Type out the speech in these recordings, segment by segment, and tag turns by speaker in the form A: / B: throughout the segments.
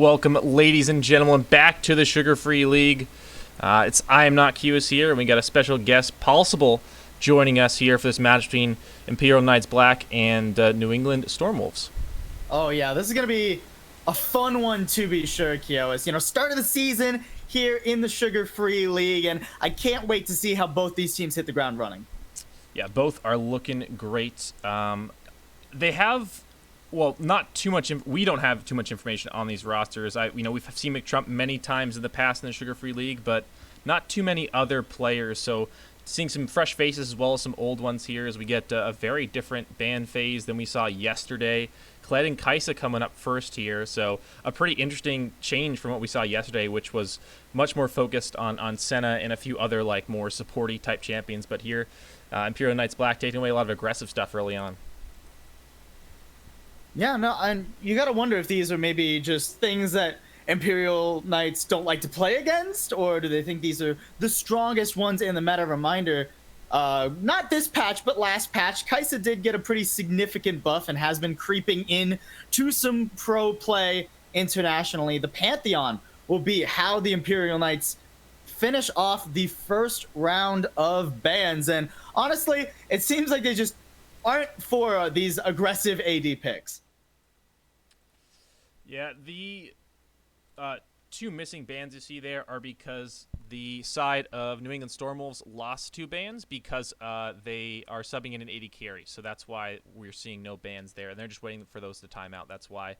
A: Welcome, ladies and gentlemen, back to the Sugar-Free League. It's I Am Not Q is here, and we got a special guest, Possible, joining us here for this match between Imperial Knights Black and New England Stormwolves.
B: Oh yeah, this is gonna be a fun one to be sure, Kyo. It's start of the season here in the Sugar-Free League, and I can't wait to see how both these teams hit the ground running.
A: Yeah, both are looking great. They have, well, not too much. We don't have too much information on these rosters. We've seen McTrump many times in the past in the Sugar-Free League, but not too many other players. So seeing some fresh faces as well as some old ones here as we get a very different ban phase than we saw yesterday. Kled and Kaisa coming up first here, so a pretty interesting change from what we saw yesterday, which was much more focused on Senna and a few other more supporty type champions. But here, Imperial Knights Black taking away a lot of aggressive stuff early on.
B: Yeah, no, and you gotta wonder if these are maybe just things that Imperial Knights don't like to play against, or do they think these are the strongest ones in the meta? Reminder, not this patch, but last patch, Kaisa did get a pretty significant buff and has been creeping in to some pro play internationally. The Pantheon will be how the Imperial Knights finish off the first round of bans, and honestly, it seems like they just aren't for these aggressive AD picks.
A: Yeah, the two missing bans you see there are because the side of New England Stormwolves lost 2 bans because they are subbing in an AD carry. So that's why we're seeing no bans there. And they're just waiting for those to time out. That's why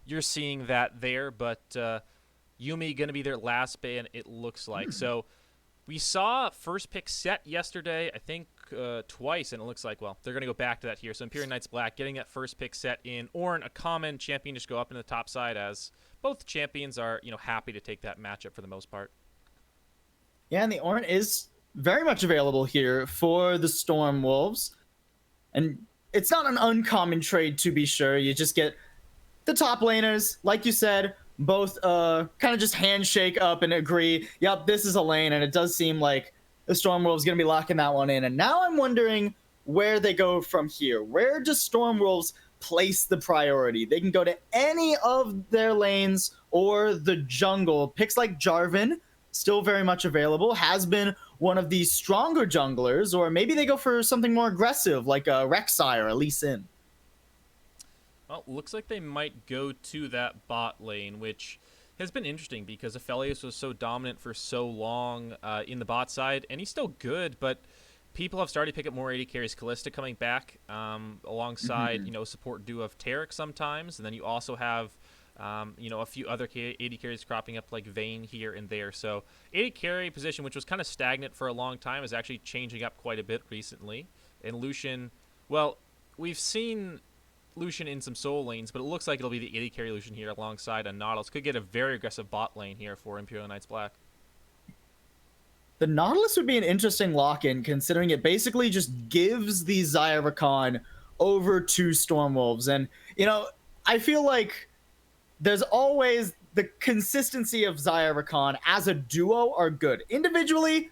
A: you're seeing that there. But Yumi going to be their last ban, it looks like. So we saw first pick set yesterday, I think twice, and it looks like, well, they're going to go back to that here. So Imperial Knights Black getting that first pick set in Ornn, a common champion, just go up in the top side as both champions are, happy to take that matchup for the most part.
B: Yeah, and the Ornn is very much available here for the Stormwolves. And it's not an uncommon trade, to be sure. You just get the top laners, like you said, both kind of just handshake up and agree, yep, this is a lane, and it does seem like the Stormwolves going to be locking that one in. And now I'm wondering where they go from here. Where does Stormwolves place the priority? They can go to any of their lanes or the jungle. Picks like Jarvan, still very much available, has been one of the stronger junglers, or maybe they go for something more aggressive like a Rek'Sai or a Lee Sin.
A: Well, looks like they might go to that bot lane, which has been interesting because Aphelios was so dominant for so long in the bot side, and he's still good, but people have started to pick up more AD carries. Kalista coming back alongside, support duo of Taric sometimes, and then you also have, a few other AD carries cropping up like Vayne here and there. So AD carry position, which was kind of stagnant for a long time, is actually changing up quite a bit recently. And Lucian, well, we've seen Lucian in some soul lanes, but it looks like it'll be the AD carry Lucian here alongside a Nautilus. Could get a very aggressive bot lane here for Imperial Knights Black.
B: The Nautilus would be an interesting lock-in, considering it basically just gives the Xayah Rakan over to Stormwolves. And, I feel like there's always the consistency of Xayah Rakan as a duo are good. Individually,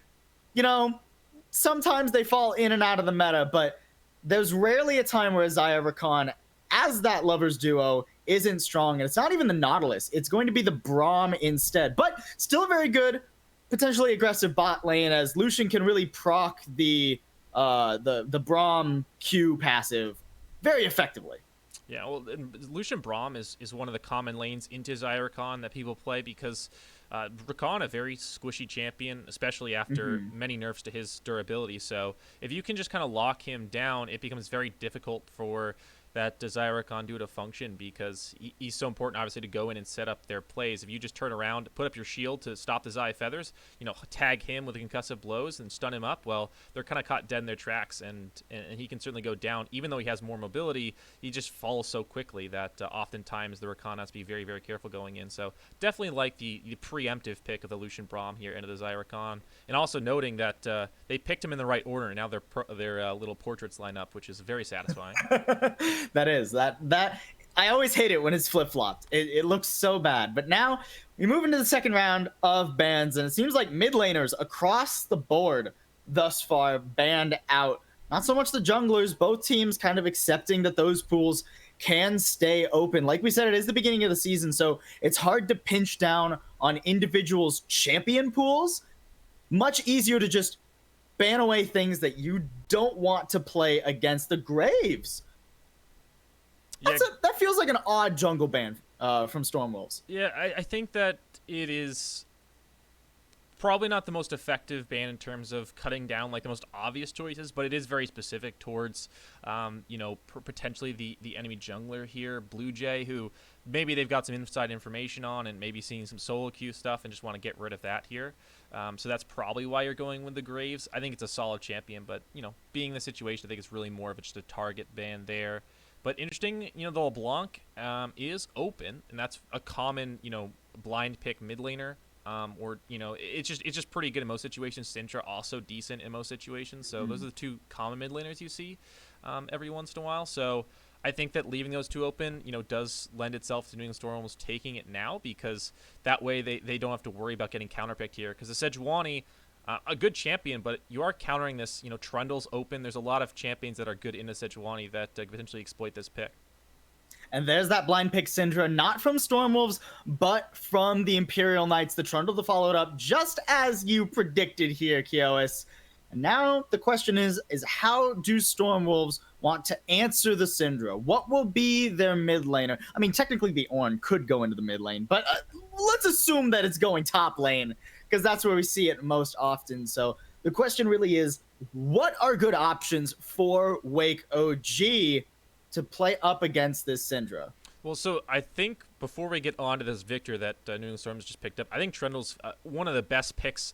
B: sometimes they fall in and out of the meta, but there's rarely a time where Xayah Rakan as that lovers duo isn't strong. And it's not even the Nautilus. It's going to be the Braum instead. But still very good, potentially aggressive bot lane, as Lucian can really proc the Braum Q passive very effectively.
A: Yeah, well, Lucian Braum is one of the common lanes into Xayah Rakan that people play because Rakan, a very squishy champion, especially after many nerfs to his durability. So if you can just kind of lock him down, it becomes very difficult for that Xayah Rakan duo to function because he's so important, obviously, to go in and set up their plays. If you just turn around, put up your shield to stop the Xayah Feathers, tag him with concussive blows and stun him up, well, they're kind of caught dead in their tracks, and he can certainly go down. Even though he has more mobility, he just falls so quickly that oftentimes the Rakan has to be very, very careful going in. So definitely like the preemptive pick of the Lucian Braum here into the Xayah Rakan. And also noting that they picked him in the right order, and now their little portraits line up, which is very satisfying.
B: That I always hate it when it's flip-flopped. It looks so bad. But now we move into the second round of bans, and it seems like mid laners across the board thus far banned out. Not so much the junglers, both teams kind of accepting that those pools can stay open. Like we said, it is the beginning of the season, so it's hard to pinch down on individuals' champion pools. Much easier to just ban away things that you don't want to play against the Graves.
A: Yeah.
B: That feels like an odd jungle ban from Stormwolves.
A: Yeah, I think that it is probably not the most effective ban in terms of cutting down like the most obvious choices, but it is very specific towards, potentially the enemy jungler here, Blue Jay, who maybe they've got some inside information on and maybe seeing some solo queue stuff and just want to get rid of that here. So that's probably why you're going with the Graves. I think it's a solid champion, but, being in the situation, I think it's really more of just a target ban there. But interesting, the LeBlanc is open, and that's a common, blind pick mid laner. It's just pretty good in most situations. Syndra also decent in most situations. So those are the two common mid laners you see every once in a while. So I think that leaving those two open, does lend itself to New England Stormwolves taking it now, because that way they don't have to worry about getting counterpicked here. Because the Sejuani, a good champion, but you are countering this. Trundle's open. There's a lot of champions that are good in the Sejuani that potentially exploit this pick.
B: And there's that blind pick Syndra, not from Stormwolves, but from the Imperial Knights. The Trundle to follow it up, just as you predicted here, Kiolis. And now the question is how do Stormwolves want to answer the Syndra? What will be their mid laner? I mean, technically the Ornn could go into the mid lane, but let's assume that it's going top lane, because that's where we see it most often. So the question really is, what are good options for Wake OG to play up against this Syndra?
A: Well, so I think before we get on to this Victor that New England Storms just picked up, I think Trundle's one of the best picks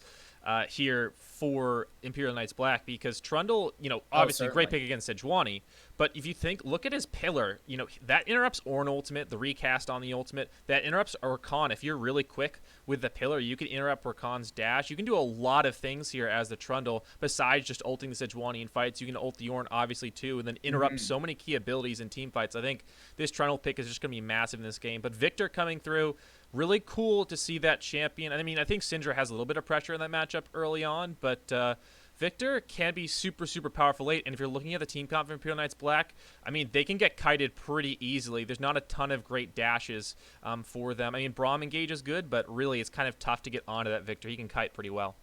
A: here for Imperial Knights Black, because Trundle, obviously great pick against Sejuani, but if you look at his pillar, that interrupts Ornn ultimate, the recast on the ultimate, that interrupts Rakan. If you're really quick with the pillar, you can interrupt Rakan's dash. You can do a lot of things here as the Trundle, besides just ulting the Sejuani in fights. You can ult the Ornn, obviously, too, and then interrupt so many key abilities in team fights. I think this Trundle pick is just going to be massive in this game, but Victor coming through, really cool to see that champion. I mean, I think Syndra has a little bit of pressure in that matchup early on, but Victor can be super, super powerful late. And if you're looking at the team comp for Imperial Knights Black, I mean, they can get kited pretty easily. There's not a ton of great dashes for them. I mean, Braum engage is good, but really it's kind of tough to get onto that Victor. He can kite pretty well.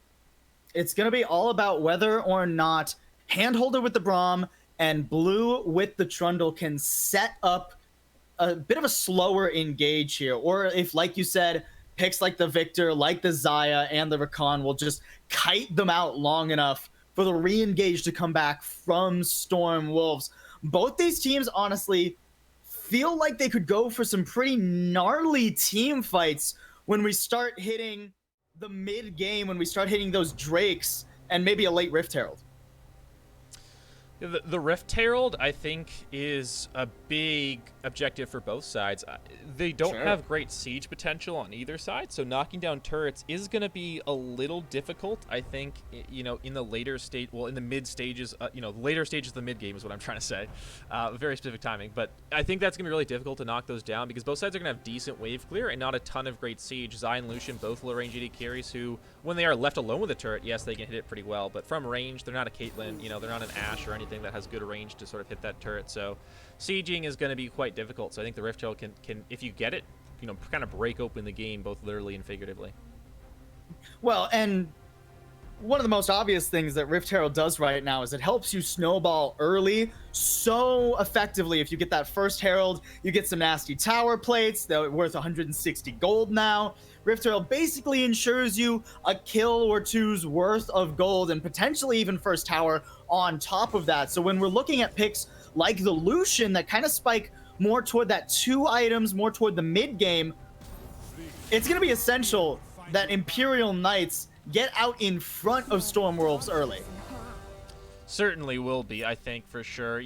B: It's going to be all about whether or not Handholder with the Braum and Blue with the Trundle can set up a bit of a slower engage here, or if, like you said, picks like the Victor, like the Xayah and the Rakan will just kite them out long enough for the re-engage to come back from Stormwolves. Both these teams, honestly, feel like they could go for some pretty gnarly team fights when we start hitting the mid-game, when we start hitting those Drakes and maybe a late Rift Herald.
A: The Rift Herald, I think, is a big objective for both sides. They don't have great siege potential on either side, so knocking down turrets is going to be a little difficult, I think, in the later stage, well, in the mid stages, later stages of the mid game is what I'm trying to say. Very specific timing, but I think that's going to be really difficult to knock those down, because both sides are going to have decent wave clear and not a ton of great siege. Xayah and Lucian, both low range AD carries who, when they are left alone with a turret, yes, they can hit it pretty well, but from range, they're not a Caitlyn, they're not an Ashe or anything that has good range to sort of hit that turret. So sieging is going to be quite difficult. So I think the Rift Herald can if you get it, kind of break open the game both literally and figuratively.
B: Well, and one of the most obvious things that Rift Herald does right now is it helps you snowball early so effectively. If you get that first Herald, you get some nasty tower plates that are worth 160 gold now. Rift Herald basically ensures you a kill or two's worth of gold and potentially even first tower on top of that. So when we're looking at picks like the Lucian that kind of spike more toward that 2 items, more toward the mid game, it's going to be essential that Imperial Knights get out in front of Stormwolves early.
A: Certainly will be, I think, for sure.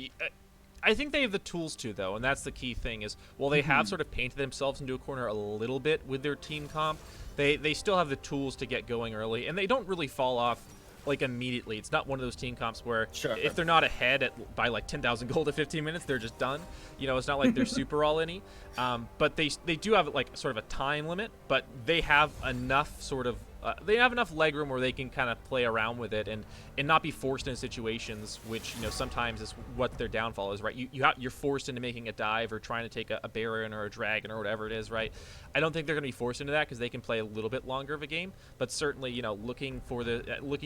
A: I think they have the tools to, though, and that's the key thing is, while they have sort of painted themselves into a corner a little bit with their team comp, they still have the tools to get going early, and they don't really fall off like immediately. It's not one of those team comps where if they're not ahead by like 10,000 gold at 15 minutes, they're just done. It's not like they're super all any. But they do have like sort of a time limit, but they have enough sort of they have enough leg room where they can kind of play around with it and not be forced into situations which, you know, sometimes is what their downfall is, right? You're forced into making a dive or trying to take a Baron or a Dragon or whatever it is, right? I don't think they're going to be forced into that because they can play a little bit longer of a game. But certainly, you know, looking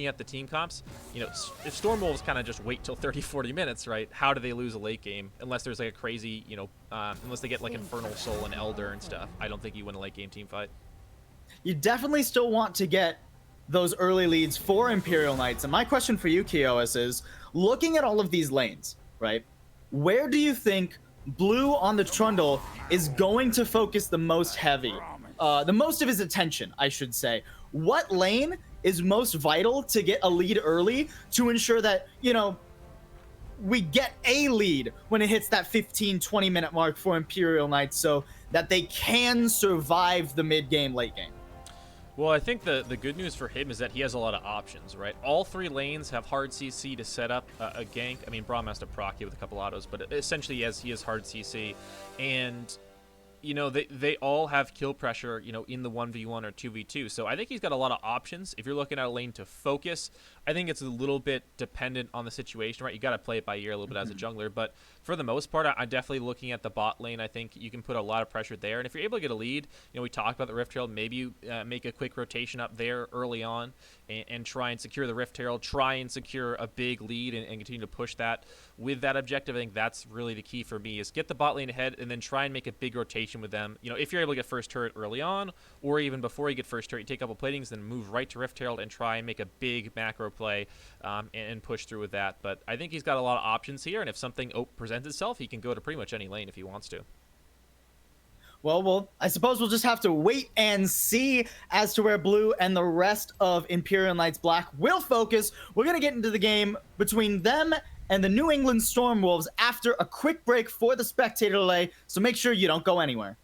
A: at the team comps, you know, if Storm Wolves kind of just wait till 30, 40 minutes, right? How do they lose a late game unless there's like a crazy, you know, unless they get like Infernal Soul and Elder and stuff? I don't think you win a late game team fight.
B: You definitely still want to get those early leads for Imperial Knights. And my question for you, Kios, is looking at all of these lanes, right? Where do you think Blue on the Trundle is going to focus the most heavy? The most of his attention, I should say. What lane is most vital to get a lead early to ensure that, you know, we get a lead when it hits that 15-20 minute mark for Imperial Knights so that they can survive the mid game, late game?
A: Well, I think the good news for him is that he has a lot of options, right? All three lanes have hard CC to set up a gank. I mean, Braum has to proc you with a couple autos, but essentially he has hard CC. And, you know, they all have kill pressure, you know, in the 1v1 or 2v2. So I think he's got a lot of options. If you're looking at a lane to focus, I think it's a little bit dependent on the situation, right? You got to play it by ear a little bit as a jungler. But for the most part, I'm definitely looking at the bot lane. I think you can put a lot of pressure there. And if you're able to get a lead, you know, we talked about the Rift Herald. Maybe you make a quick rotation up there early on and try and secure the Rift Herald. Try and secure a big lead and continue to push that with that objective. I think that's really the key for me is get the bot lane ahead and then try and make a big rotation with them. You know, if you're able to get first turret early on or even before you get first turret, you take a couple platings, then move right to Rift Herald and try and make a big macro play and push through with that. But I think he's got a lot of options here, and if something presents itself, he can go to pretty much any lane if he wants to.
B: Well, I suppose we'll just have to wait and see as to where Blue and the rest of Imperial Knights Black will focus. We're going to get into the game between them and the New England Storm Wolves after a quick break for the spectator delay, so make sure you don't go anywhere.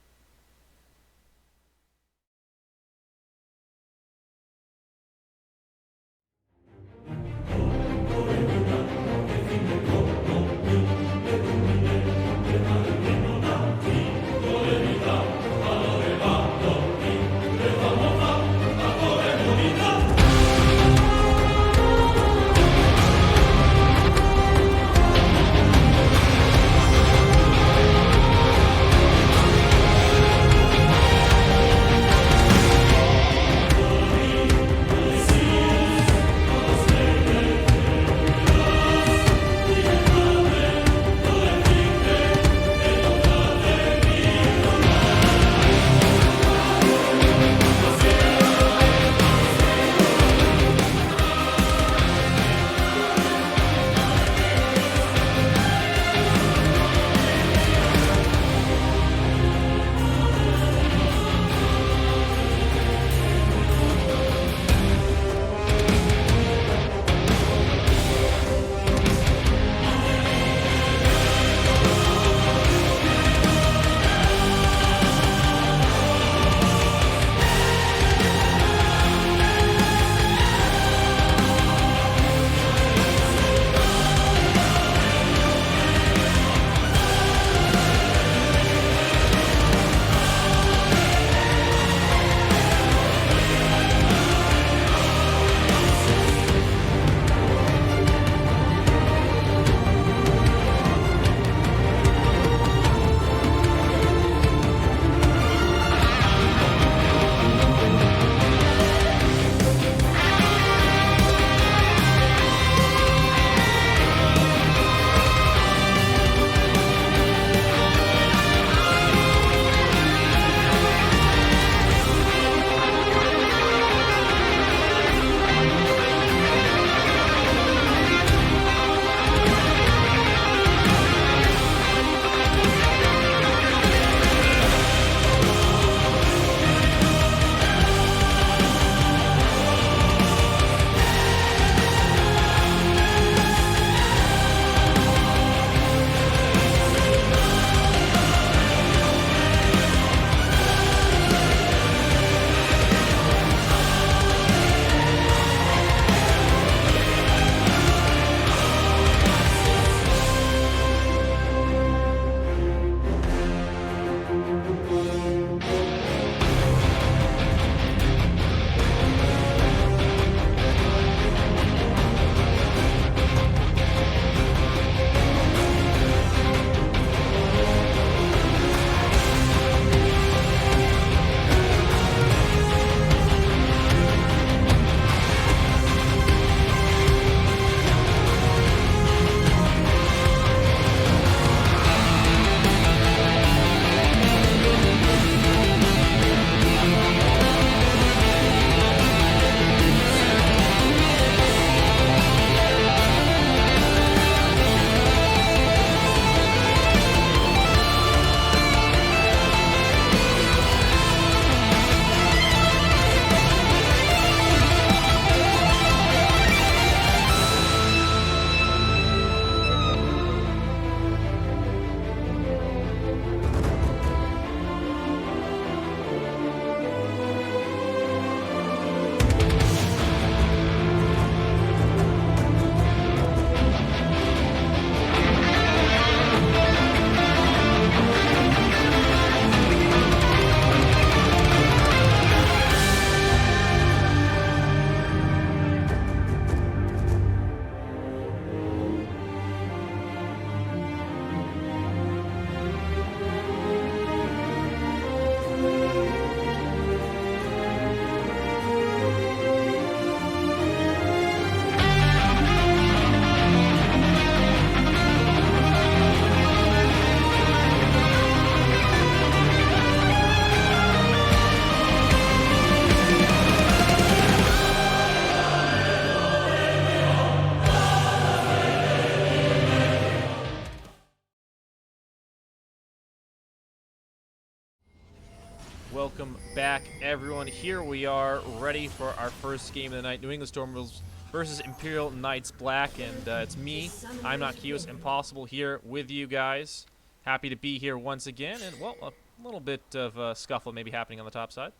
A: back, everyone. Here we are, ready for our first game of the night. New England Storm Wolves versus Imperial Knights Black, and it's me. I'm not Kios Impossible here with you guys. Happy to be here once again, and well, a little bit of a scuffle maybe happening on the top side.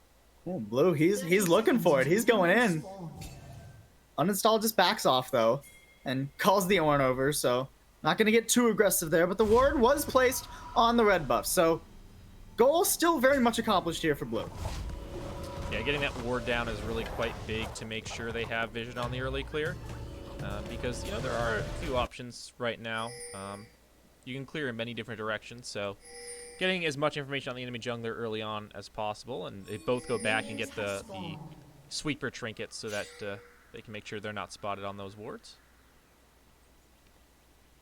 B: Oh, Blue, he's looking for it. He's going in. Uninstall just backs off though, and calls the Ornn over. So not gonna get too aggressive there, but the ward was placed on the red buff. So goal still very much accomplished here for Blue.
A: Yeah, getting that ward down is really quite big to make sure they have vision on the early clear, because you know there are a few options right now. You can clear in many different directions, so getting as much information on the enemy jungler early on as possible, and they both go back and get the sweeper trinkets so that they can make sure they're not spotted on those wards.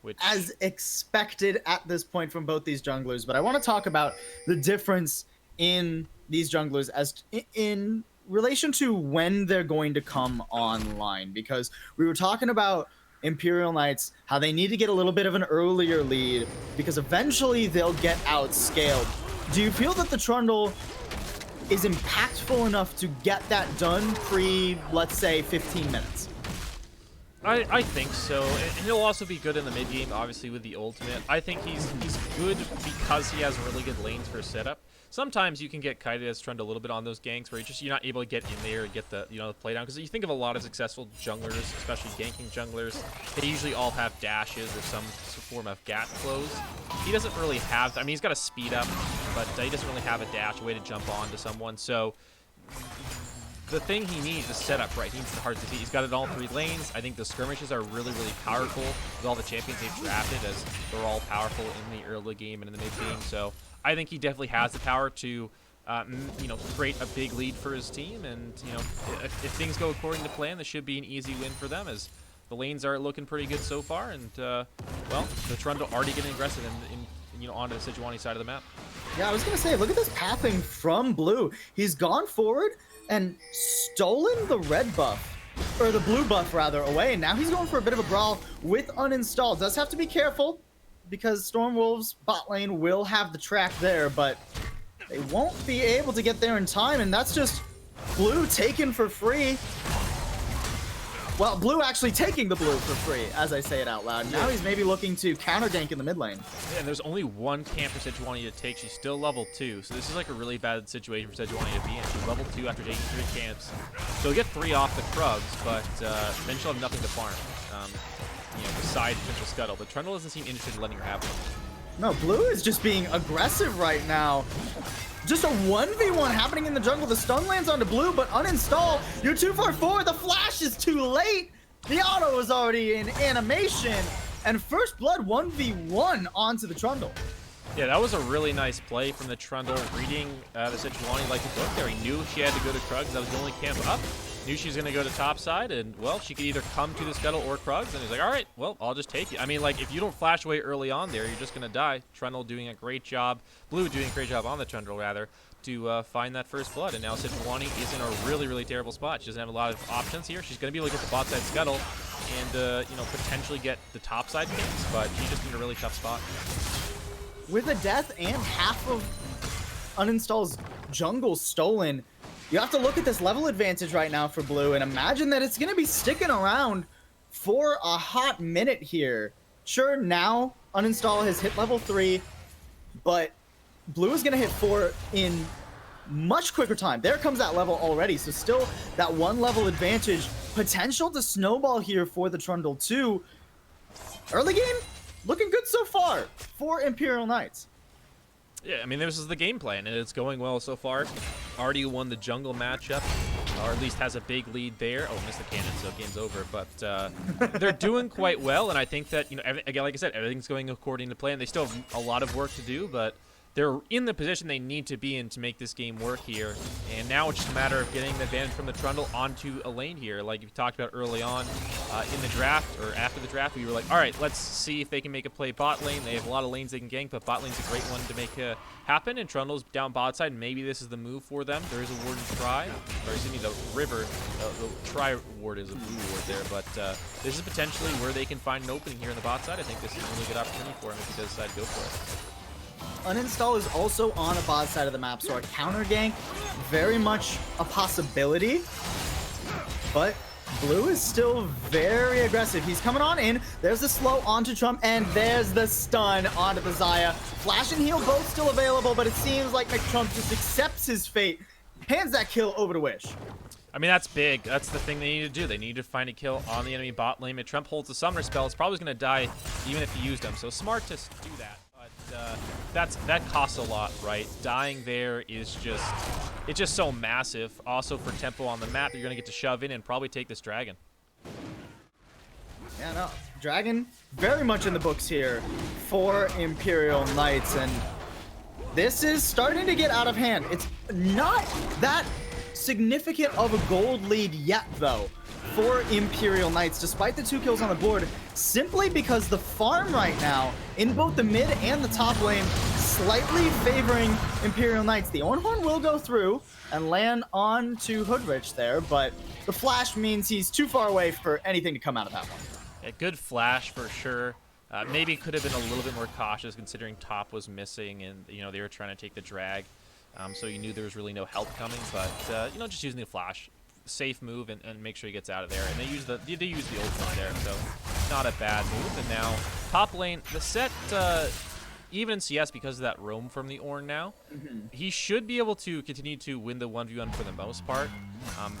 A: Which,
B: as expected at this point from both these junglers, but I want to talk about the difference in these junglers as in relation to when they're going to come online, because we were talking about Imperial Knights, how they need to get a little bit of an earlier lead because eventually they'll get outscaled. Do you feel that the Trundle is impactful enough to get that done pre, let's say, 15 minutes?
A: I think so, and he'll also be good in the mid game, obviously with the ultimate. I think he's good because he has really good lanes for setup. Sometimes you can get kited as Trundle a little bit on those ganks where you're not able to get in there and get the the play down, because you think of a lot of successful junglers, especially ganking junglers, they usually all have dashes or some form of gap close. He doesn't really have, I mean, he's got a speed up, but he doesn't really have a dash, a way to jump on to someone. So the thing he needs is setup right. He needs the hard to beat. He's got it in all three lanes. I think the skirmishes are really, really powerful with all the champions they've drafted, as they're all powerful in the early game and in the mid game. So I think he definitely has the power to, create a big lead for his team. And if things go according to plan, this should be an easy win for them, as the lanes are looking pretty good so far. And well, the Trundle already getting aggressive onto the Sejuani side of the map.
B: Yeah, I was gonna say, look at this pathing from Blue. He's gone forward and stolen the red buff, or the blue buff rather, away. And now he's going for a bit of a brawl with Uninstall. Does have to be careful because Storm Wolves bot lane will have the track there, but they won't be able to get there in time. And that's just Blue taken for free. Well, Blue actually taking the blue for free, as I say it out loud. Now he's maybe looking to counter gank in the mid lane.
A: Yeah, and there's only one camp for Sejuani to take. She's still level 2, so this is like a really bad situation for Sejuani to be in. She's level 2 after taking 3 camps. She'll get 3 off the Krugs, but then she'll have nothing to farm, besides potential Scuttle. But Trundle doesn't seem interested in letting her have one.
B: No, Blue is just being aggressive right now. Just a 1v1 happening in the jungle. The stun lands onto Blue, but Uninstall. You're too far forward. The flash is too late. The auto is already in animation. And first blood 1v1 onto the Trundle.
A: Yeah, that was a really nice play from the Trundle, reading the Sejuani like a book there. He knew she had to go to Krugs. That was the only camp up. Knew she was going to go to top side, and, well, she could either come to the Scuttle or Krugs, and he's like, all right, well, I'll just take it. I mean, like, if you don't flash away early on there, you're just going to die. Trundle doing a great job, Blue doing a great job on the Trundle, rather, to find that first blood. And now Sejuani is in a really, really terrible spot. She doesn't have a lot of options here. She's going to be able to get the bot side Scuttle and, potentially get the top side camps, but she's just in a really tough spot.
B: With a death and half of Uninstall's jungle stolen, you have to look at this level advantage right now for Blue and imagine that it's going to be sticking around for a hot minute here. Sure, now Uninstall has hit level 3, but Blue is going to hit 4 in much quicker time. There comes that level already, so still that 1 level advantage. Potential to snowball here for the Trundle too. Early game, looking good so far for Imperial Knights.
A: Yeah, I mean, this is the game plan, and it's going well so far. Already won the jungle matchup, or at least has a big lead there. Oh, missed the cannon, so game's over. But they're doing quite well, and I think that, again, like I said, everything's going according to plan. They still have a lot of work to do, but they're in the position they need to be in to make this game work here. And now it's just a matter of getting the advantage from the Trundle onto a lane here. Like you talked about early on in the draft, or after the draft, we were like, all right, let's see if they can make a play bot lane. They have a lot of lanes they can gank, but bot lane's a great one to make happen. And Trundle's down bot side. Maybe this is the move for them. There is a ward in Tri, or excuse me, the river. The Tri ward is a blue ward there, but this is potentially where they can find an opening here in the bot side. I think this is a really good opportunity for him if he does decide to go for it.
B: Uninstall is also on a bot side of the map, so a counter gank, very much a possibility. But Blue is still very aggressive. He's coming on in. There's the slow onto Trump, and there's the stun onto the Xayah. Flash and heal both still available, but it seems like McTrump just accepts his fate, hands that kill over to Wish.
A: I mean, that's big. That's the thing they need to do. They need to find a kill on the enemy bot lane. Trump holds the summoner spell. It's probably going to die even if he used them. So smart to do that. But that costs a lot, right? Dying there is it's just so massive. Also for tempo on the map, you're going to get to shove in and probably take this dragon.
B: Yeah, no. Dragon very much in the books here for Imperial Knights. And this is starting to get out of hand. It's not that significant of a gold lead yet, though, for Imperial Knights, despite the 2 kills on the board, simply because the farm right now, in both the mid and the top lane, slightly favoring Imperial Knights. The Ornhorn will go through and land on to Hoodrich there, but the flash means he's too far away for anything to come out of that one.
A: A good flash for sure. Maybe could have been a little bit more cautious considering top was missing and, you know, they were trying to take the drag. So you knew there was really no help coming, but, you know, just using the flash. Safe move and make sure he gets out of there. And they use the ultimate there, so not a bad move. And now top lane, the set, even in CS, because of that roam from the Ornn now, he should be able to continue to win the 1v1 for the most part.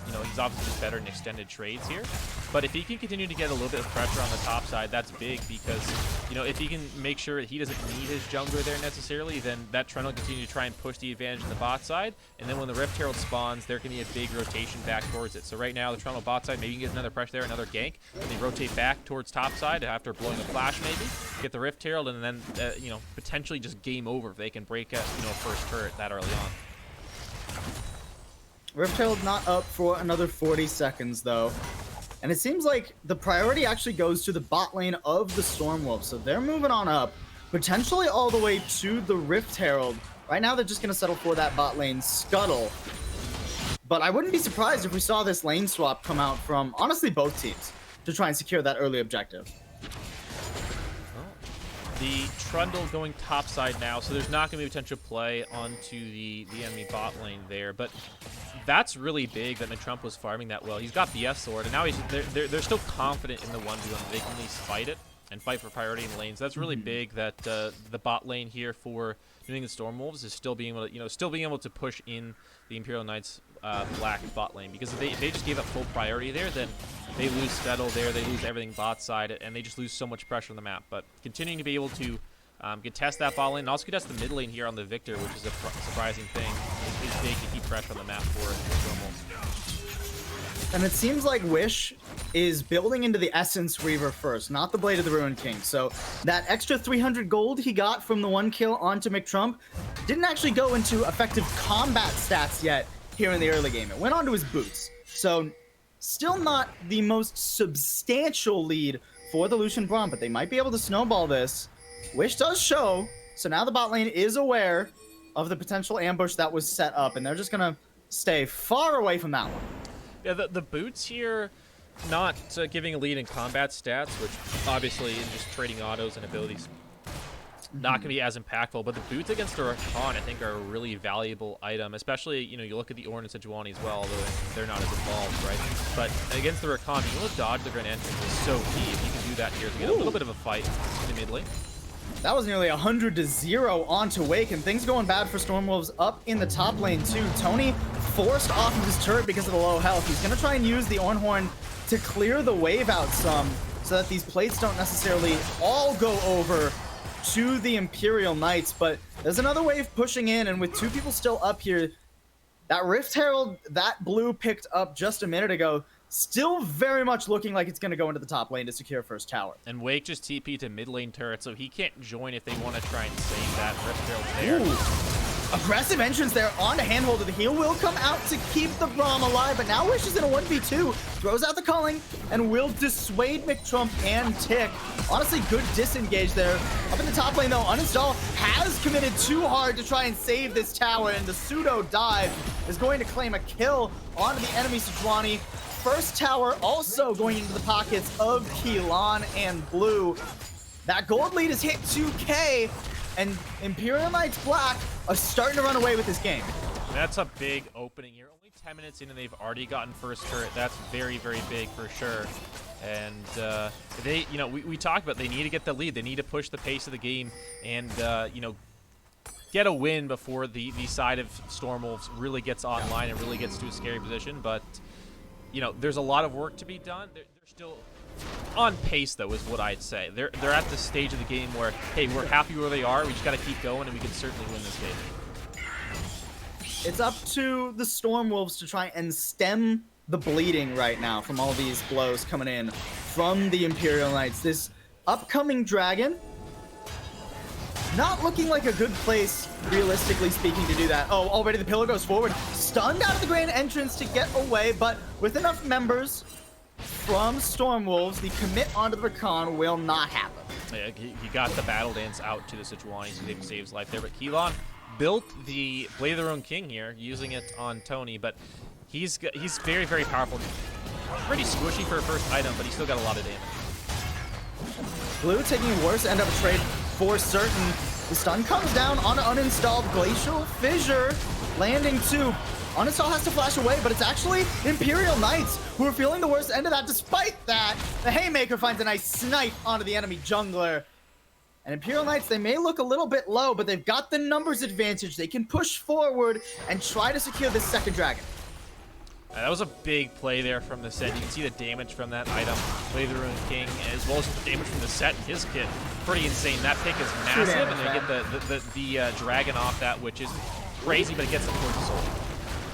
A: You know, he's obviously just better in extended trades here. But if he can continue to get a little bit of pressure on the top side, that's big because, you know, if he can make sure that he doesn't need his jungler there necessarily, then that trend will continue to try and push the advantage in the bot side. And then when the Rift Herald spawns, there can be a big rotation back towards it. So right now, the Toronto bot side, maybe you can get another pressure there, another gank, and they rotate back towards top side after blowing a flash maybe, get the Rift Herald, and then, you know, potentially just game over if they can break a, you know, first turret that early on.
B: Rift Herald not up for another 40 seconds, though. And it seems like the priority actually goes to the bot lane of the Stormwolves. So they're moving on up, potentially all the way to the Rift Herald. Right now, they're just going to settle for that bot lane scuttle. But I wouldn't be surprised if we saw this lane swap come out from, honestly, both teams to try and secure that early objective.
A: The Trundle going topside now, so there's not going to be potential play onto the enemy bot lane there. But that's really big that McTrump was farming that well. He's got the S-Sword, and now they're still confident in the 1v1. They can at least fight it and fight for priority in lanes. That's really big that the bot lane here for New England Stormwolves is still being able to, you know, still being able to push in the Imperial Knights black bot lane, because if they just gave up full priority there, then they lose Scuttle there, they lose everything bot side, and they just lose so much pressure on the map. But continuing to be able to contest that bot lane, and also contest the mid lane here on the Victor, which is a surprising thing, is big to keep pressure on the map for Stormwolves.
B: And it seems like Wish is building into the Essence Weaver first, not the Blade of the Ruined King. So that extra 300 gold he got from the 1 kill onto McTrump didn't actually go into effective combat stats yet here in the early game. It went onto his boots. So still not the most substantial lead for the Lucian Braum, but they might be able to snowball this. Wish does show, so now the bot lane is aware of the potential ambush that was set up, and they're just going to stay far away from that one.
A: Yeah, the boots here, not giving a lead in combat stats, which obviously in just trading autos and abilities, not going to be as impactful. But the boots against the Rakan, I think, are a really valuable item, especially, you know, you look at the Ornn and Sejuani as well, although they're not as involved, right? But against the Rakan, being able to dodge the Grand Entrance is so key. If you can do that here to get a little bit of a fight in the mid lane.
B: That was nearly 100-0 onto Wake, and things going bad for Stormwolves up in the top lane too. Tony forced off of his turret because of the low health. He's going to try and use the Ornhorn to clear the wave out some, so that these plates don't necessarily all go over to the Imperial Knights. But there's another wave pushing in, and with 2 people still up here, that Rift Herald that Blue picked up just a minute ago, still very much looking like it's going to go into the top lane to secure first tower.
A: And Wake just TP to mid lane turret, so he can't join if they want to try and save that Rift Herald there.
B: Ooh. Aggressive entrance there onto Handholder. The heal will come out to keep the Braum alive, but now Wish is in a 1v2. Throws out the culling and will dissuade McTrump and Tick. Honestly, good disengage there. Up in the top lane, though, Uninstall has committed too hard to try and save this tower, and the pseudo dive is going to claim a kill onto the enemy Sejuani. First tower also going into the pockets of Keelan and Blue. That gold lead is hit 2K, And Imperial Knights Black are starting to run away with this game.
A: That's a big opening here. Only 10 minutes in and they've already gotten first turret. That's very, very big for sure. And they, you know, we talked about they need to get the lead. They need to push the pace of the game and, you know, get a win before the side of Stormwolves really gets online and really gets to a scary position. But, you know, there's a lot of work to be done. They're still on pace, though, is what I'd say. They're at the stage of the game where, hey, we're happy where they are. We just got to keep going, and we can certainly win this game.
B: It's up to the Stormwolves to try and stem the bleeding right now from all these blows coming in from the Imperial Knights. This upcoming dragon, not looking like a good place, realistically speaking, to do that. Oh, already the pillar goes forward, stunned out of the grand entrance to get away, but with enough members from Stormwolves, the commit onto the Rakan will not happen.
A: Yeah, he got the battle dance out to the Sejuani, so he saves life there. But Keelan built the Blade of the Ruined King here, using it on Tony, but he's very, very powerful. Pretty squishy for a first item, but he's still got a lot of damage.
B: Blue taking a worse end of a trade for certain. The stun comes down on an uninstalled Glacial Fissure, landing two. Uninstall has to flash away, but it's actually Imperial Knights who are feeling the worst end of that. Despite that, the Haymaker finds a nice snipe onto the enemy jungler. And Imperial Knights, they may look a little bit low, but they've got the numbers advantage. They can push forward and try to secure this second dragon.
A: That was a big play there from the set. You can see the damage from that item, Blade of the Ruined King, as well as the damage from the set and his kit. Pretty insane. That pick is massive, and they get the dragon off that, which is crazy, but it gets them towards the soul.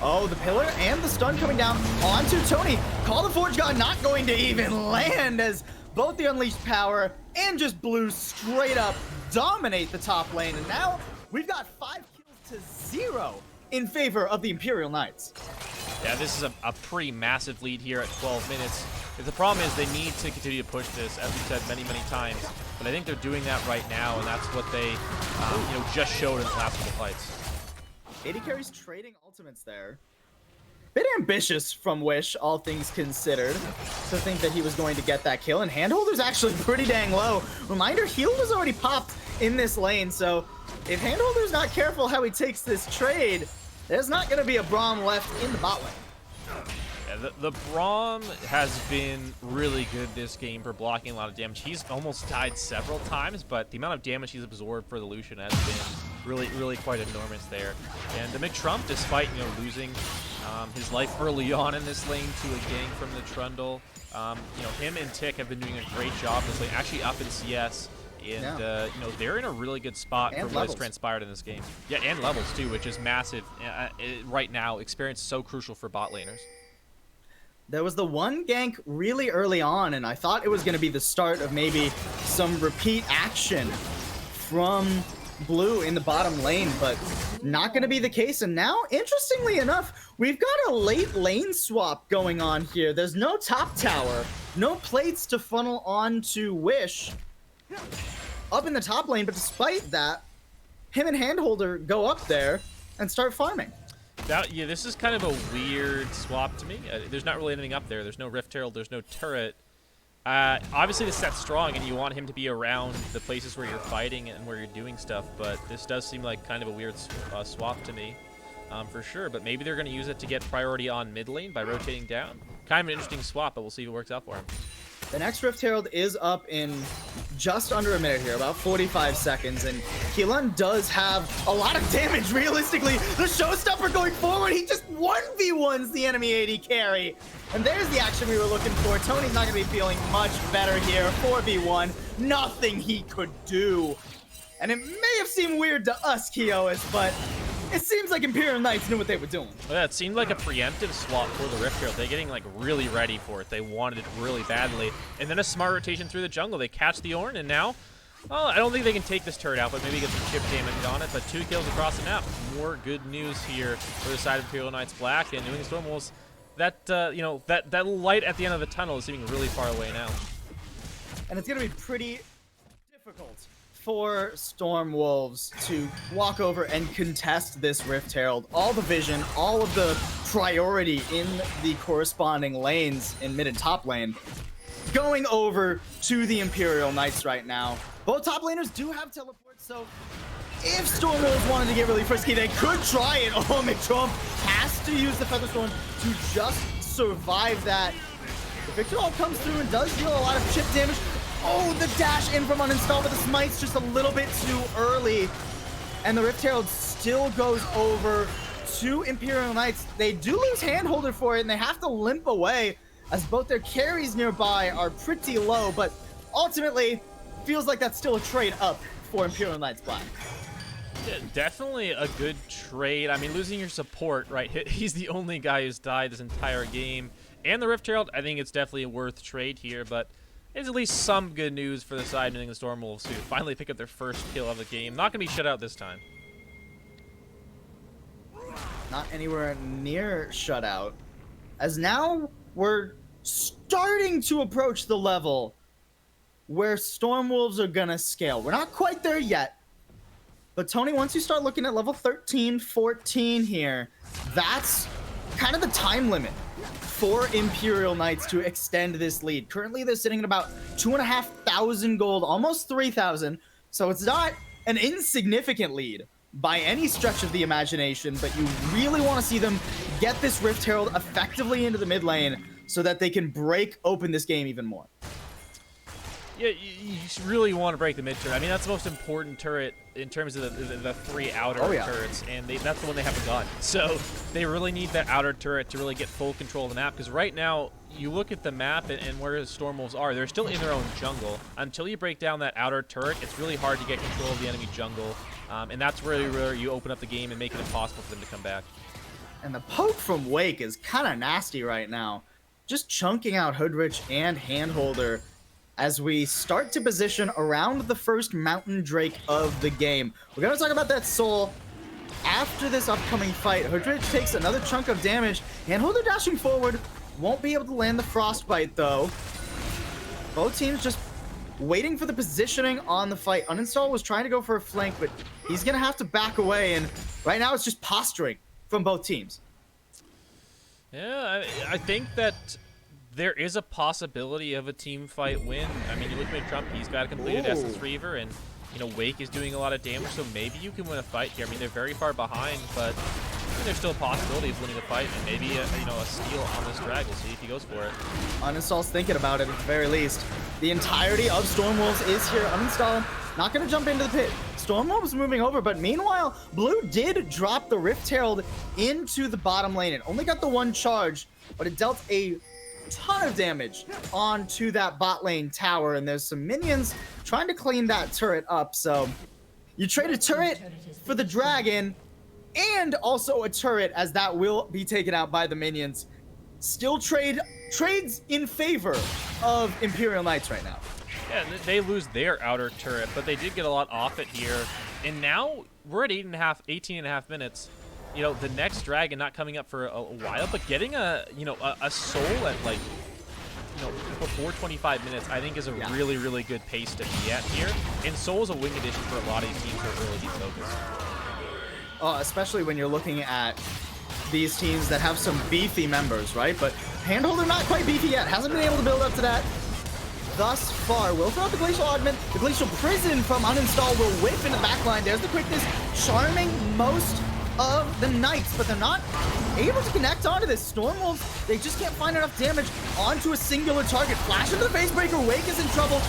B: Oh, the pillar and the stun coming down onto Tony. Call the Forge God not going to even land, as both the Unleashed Power and just Blue straight up dominate the top lane. And now we've got 5 kills to 0 in favor of the Imperial Knights.
A: Yeah, this is a pretty massive lead here at 12 minutes. The problem is they need to continue to push this, as we've said many, many times. But I think they're doing that right now, and that's what they you know, just showed in the last couple fights.
B: AD carries trading ultimates there. Bit ambitious from Wish, all things considered, to think that he was going to get that kill. And Handholder's actually pretty dang low. Reminder, heal was already popped in this lane, so if Handholder's not careful how he takes this trade, there's not going to be a Braum left in the bot lane.
A: Yeah, the Braum has been really good this game for blocking a lot of damage. He's almost died several times, but the amount of damage he's absorbed for the Lucian has been really, really quite enormous there. And the McTrump, despite, you know, losing his life early on in this lane to a gank from the Trundle, you know, him and Tick have been doing a great job in this lane, actually up in CS. And, you know, they're in a really good spot
B: and
A: for what has transpired in this game. Yeah, and levels, too, which is massive right now. Experience so crucial for bot laners.
B: There was the one gank really early on, and I thought it was going to be the start of maybe some repeat action from Blue in the bottom lane, but not going to be the case. And now, interestingly enough, we've got a late lane swap going on here. There's no top tower, no plates to funnel onto Wish up in the top lane, but despite that, him and Handholder go up there and start farming.
A: Yeah, this is kind of a weird swap to me. There's not really anything up there. There's no Rift Herald, there's no turret. Obviously, the set's strong, and you want him to be around the places where you're fighting and where you're doing stuff, but this does seem like kind of a weird swap to me, for sure. But maybe they're going to use it to get priority on mid lane by rotating down. Kind of an interesting swap, but we'll see if it works out for him.
B: The next Rift Herald is up in just under a minute here, about 45 seconds, and Keelan does have a lot of damage, realistically. The showstopper going forward, he just 1v1s the enemy AD carry. And there's the action we were looking for. Tony's not going to be feeling much better here. 4v1, nothing he could do. And it may have seemed weird to us, Keolis, but it seems like Imperial Knights knew what they were doing.
A: Well, yeah, it seemed like a preemptive swap for the Rift Herald. They're getting like really ready for it. They wanted it really badly. And then a smart rotation through the jungle. They catch the Ornn, and now, well, I don't think they can take this turret out, but maybe get some chip damage on it. But 2 kills across the map. More good news here for the side of Imperial Knights Black, and New England Stormwolves. That you know, that light at the end of the tunnel is seeming really far away now.
B: And it's going to be pretty difficult for Stormwolves to walk over and contest this Rift Herald. All the vision, all of the priority in the corresponding lanes in mid and top lane going over to the Imperial Knights right now. Both top laners do have teleports, so if Storm Wolves wanted to get really frisky, they could try it. Oh, McTrump has to use the Featherstorm to just survive that. The Victor Ult comes through and does deal a lot of chip damage. Oh, the dash in from Uninstall, but the smite's just a little bit too early. And the Rift Herald still goes over to Imperial Knights. They do lose Handholder for it, and they have to limp away as both their carries nearby are pretty low, but ultimately feels like that's still a trade up for Imperial Knights Black.
A: Yeah, definitely a good trade. I mean, losing your support, right? He's the only guy who's died this entire game. And the Rift Herald, I think it's definitely a worth trade here, but it's at least some good news for the side winning the Storm Wolves, who finally pick up their first kill of the game. Not going to be shut out this time.
B: Not anywhere near shutout, as now we're starting to approach the level where Storm Wolves are gonna scale. We're not quite there yet, but Tony, once you start looking at level 13, 14 here, that's kind of the time limit for Imperial Knights to extend this lead. Currently, they're sitting at about 2,500 gold, almost 3,000, so it's not an insignificant lead by any stretch of the imagination, but you really want to see them get this Rift Herald effectively into the mid lane so that they can break open this game even more.
A: Yeah, you really want to break the mid turret. I mean, that's the most important turret in terms of the three outer turrets, and that's the one they haven't gotten. So they really need that outer turret to really get full control of the map, because right now, you look at the map and where the Storm Wolves are, they're still in their own jungle. Until you break down that outer turret, it's really hard to get control of the enemy jungle, and that's really where you open up the game and make it impossible for them to come back.
B: And the poke from Wake is kind of nasty right now. Just chunking out Hoodrich and Handholder as we start to position around the first Mountain Drake of the game. We're going to talk about that soul after this upcoming fight. Hoodrich takes another chunk of damage. Handholder dashing forward. Won't be able to land the Frostbite, though. Both teams just waiting for the positioning on the fight. Uninstall was trying to go for a flank, but he's going to have to back away, and right now it's just posturing from both teams.
A: Yeah, I think that there is a possibility of a team fight win. I mean, you look at Trump, he's got a completed Essence Reaver, and, you know, Wake is doing a lot of damage, so maybe you can win a fight here. I mean, they're very far behind, but there's still a possibility of winning a fight, and maybe a steal on this drag. We'll see if he goes for it.
B: Uninstall's thinking about it at the very least. The entirety of Storm Wolves is here. Uninstall not going to jump into the pit. Storm Wolves moving over, but meanwhile, Blue did drop the Rift Herald into the bottom lane. It only got the one charge, but it dealt a ton of damage onto that bot lane tower, and there's some minions trying to clean that turret up. So you trade a turret for the dragon and also a turret, as that will be taken out by the minions. Still trades in favor of Imperial Knights right now.
A: Yeah, they lose their outer turret, but they did get a lot off it here. And now we're at 18 and a half minutes. You know, the next dragon not coming up for a while, but getting a soul at, like, before 25 minutes, I think is a really, really good pace to be at here. And soul is a wing addition for a lot of these teams who are really defocused.
B: Especially when you're looking at these teams that have some beefy members, right? But Handholder not quite beefy yet. Hasn't been able to build up to that thus far. Will throw out the Glacial Augment. The Glacial Prison from Uninstall will whip in the backline. There's the quickness, charming most of the Knights, but they're not able to connect onto this. Storm Wolves, they just can't find enough damage onto a singular target. Flash into the Facebreaker. Wake is in trouble.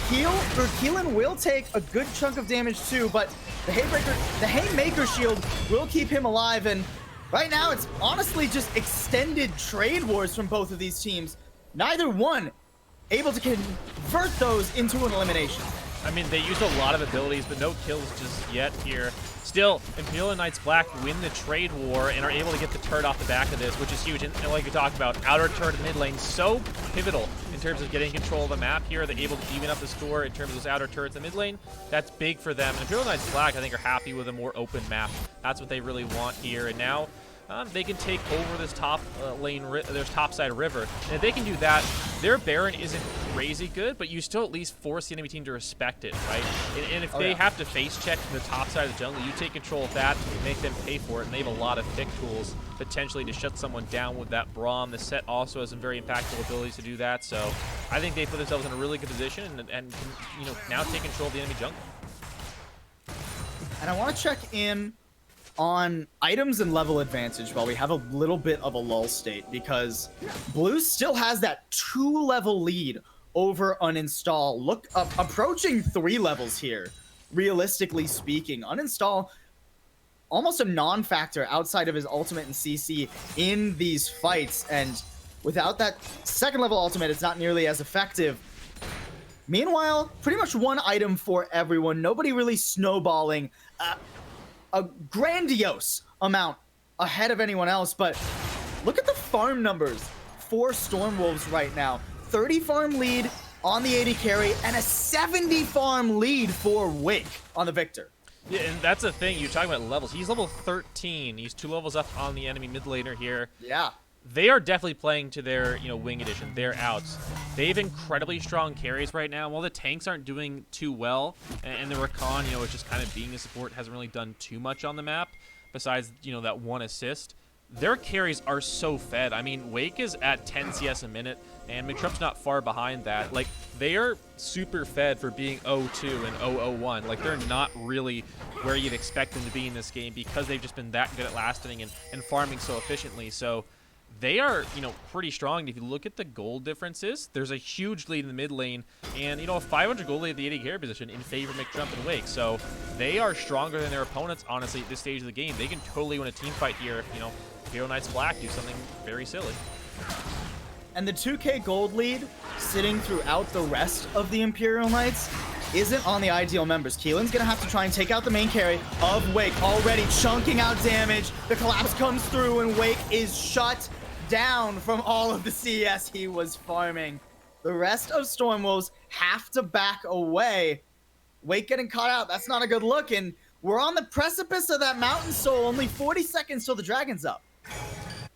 B: Keelan will take a good chunk of damage too, but the Haymaker shield will keep him alive, and right now it's honestly just extended trade wars from both of these teams. Neither one able to convert those into an elimination.
A: I mean, they used a lot of abilities, but no kills just yet here. Still, Imperial Knights Black win the trade war and are able to get the turret off the back of this, which is huge. And like we talked about, outer turret in mid lane, so pivotal in terms of getting control of the map here. They're able to even up the score in terms of those outer turrets in mid lane. That's big for them. And Imperial Knights Black, I think, are happy with a more open map. That's what they really want here. And now they can take over this top there's topside river. And if they can do that, their Baron isn't crazy good, but you still at least force the enemy team to respect it, right? And if they have to face check the top side of the jungle, you take control of that, make them pay for it, and they have a lot of pick tools potentially to shut someone down with that Braum. The set also has some very impactful abilities to do that, so I think they put themselves in a really good position and can, now take control of the enemy jungle.
B: And I want to check in on items and level advantage while we have a little bit of a lull state, because Blue still has that 2-level lead over Uninstall. Look, approaching 3 levels here, realistically speaking. Uninstall, almost a non-factor outside of his ultimate and CC in these fights, and without that 2nd-level ultimate, it's not nearly as effective. Meanwhile, pretty much one item for everyone. Nobody really snowballing a grandiose amount ahead of anyone else, but look at the farm numbers for Stormwolves right now. 30 farm lead on the AD carry and a 70 farm lead for Wake on the Victor.
A: Yeah, and that's the thing. You're talking about levels. He's level 13. He's 2 levels up on the enemy mid laner here.
B: Yeah.
A: They are definitely playing to their, wing edition, their outs. They have incredibly strong carries right now. While the tanks aren't doing too well, and the Rakan, is just kind of being a support, hasn't really done too much on the map, besides, that 1 assist. Their carries are so fed. I mean, Wake is at 10 CS a minute, and McTrump's not far behind that. Like, they are super fed for being 0-2 and 0-0-1. Like, they're not really where you'd expect them to be in this game because they've just been that good at lasting and farming so efficiently. So they are, pretty strong. If you look at the gold differences, there's a huge lead in the mid lane, and, a 500 gold lead at the AD carry position in favor of McTrump and Wake. So they are stronger than their opponents, honestly, at this stage of the game. They can totally win a team fight here if, Hero Knights Black do something very silly.
B: And the 2K gold lead sitting throughout the rest of the Imperial Knights isn't on the ideal members. Keelan's gonna have to try and take out the main carry of Wake, already chunking out damage. The collapse comes through and Wake is shut down from all of the CS he was farming. The rest of Stormwolves have to back away. Wake getting caught out, that's not a good look, and we're on the precipice of that Mountain Soul. Only 40 seconds till the Dragon's up.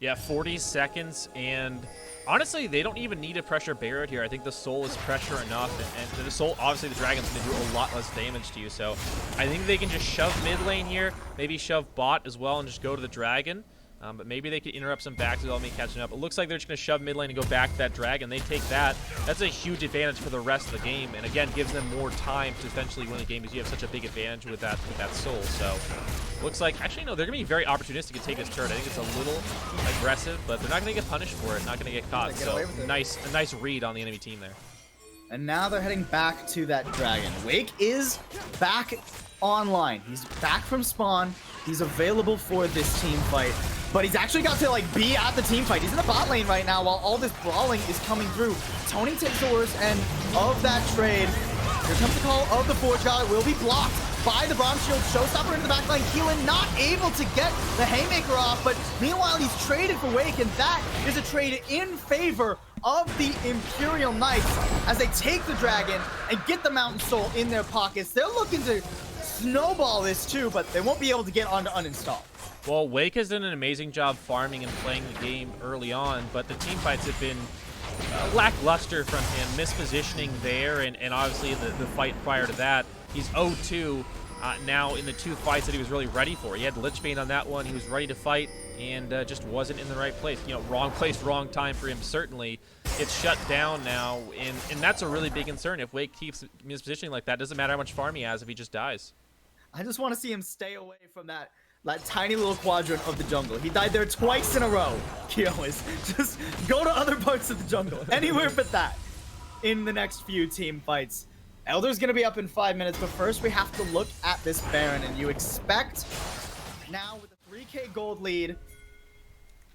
A: Yeah, 40 seconds, and honestly, they don't even need a pressure Barret here. I think the Soul is pressure enough, and the Soul, obviously the Dragon's going to do a lot less damage to you, so I think they can just shove mid lane here, maybe shove bot as well and just go to the Dragon. But maybe they could interrupt some backs with all me catching up. It looks like they're just going to shove mid lane and go back to that Dragon. They take that. That's a huge advantage for the rest of the game, and again, gives them more time to eventually win the game because you have such a big advantage with that Soul. So, looks like, actually, no, they're going to be very opportunistic and take this turret. I think it's a little aggressive, but they're not going to get punished for it, not going to get caught. So, a nice read on the enemy team there.
B: And now they're heading back to that Dragon. Wake is back online. He's back from spawn. He's available for this team fight. But he's actually got to be at the team fight. He's in the bot lane right now while all this brawling is coming through. Tony takes the worst end of that trade. Here comes the call of the Forge God. It will be blocked by the Bronze Shield. Showstopper into the back line. Keelan not able to get the Haymaker off, but meanwhile he's traded for Wake, and that is a trade in favor of the Imperial Knights as they take the Dragon and get the Mountain Soul in their pockets. They're looking to snowball this too, but they won't be able to get onto Uninstall.
A: Well, Wake has done an amazing job farming and playing the game early on, but the team fights have been lackluster from him, mispositioning there, and obviously the fight prior to that. He's 0-2 now in the 2 fights that he was really ready for. He had Lichbane on that one, he was ready to fight, and just wasn't in the right place. Wrong place, wrong time for him, certainly. It's shut down now, and that's a really big concern. If Wake keeps mispositioning like that, doesn't matter how much farm he has if he just dies.
B: I just want to see him stay away from that tiny little quadrant of the jungle. He died there twice in a row. Kyo is just go to other parts of the jungle, anywhere but that, in the next few team fights. Elder's gonna be up in 5 minutes, but first we have to look at this Baron, and you expect now with a 3K gold lead,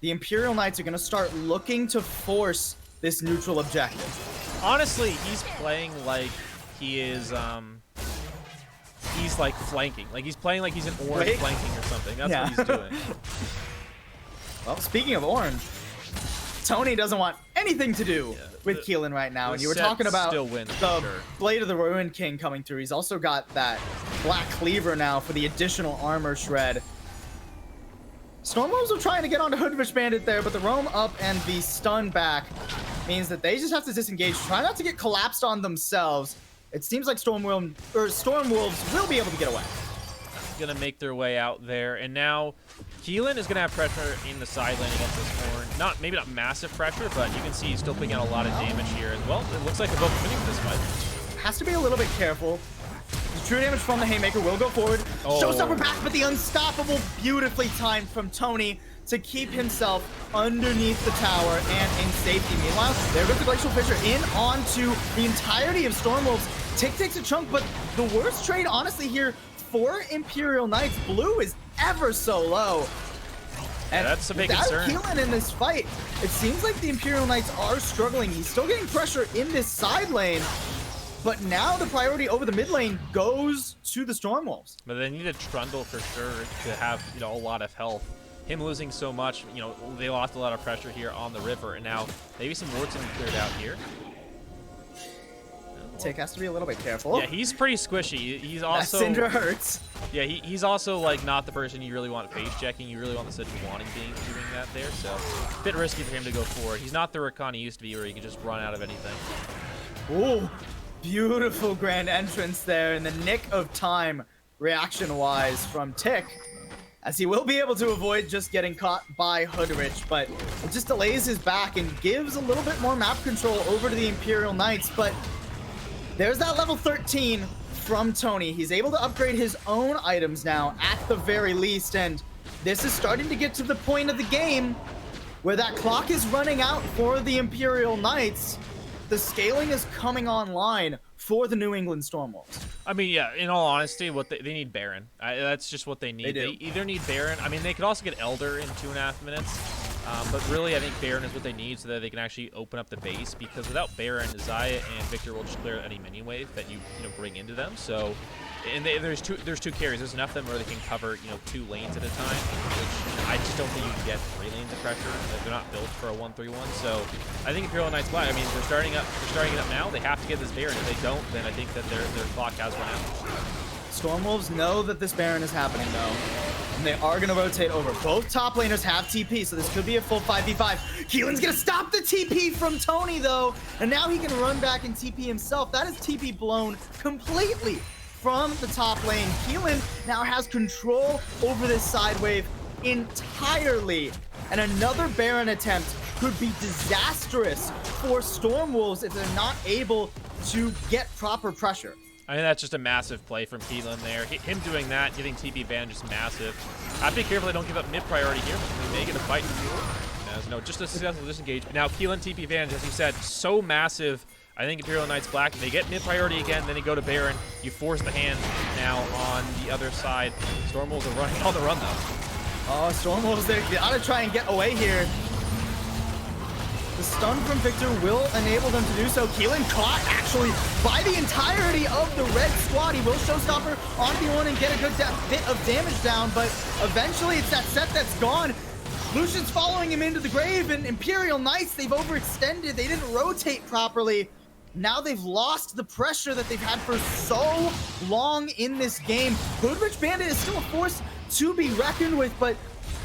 B: the Imperial Knights are gonna start looking to force this neutral objective.
A: Honestly, he's playing like he is he's like flanking. Like he's playing like he's an orange flanking or something. That's what he's doing.
B: Well, speaking of orange, Tony doesn't want anything to do with Keelan right now. And you were talking about the Blade of the Ruined King coming through. He's also got that Black Cleaver now for the additional armor shred. Stormwolves are trying to get onto Hoodfish Bandit there, but the roam up and the stun back means that they just have to disengage. Try not to get collapsed on themselves. It seems like Stormwolves will be able to get away.
A: Gonna make their way out there, and now Keelan is gonna have pressure in the side lane against this Horn. Maybe not massive pressure, but you can see he's still putting out a lot of damage here as well. It looks like they're both winning this fight.
B: Has to be a little bit careful The true damage from the Haymaker will go forward.
A: Oh.
B: Showstopper back, but the unstoppable beautifully timed from Tony to keep himself underneath the tower and in safety. Meanwhile, there goes the Glacial Fissure in onto the entirety of Stormwolves. Tick takes a chunk, but the worst trade, honestly, here for Imperial Knights. Blue is ever so low. And
A: yeah, that's a big concern.
B: without Keelan in this fight, it seems like the Imperial Knights are struggling. He's still getting pressure in this side lane, but now the priority over the mid lane goes to the Stormwolves.
A: But they need a Trundle for sure to have, you know, a lot of health. Him losing so much, you know, they lost a lot of pressure here on the river, and now maybe some wards can be cleared out here.
B: Tick has to be a little bit careful.
A: Yeah, he's pretty squishy. He's also...
B: That Syndra hurts.
A: Yeah, he's also, like, not the person you really want face checking. You really want the Sejuani being doing that there, so a bit risky for him to go forward. He's not the Rakan he used to be where he can just run out of anything.
B: Ooh, beautiful grand entrance there in the nick of time, reaction-wise, from Tick, as he will be able to avoid just getting caught by Hoodrich, but it just delays his back and gives a little bit more map control over to the Imperial Knights. But there's that level 13 from Tony. He's able to upgrade his own items now, at the very least, and this is starting to get to the point of the game where that clock is running out for the Imperial Knights. The scaling is coming online for the New England Stormwolves.
A: I mean, yeah, in all honesty, what they need Baron. That's just what they need. They either need Baron. I mean, they could also get Elder in 2.5 minutes. But really, I think Baron is what they need so that they can actually open up the base, because without Baron, Zaya and Victor will just clear any mini wave that you bring into them. So, and there's two carries. There's enough of them where they can cover 2 lanes at a time, which I just don't think you can get 3 lanes of pressure. They're not built for a 1-3-1. So I think Imperial Knights Black. I mean, they're starting it up now. They have to get this Baron. If they don't, then I think that their clock has run out.
B: Stormwolves know that this Baron is happening, though, and they are going to rotate over. Both top laners have TP, so this could be a full 5v5. Keelan's going to stop the TP from Tony, though, and now he can run back and TP himself. That is TP blown completely from the top lane. Keelan now has control over this side wave entirely, and another Baron attempt could be disastrous for Stormwolves if they're not able to get proper pressure.
A: I mean, that's just a massive play from Keelan there. Him doing that, getting TP advantage is massive. Have to be careful they don't give up mid priority here. They may get a fight in the no, just a successful disengage. Now, Keelan TP advantage, as you said, so massive. I think Imperial Knights Black, they get mid priority again, then they go to Baron. You force the hand now on the other side. Stormwolves are running on the run, though.
B: Oh, Stormwolves, they gotta try and get away here. The stun from Victor will enable them to do so. Keelan caught, actually, by the entirety of the red squad. He will Showstopper on B1 and get a good bit of damage down, but eventually it's that set that's gone. Lucian's following him into the grave, and Imperial Knights, they've overextended. They didn't rotate properly. Now they've lost the pressure that they've had for so long in this game. Hoodrich Bandit is still a force to be reckoned with, but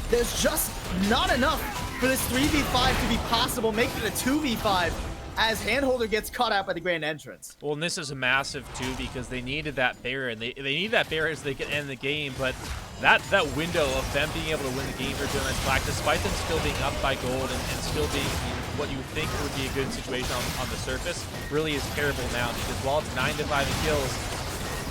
B: there's just not enough for this 3v5 to be possible, making it a 2v5 as Handholder gets caught out by the grand entrance.
A: Well, and this is a massive too, because they needed that Baron. They need that Baron so they can end the game, but that window of them being able to win the game for Imperial Knights Black, despite them still being up by gold and still being in what you would think would be a good situation on the surface, really is terrible now, because while it's 9-5 in kills,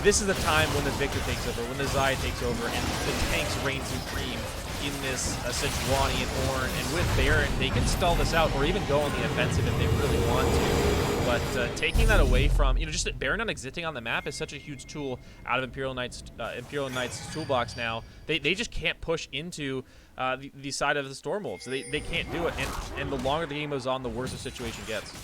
A: this is the time when the Victor takes over, when the Zaya takes over, and the tanks reign supreme in this Sejuani and Ornn, and with Baron, they can stall this out or even go on the offensive if they really want to. But taking that away from, just that Baron not existing on the map is such a huge tool out of Imperial Knights' toolbox now. They just can't push into the side of the Stormwolves. They can't do it, and the longer the game goes on, the worse the situation gets.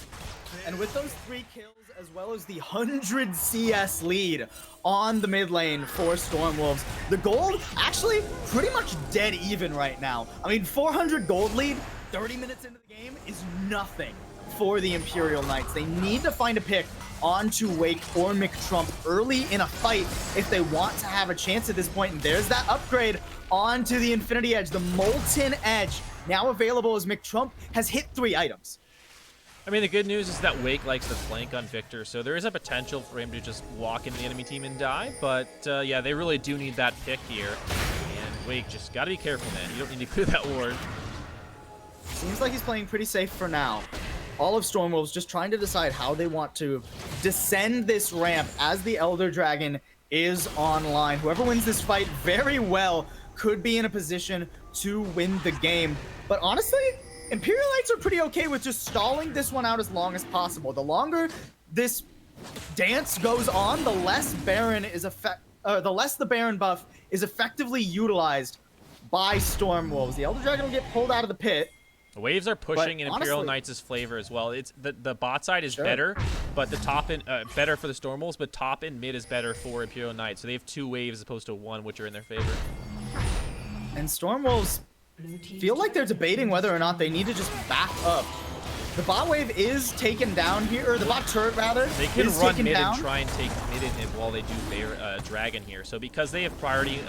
B: And with those 3 kills, as well as the 100 CS lead on the mid lane for Stormwolves, the gold actually pretty much dead even right now. I mean, 400 gold lead, 30 minutes into the game is nothing for the Imperial Knights. They need to find a pick onto Wake or McTrump early in a fight if they want to have a chance at this point. And there's that upgrade onto the Infinity Edge, the Molten Edge, now available as McTrump has hit 3 items.
A: I mean, the good news is that Wake likes to flank on Victor, so there is a potential for him to just walk into the enemy team and die, but yeah, they really do need that pick here, and Wake just gotta be careful, man. You don't need to clear that ward.
B: Seems like he's playing pretty safe for now. All of Stormwolves just trying to decide how they want to descend this ramp as the Elder Dragon is online. Whoever wins this fight very well could be in a position to win the game. But honestly, Imperial Knights are pretty okay with just stalling this one out as long as possible. The longer this dance goes on, the less Baron is the less the Baron buff is effectively utilized by Stormwolves. The Elder Dragon will get pulled out of the pit.
A: The waves are pushing in Imperial
B: honestly,
A: Knights' flavor as well. It's the bot side is
B: Sure.
A: better, but the top and better for the Stormwolves, but top and mid is better for Imperial Knights. So they have 2 waves as opposed to 1, which are in their favor.
B: And Stormwolves feel like they're debating whether or not they need to just back up. The bot wave is taken down here, or the bot turret rather.
A: They can
B: is
A: run
B: taken
A: mid
B: down.
A: and try and take mid and while they do Dragon here. So because they have priority,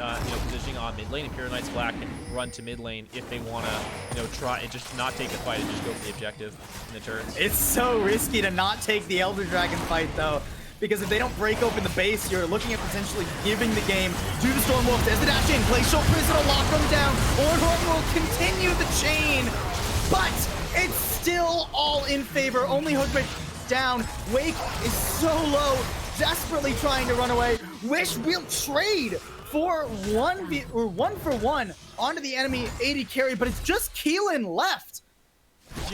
A: positioning on mid lane, Imperial Knights Black can run to mid lane if they want to, try and just not take the fight and just go for the objective in the turrets.
B: It's so risky to not take the Elder Dragon fight though, because if they don't break open the base, you're looking at potentially giving the game to the Stormwolves as the dash in. Place Show Prison will lock them down. Ornhorn will continue the chain, but it's still all in favor. Only Hoodwink down. Wake is so low, desperately trying to run away. Wish will trade for 1v1 onto the enemy AD carry, but it's just Keelan left.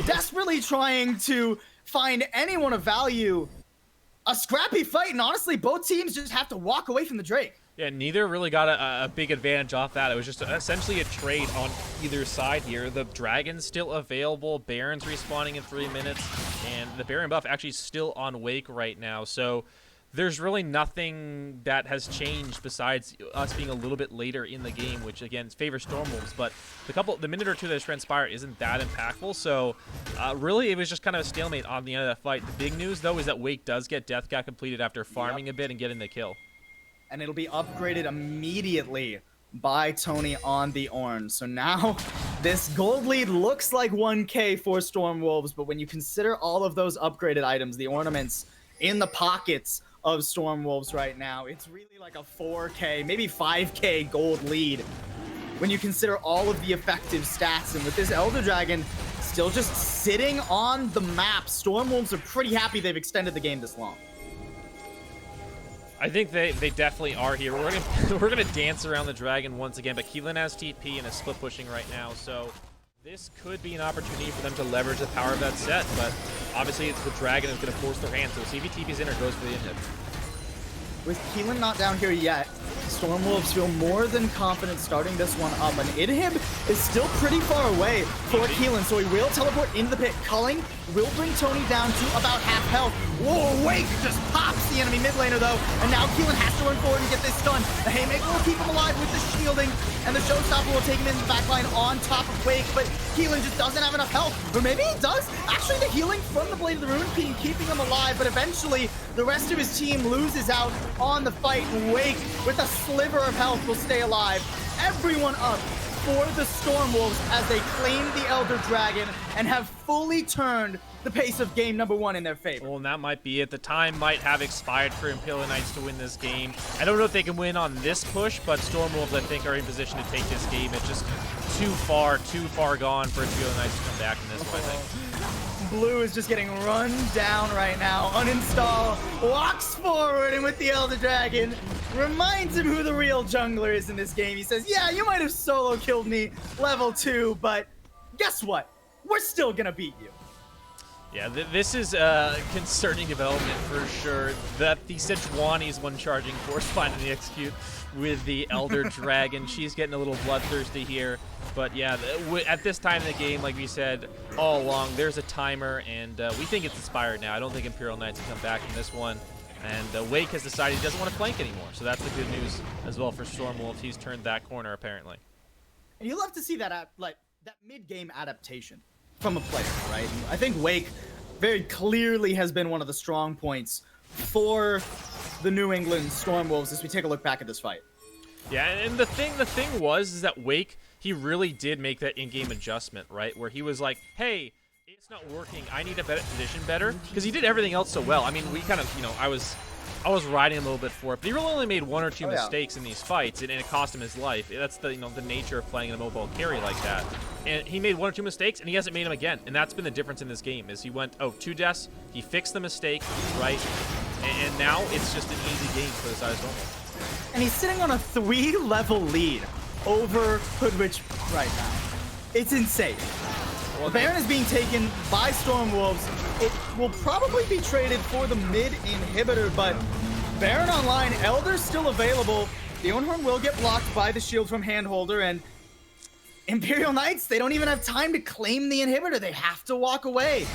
B: Desperately trying to find anyone of value. A scrappy fight, and honestly, both teams just have to walk away from the Drake.
A: Yeah, neither really got a big advantage off that. It was just essentially a trade on either side here. The Dragon's still available, Baron's respawning in 3 minutes, and the Baron buff actually still on Wake right now. So there's really nothing that has changed besides us being a little bit later in the game, which again favors Stormwolves. But the minute or two that has transpired isn't that impactful. So really, it was just kind of a stalemate on the end of that fight. The big news though is that Wake does get Death Cap completed after farming a bit and getting the kill.
B: And it'll be upgraded immediately by Tony on the Ornn. So now this gold lead looks like 1K for Stormwolves, but when you consider all of those upgraded items, the ornaments in the pockets of Stormwolves right now, it's really like a 4K, maybe 5K gold lead when you consider all of the effective stats. And with this Elder Dragon still just sitting on the map, Stormwolves are pretty happy they've extended the game this long.
A: I think they definitely are here. We're gonna dance around the Dragon once again, but Keelan has TP and is split pushing right now, so this could be an opportunity for them to leverage the power of that set. But obviously, the Dragon is gonna force their hand. So we'll see if he TP's in or goes for the inhib.
B: With Keelan not down here yet, Stormwolves feel more than confident starting this one up. An inhib is still pretty far away for Keelan, so he will teleport into the pit. Culling will bring Tony down to about half health. Whoa, Wake just pops the enemy mid laner though, and now Keelan has to run forward and get this done. The Haymaker will keep him alive with the shielding, and the Showstopper will take him into the backline on top of Wake, but Keelan just doesn't have enough health. Or maybe he does. Actually, the healing from the Blade of the Ruin King keeping him alive, but eventually the rest of his team loses out on the fight. Wake, with a sliver of health, will stay alive. Everyone up for the Stormwolves as they claim the Elder Dragon and have fully turned the pace of game number 1 in their favor.
A: Well, and that might be it. The time might have expired for Imperial Knights to win this game. I don't know if they can win on this push, but Stormwolves, I think, are in position to take this game. It's just too far gone for Imperial Knights to come back in this one, I think.
B: Blue is just getting run down right now. Uninstall, walks forward, and with the Elder Dragon, reminds him who the real jungler is in this game. He says, yeah, you might have solo killed me level 2, but guess what? We're still gonna beat you.
A: Yeah, this is a concerning development for sure. That the Sejuani's one charging force finally execute with the Elder Dragon. She's getting a little bloodthirsty here. But yeah, at this time in the game, like we said all along, there's a timer, and we think it's expired now. I don't think Imperial Knights can come back in this one. And Wake has decided he doesn't want to flank anymore. So that's the good news as well for Stormwolves. He's turned that corner, apparently.
B: And you love to see that that mid-game adaptation from a player, right? I think Wake very clearly has been one of the strong points for the New England Stormwolves as we take a look back at this fight.
A: Yeah, and the thing is that Wake, he really did make that in-game adjustment, right? Where he was like, hey, it's not working. I need to position better. Because he did everything else so well. I mean, we kind of, I was riding a little bit for it, but he really only made 1 or 2 mistakes in these fights, and it cost him his life. That's the the nature of playing a mobile carry like that. And he made 1 or 2 mistakes, and he hasn't made them again. And that's been the difference in this game. Is he went 2 deaths, he fixed the mistake, right? And now it's just an easy game for the side of Stormwolves.
B: and he's sitting on a 3-level lead over Hoodwitch right now. It's insane. Well, Baron is being taken by Stormwolves. It will probably be traded for the mid inhibitor, but Baron online, Elder's still available. The Ornhorn will get blocked by the shield from Handholder, and Imperial Knights, they don't even have time to claim the inhibitor. They have to walk away.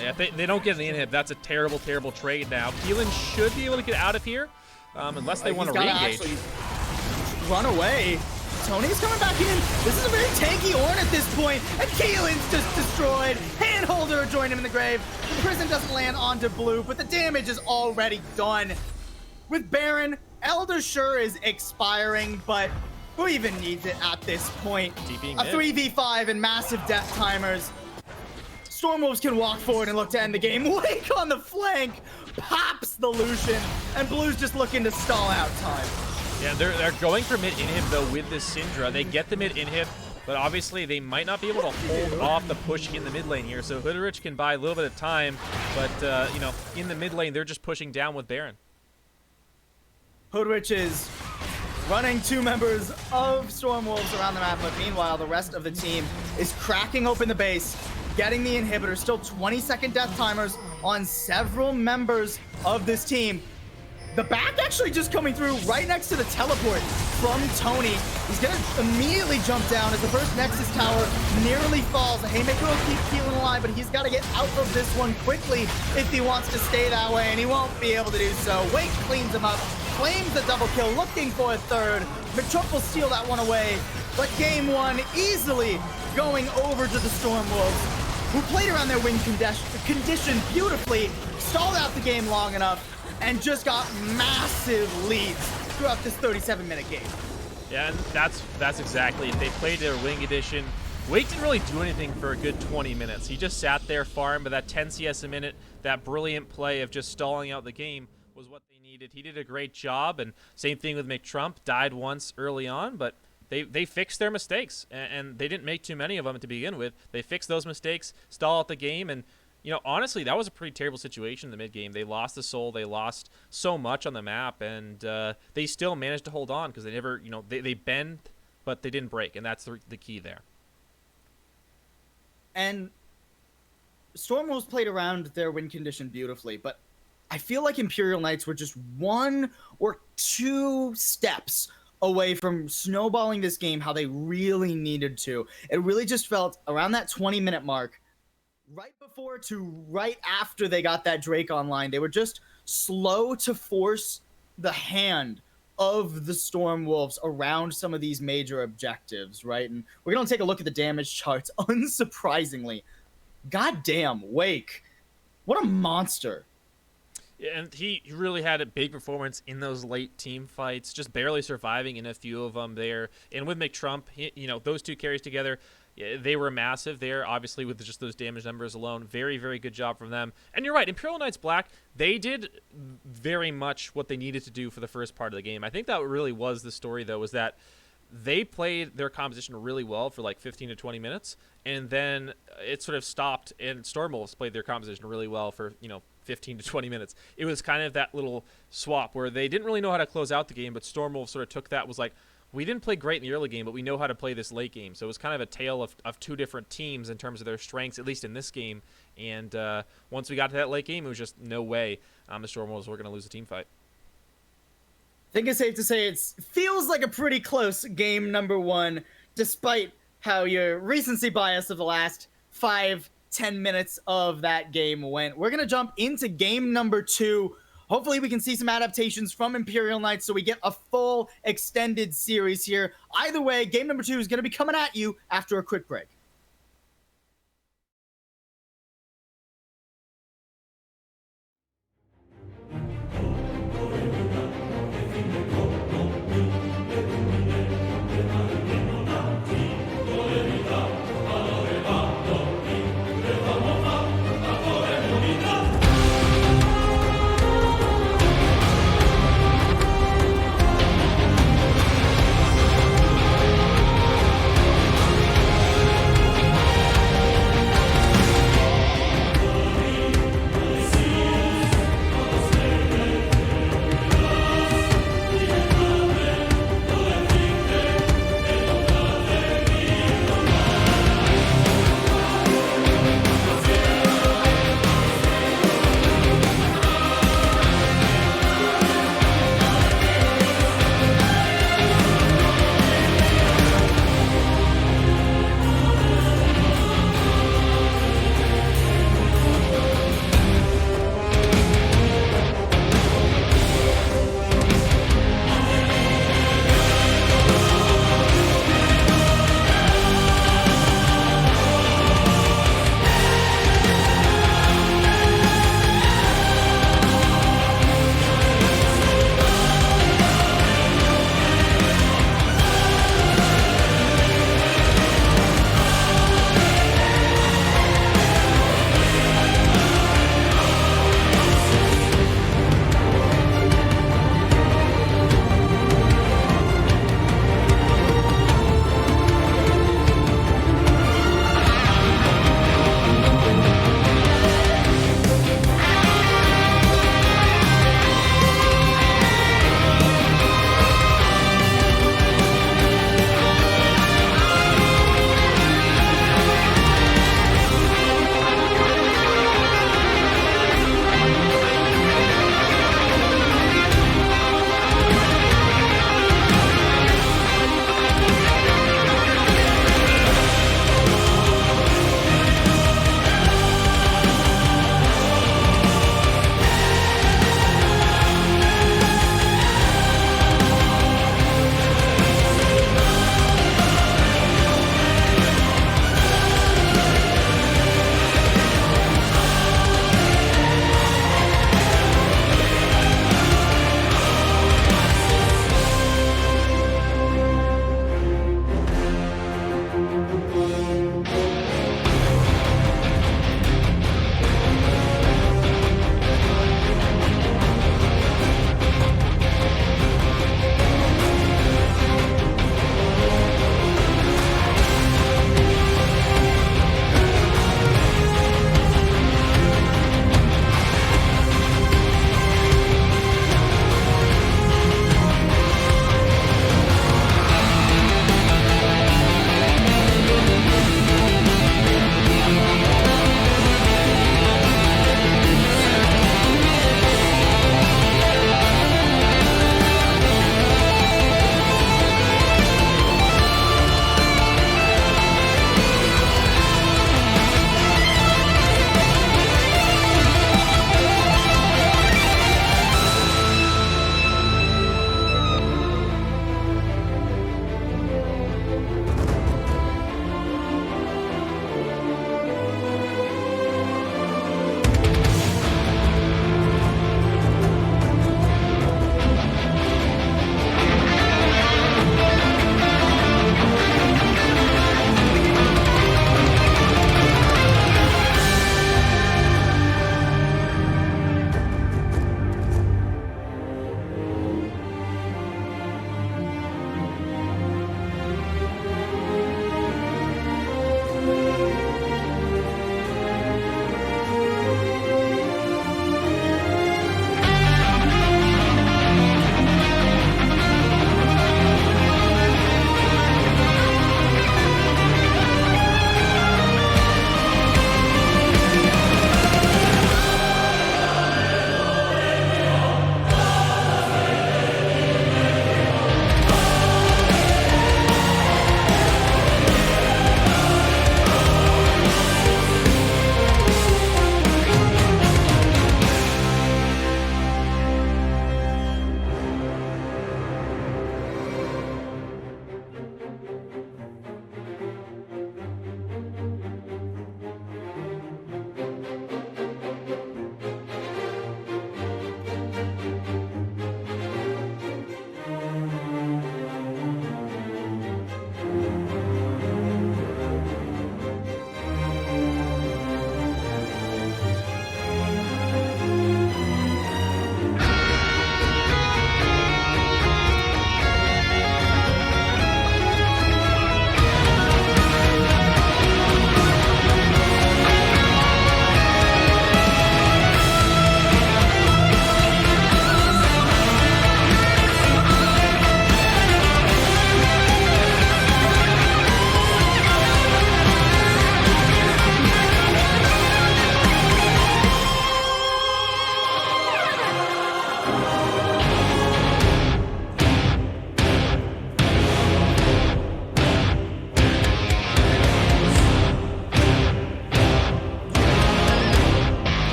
A: Yeah, if they don't get the inhib, that's a terrible, terrible trade now. Keelan should be able to get out of here, unless they want to re-engage.
B: Run away. Tony's coming back in. This is a very tanky Ornn at this point, and Keelan's just destroyed. Handholder joined him in the grave. The prison doesn't land onto Blue, but the damage is already done. With Baron, Elder sure is expiring, but who even needs it at this point? A 3v5 and massive death timers. Stormwolves can walk forward and look to end the game. Wake on the flank pops the Lucian, and Blue's just looking to stall out time.
A: Yeah, they're going for mid inhib though with this Syndra. They get the mid inhib, but obviously they might not be able to hold off the push in the mid lane here. So Hoodwitch can buy a little bit of time, but you know, in the mid lane they're just pushing down with Baron.
B: Hoodwitch is running 2 members of Stormwolves around the map, but meanwhile the rest of the team is cracking open the base, getting the inhibitor. Still 20-second death timers on several members of this team. The back actually just coming through right next to the teleport from Tony. He's gonna immediately jump down as the first Nexus tower nearly falls. The Haymaker will keep Keelan alive, but he's gotta get out of this one quickly if he wants to stay that way, and he won't be able to do so. Wake cleans him up, claims the double kill, looking for a third. McTruck will steal that one away, but game 1 easily going over to the Stormwolves, who played around their win condition beautifully, stalled out the game long enough, and just got massive leads throughout this 37-minute game.
A: Yeah, and that's exactly it. They played their wing edition. Wake didn't really do anything for a good 20 minutes. He just sat there, farmed, but that 10 CS a minute, that brilliant play of just stalling out the game was what they needed. He did a great job, and same thing with McTrump. Died once early on, but they fixed their mistakes, and they didn't make too many of them to begin with. They fixed those mistakes, stall out the game, and you know, honestly, that was a pretty terrible situation in the mid-game. They lost the soul. They lost so much on the map, and they still managed to hold on because they never, you know, they bend, but they didn't break, and that's the key there.
B: And Stormwolves played around their win condition beautifully, but I feel like Imperial Knights were just 1 or 2 steps away from snowballing this game how they really needed to. It really just felt around that 20-minute mark, right before to right after they got that Drake online, they were just slow to force the hand of the Stormwolves around some of these major objectives, right? And we're going to take a look at the damage charts. Unsurprisingly, goddamn, Wake, what a monster.
A: And he really had a big performance in those late team fights, just barely surviving in a few of them there. And with McTrump, you know, those 2 carries together, they were massive there, obviously, with just those damage numbers alone. Very, very good job from them. And you're right, Imperial Knights Black, they did very much what they needed to do for the first part of the game. I think that really was the story, though, was that they played their composition really well for like 15 to 20 minutes, and then it sort of stopped, and Stormwolves played their composition really well for, you know, 15 to 20 minutes. It was kind of that little swap where they didn't really know how to close out the game, but Stormwolves sort of took that, was like, we didn't play great in the early game, but we know how to play this late game. So it was kind of a tale of 2 different teams in terms of their strengths, at least in this game. And once we got to that late game, it was just no way the Stormwolves were going to lose a team fight.
B: I think it's safe to say it feels like a pretty close game number 1, despite how your recency bias of the last 5-10 minutes of that game went. We're going to jump into game number 2. Hopefully we can see some adaptations from Imperial Knights so we get a full extended series here. Either way, game number 2 is going to be coming at you after a quick break.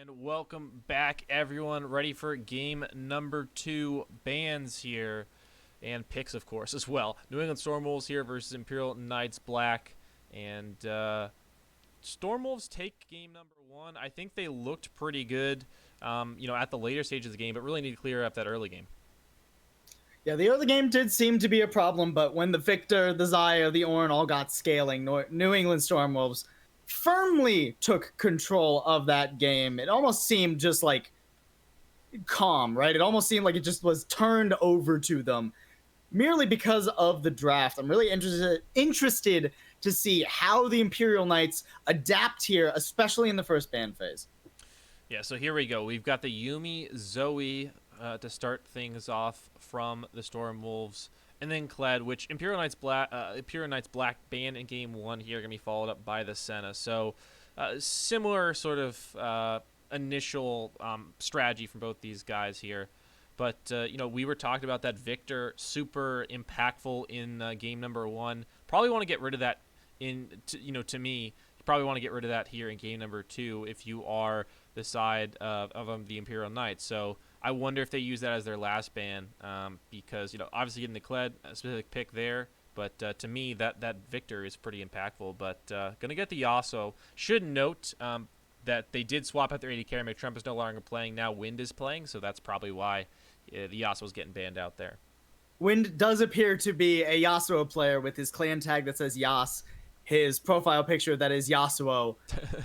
A: And welcome back, everyone. Ready for game number 2. Bans here, and picks, of course, as well. New England Stormwolves here versus Imperial Knights Black. And Stormwolves take game number 1. I think they looked pretty good, at the later stage of the game, but really need to clear up that early game.
B: Yeah, the early game did seem to be a problem, but when the Victor, the Zaya, the Ornn all got scaling, New England Stormwolves firmly took control of that game. It almost seemed just like calm, right? It almost seemed like it just was turned over to them merely because of the draft. I'm really interested to see how the Imperial Knights adapt here, especially in the first ban phase.
A: Yeah, so here we go. We've got the Yuumi Zoe to start things off from the Stormwolves, and then Kled, which Imperial Knights Black ban in game 1 here, going to be followed up by the Senna. So similar sort of initial strategy from both these guys here. But, we were talking about that Victor, super impactful in game number 1. Probably want to get rid of that to me. You probably want to get rid of that here in game number 2 if you are the side of the Imperial Knights. So I wonder if they use that as their last ban because, obviously getting the Kled, a specific pick there. But to me, that Victor is pretty impactful. But going to get the Yasuo. Should note that they did swap out their AD carry. McTrump is no longer playing. Now Wind is playing, so that's probably why the Yasuo is getting banned out there.
B: Wind does appear to be a Yasuo player with his clan tag that says Yas, his profile picture that is Yasuo,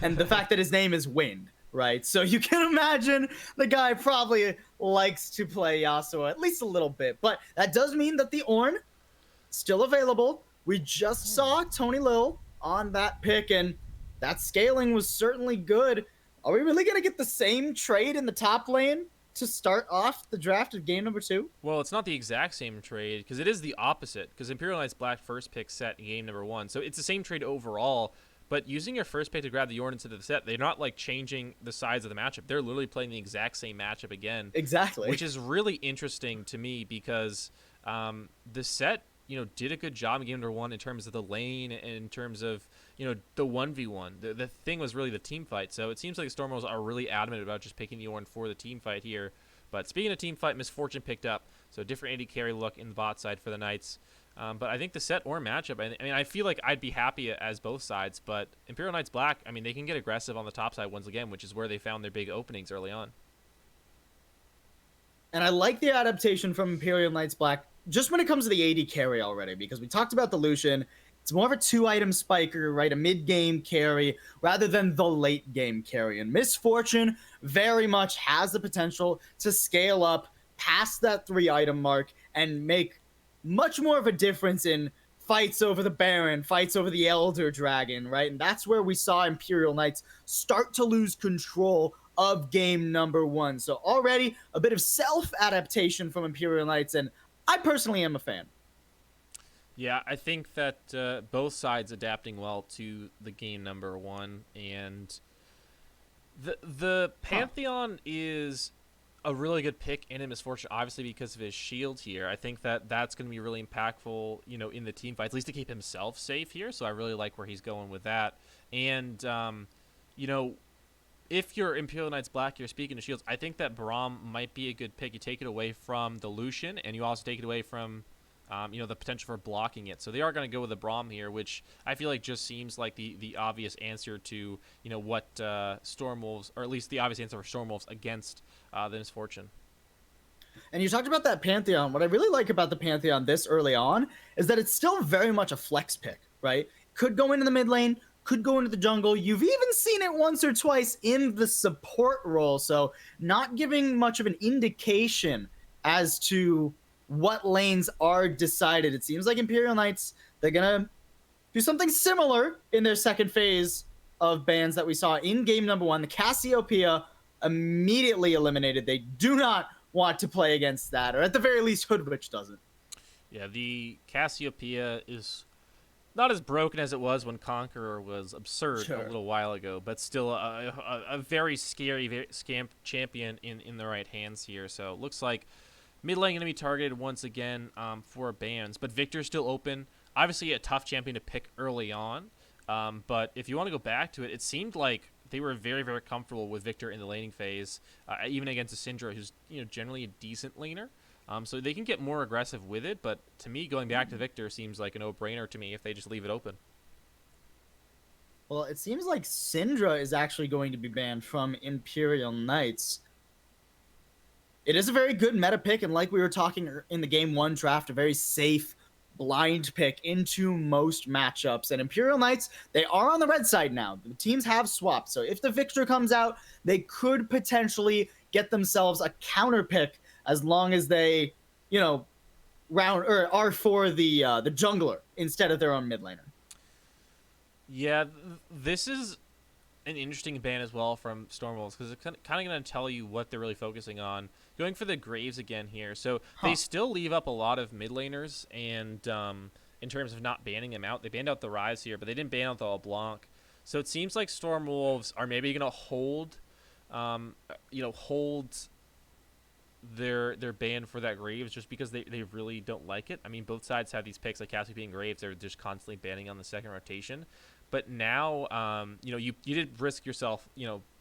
B: and the fact that his name is Wind, right? So you can imagine the guy probably likes to play Yasuo at least a little bit. But that does mean that the Ornn still available. We just saw Tony Lil on that pick, and that scaling was certainly good. Are we really going to get the same trade in the top lane to start off the draft of game number 2?
A: Well, it's not the exact same trade because it is the opposite, because Imperial Knights Black first pick set in game number 1. So it's the same trade overall, but using your first pick to grab the Ornn into the set, they're not like changing the sides of the matchup. They're literally playing the exact same matchup again.
B: Exactly.
A: Which is really interesting to me because the set, did a good job in game number 1 in terms of the lane and in terms of, the 1v1. The thing was really the team fight. So it seems like the Stormwolves are really adamant about just picking the Ornn for the team fight here. But speaking of team fight, Misfortune picked up. So different AD carry look in the bot side for the Knights. But I think the set or matchup, I feel like I'd be happy as both sides. But Imperial Knights Black, they can get aggressive on the top side once again, which is where they found their big openings early on.
B: And I like the adaptation from Imperial Knights Black just when it comes to the AD carry already, because we talked about the Lucian. It's more of a 2-item spiker, right? A mid-game carry rather than the late-game carry. And Misfortune very much has the potential to scale up past that 3-item mark and make much more of a difference in fights over the Baron, fights over the Elder Dragon, right? And that's where we saw Imperial Knights start to lose control of game number 1. So already a bit of self-adaptation from Imperial Knights, and I personally am a fan.
A: Yeah, I think that both sides adapting well to the game number 1, and the Pantheon is a really good pick in Misfortune, obviously because of his shield here. I think that's going to be really impactful, in the team fights, at least to keep himself safe here. So I really like where he's going with that. And if you're Imperial Knights Black, you're speaking of shields, I think that Braum might be a good pick. You take it away from the Lucian, and you also take it away from the potential for blocking it. So they are going to go with the Braum here, which I feel like just seems like the obvious answer to, what Stormwolves, or at least the obvious answer for Stormwolves against the Misfortune.
B: And you talked about that Pantheon. What I really like about the Pantheon this early on is that it's still very much a flex pick, right? Could go into the mid lane, could go into the jungle. You've even seen it once or twice in the support role, so not giving much of an indication as to what lanes are decided. It seems like Imperial Knights, they're gonna do something similar in their second phase of bans that we saw in game number 1. The Cassiopeia immediately eliminated. They do not want to play against that, or at the very least Hoodwitch doesn't.
A: Yeah, the Cassiopeia is not as broken as it was when Conqueror was absurd a little while ago, but still a very scary champion in the right hands here. So it looks like mid lane going to be targeted once again for bans, but Victor's still open. Obviously a tough champion to pick early on, but if you want to go back to it, it seemed like they were very, very comfortable with Victor in the laning phase, even against a Syndra who's generally a decent laner. So they can get more aggressive with it, but to me, going back to Victor seems like a no-brainer to me if they just leave it open.
B: Well, it seems like Syndra is actually going to be banned from Imperial Knights. It is a very good meta pick, and like we were talking in the Game 1 draft, a very safe blind pick into most matchups. And Imperial Knights, they are on the red side now. The teams have swapped, so if the Victor comes out, they could potentially get themselves a counter pick as long as they, round or are for the jungler instead of their own mid laner.
A: Yeah, this is an interesting ban as well from Stormwolves because it's kind of going to tell you what they're really focusing on. Going for the Graves again here. So they still leave up a lot of mid laners, and in terms of not banning them out, they banned out the Rise here, but they didn't ban out the LeBlanc. So it seems like Stormwolves are maybe going to hold their ban for that Graves just because they really don't like it. I mean, both sides have these picks like Cassiopeia and Graves. They're just constantly banning on the second rotation. But now, you did risk yourself,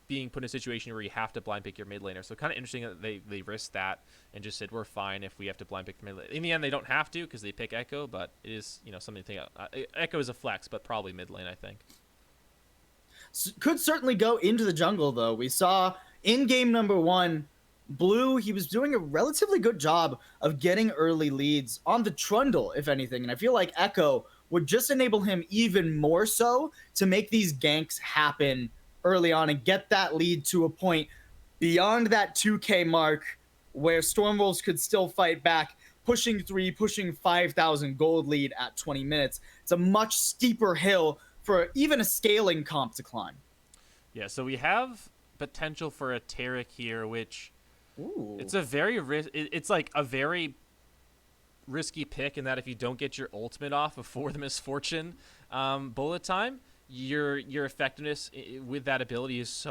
A: being put in a situation where you have to blind pick your mid laner. So kind of interesting that they risked that and just said, we're fine if we have to blind pick the mid laner. In the end, they don't have to because they pick Echo, but it is, something to think of. Echo is a flex, but probably mid lane, I think.
B: Could certainly go into the jungle, though. We saw in game number 1, Blue, he was doing a relatively good job of getting early leads on the Trundle, if anything. And I feel like Echo would just enable him even more so to make these ganks happen early on and get that lead to a point beyond that 2K mark where Stormwolves could still fight back, pushing 5,000 gold lead at 20 minutes. It's a much steeper hill for even a scaling comp to climb.
A: Yeah, so we have potential for a Taric here, which it's a very it's like a very risky pick in that if you don't get your ultimate off before the Misfortune bullet time, your effectiveness with that ability is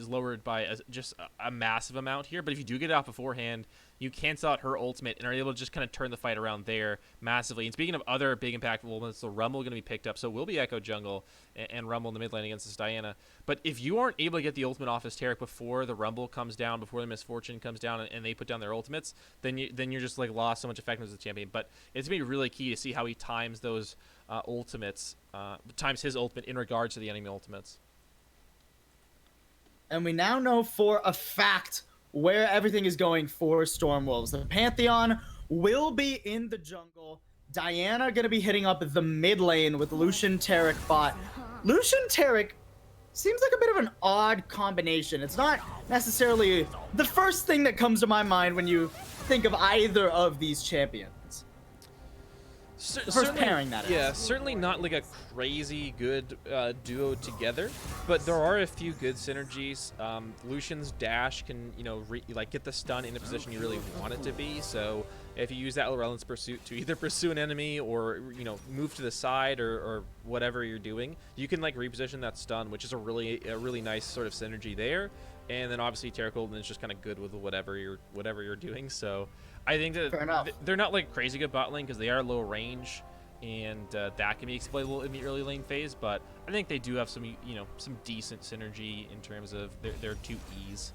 A: lowered by just a massive amount here. But if you do get it off beforehand, you cancel out her ultimate and are able to just kind of turn the fight around there massively. And speaking of other big impactful moments, the Rumble going to be picked up, so it will be Echo jungle and Rumble in the mid lane against this Diana. But if you aren't able to get the ultimate off as Taric before the Rumble comes down, before the Misfortune comes down, and they put down their ultimates, then you're just like lost so much effectiveness as a champion. But it's going to be really key to see how he times those ultimates, times his ultimate in regards to the enemy ultimates.
B: And we now know for a fact where everything is going for Stormwolves. The Pantheon will be in the jungle. Diana going to be hitting up the mid lane with Lucian Taric bot. Lucian Taric seems like a bit of an odd combination. It's not necessarily the first thing that comes to my mind when you think of either of these champions. First pairing, that is.
A: Yeah, certainly not like a crazy good duo together, but there are a few good synergies. Lucian's dash can, get the stun in a position you really want it to be. So if you use that Relentless Pursuit to either pursue an enemy or, move to the side or whatever you're doing, you can reposition that stun, which is a really nice sort of synergy there. And then obviously Taric Golden is just kind of good with whatever you're doing. So I think that they're not crazy good bot lane because they are low range, and that can be exploitable in the early lane phase. But I think they do have some decent synergy in terms of their two E's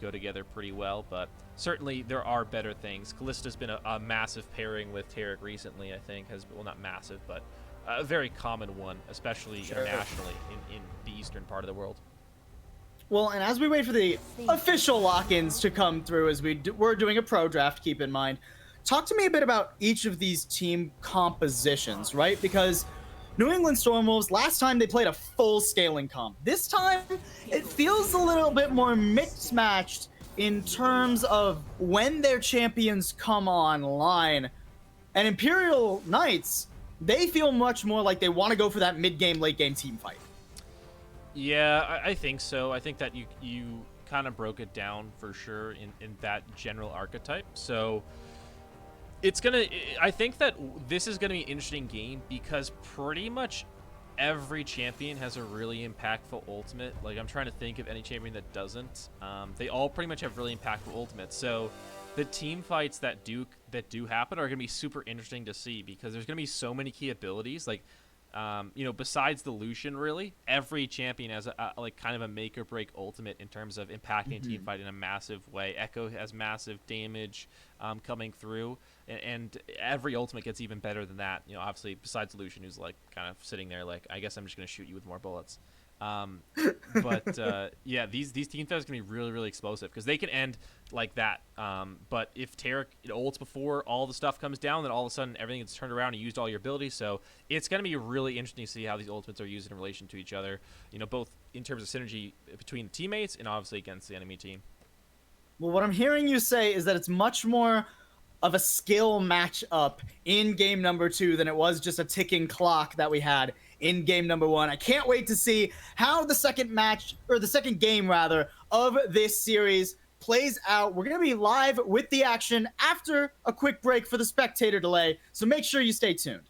A: go together pretty well. But certainly there are better things. Kallista's been a massive pairing with Taric recently. I think not massive, but a very common one, especially internationally in the eastern part of the world.
B: Well, and as we wait for the official lock-ins to come through, as we're doing a pro draft, keep in mind, talk to me a bit about each of these team compositions, right? Because New England Stormwolves, last time they played a full scaling comp. This time, it feels a little bit more mixed-matched in terms of when their champions come online. And Imperial Knights, they feel much more like they want to go for that mid-game, late-game team fight.
A: Yeah, I think so. I think that you kind of broke it down for sure in that general archetype. So I think that this is gonna be an interesting game because pretty much every champion has a really impactful ultimate. I'm trying to think of any champion that doesn't. They all pretty much have really impactful ultimates. So the team fights that do happen are gonna be super interesting to see because there's gonna be so many key abilities. besides the Lucian, really, every champion has like kind of a make or break ultimate in terms of impacting a team fight in a massive way. Echo has massive damage coming through, and every ultimate gets even better than that. Obviously, besides Lucian, who's like kind of sitting there like, I guess I'm just gonna shoot you with more bullets. Yeah, these team fights can be really, really explosive because they can end like that. But if Tarek ults before all the stuff comes down, then all of a sudden everything gets turned around and you used all your abilities. So it's going to be really interesting to see how these ultimates are used in relation to each other. Both in terms of synergy between the teammates and obviously against the enemy team.
B: Well, what I'm hearing you say is that it's much more of a skill matchup in game number 2 than it was just a ticking clock that we had in game number 1. I can't wait to see how the second match, or the second game rather, of this series plays out. We're going to be live with the action after a quick break for the spectator delay, so make sure you stay tuned.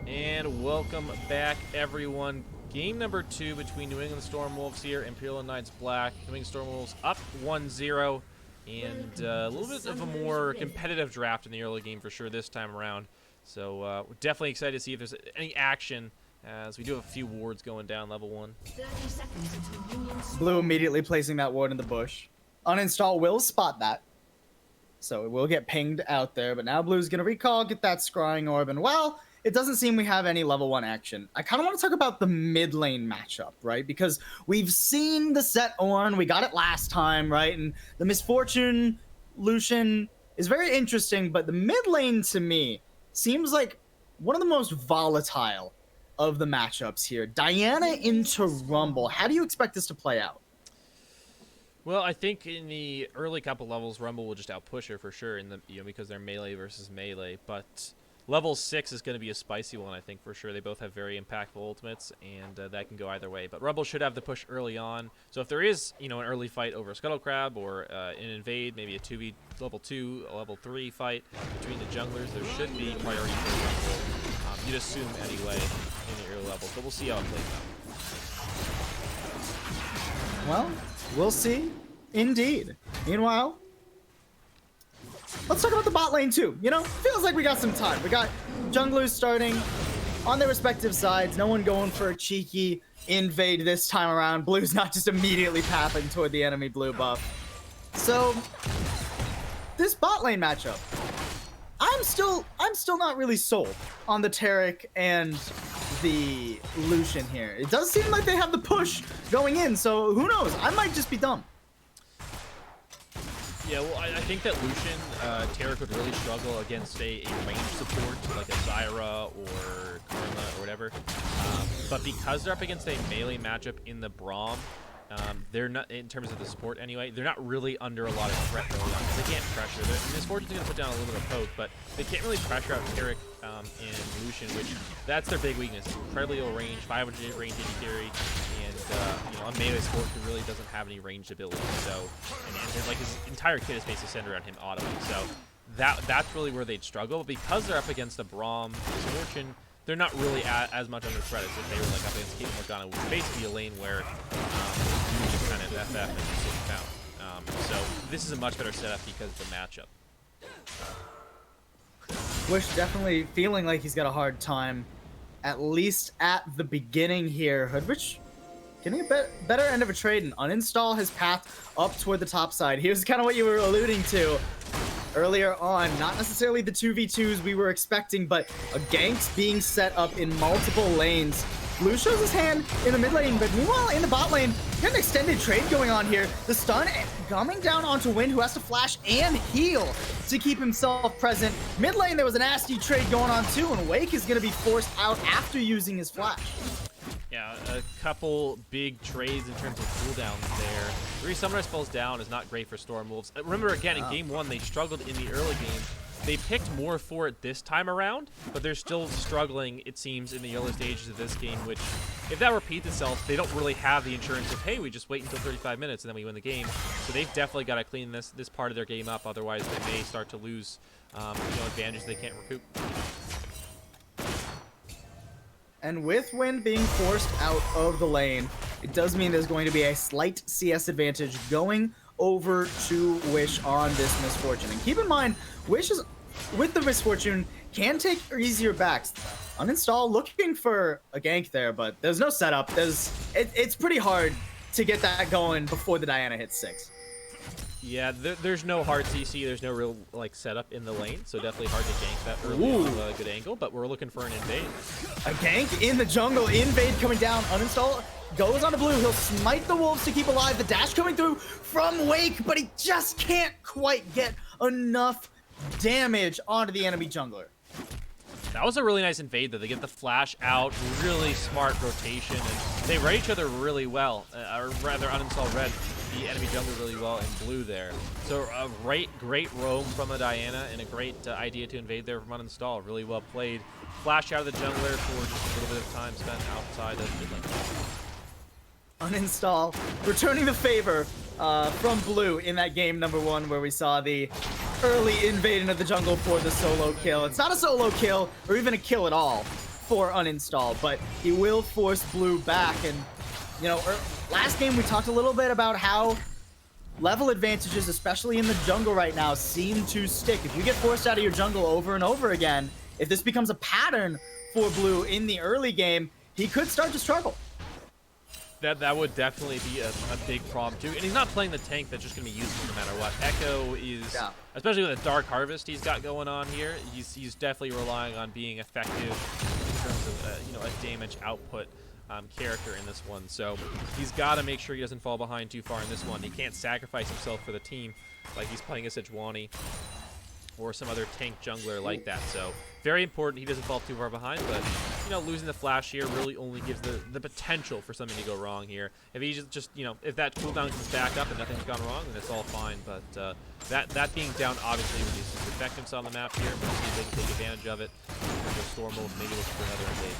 A: And welcome back, everyone. Game number 2 between New England Stormwolves here, Imperial and Knights Black. New England Stormwolves up 1-0, and a little bit of a more competitive draft in the early game for sure this time around. So we're definitely excited to see if there's any action, as we do have a few wards going down level 1.
B: Blue immediately placing that ward in the bush. Uninstall will spot that, so it will get pinged out there. But now Blue's gonna recall, get that scrying orb, and well, it doesn't seem we have any level 1 action. I kind of want to talk about the mid lane matchup, right? Because we've seen the set Ornn, we got it last time, right? And the Misfortune Lucian is very interesting, but the mid lane to me seems like one of the most volatile of the matchups here. Diana into Rumble. How do you expect this to play out?
A: Well, I think in the early couple levels, Rumble will just outpush her for sure, in the because they're melee versus melee. But level 6 is going to be a spicy one, I think, for sure. They both have very impactful ultimates, and that can go either way. But Rumble should have the push early on. So if there is, an early fight over a Scuttle Crab or an invade, maybe a 2v level 2, a level 3 fight between the junglers, there should be priority for Rumble. You'd assume anyway in the early levels, but we'll see how it plays out.
B: Well, we'll see. Indeed. Meanwhile, let's talk about the bot lane too. Feels like we got some time. We got junglers starting on their respective sides. No one going for a cheeky invade this time around. Blue's not just immediately pathing toward the enemy blue buff. So this bot lane matchup, I'm still not really sold on the Taric and the Lucian here. It does seem like they have the push going in, so who knows? I might just be dumb.
A: Yeah, well, I think that Lucian, Taric would really struggle against a range support like a Zyra or Karma or whatever. But because they're up against a melee matchup in the Braum, they're not, in terms of the support anyway, they're not really under a lot of threat early on because they can't pressure. Misfortune's going to put down a little bit of poke, but they can't really pressure out Taric and Lucian, which that's their big weakness. Incredibly low range, 500 range in theory, and a melee support who really doesn't have any ranged ability. So, and like his entire kit is basically centered around him autoing. So that's really where they'd struggle. Because they're up against a Braum Misfortune, they're not really as much under threat as if they were like up against Kate Morgana, which is basically a lane where you just kind of FF and just sit down. So this is a much better setup because of the matchup.
B: Wish definitely feeling like he's got a hard time, at least at the beginning here. Hoodwich getting a better end of a trade and uninstall his path up toward the top side. Here's kind of what you were alluding to earlier on. Not necessarily the 2v2s we were expecting, but a ganks being set up in multiple lanes. Blue shows his hand in the mid lane, but meanwhile in the bot lane, got an extended trade going on here. The stun coming down onto Wind, who has to flash and heal to keep himself present. Mid lane, there was a nasty trade going on too, and Wake is going to be forced out after using his flash.
A: Yeah, a couple big trades in terms of cooldowns there. 3 Summoner Spells down is not great for Stormwolves. Remember, again, in Game 1, they struggled in the early game. They picked more for it this time around, but they're still struggling, it seems, in the early stages of this game, which, if that repeats itself, they don't really have the insurance of, hey, we just wait until 35 minutes and then we win the game. So they've definitely got to clean this part of their game up, otherwise they may start to lose advantages they can't recoup.
B: And with Wind being forced out of the lane, it does mean there's going to be a slight CS advantage going over to Wish on this Misfortune. And keep in mind, Wish is, with the Misfortune, can take easier backs. Uninstall looking for a gank there, but there's no setup. It's pretty hard to get that going before the Diana hits 6.
A: Yeah, there's no hard CC, there's no real setup in the lane, so definitely hard to gank that early on a good angle, but we're looking for an invade.
B: A gank in the jungle, invade coming down, uninstall, goes on to blue, he'll smite the wolves to keep alive, the dash coming through from Wake, but he just can't quite get enough damage onto the enemy jungler.
A: That was a really nice invade, though. They get the flash out, really smart rotation, and they read each other really well, or rather uninstall red the enemy jungler really well in blue there. So a great roam from the Diana and a great idea to invade there from uninstall. Really well played. Flash out of the jungler for just a little bit of time spent outside of mid lane.
B: Uninstall, returning the favor from blue in that game number 1 where we saw the early invading of the jungle for the solo kill. It's not a solo kill or even a kill at all for uninstall, but he will force blue back. And, you know, last game we talked a little bit about how level advantages, especially in the jungle right now, seem to stick. If you get forced out of your jungle over and over again, if this becomes a pattern for blue in the early game, he could start to struggle.
A: That would definitely be a big problem too. And he's not playing the tank that's just going to be useful no matter what. Echo is, especially with the Dark Harvest he's got going on here, he's definitely relying on being effective in terms of you know, a damage output character in this one. So he's got to make sure he doesn't fall behind too far in this one. He can't sacrifice himself for the team like he's playing a Sejuani or some other tank jungler like that. So very important he doesn't fall too far behind, but you know, losing the flash here really only gives the potential for something to go wrong here. If he just you know, if that cooldown comes back up and nothing's gone wrong, then it's all fine. But that being down obviously reduces his effectiveness on the map here, but see if they can take advantage of it. The Storm Wolf maybe looking for another engage.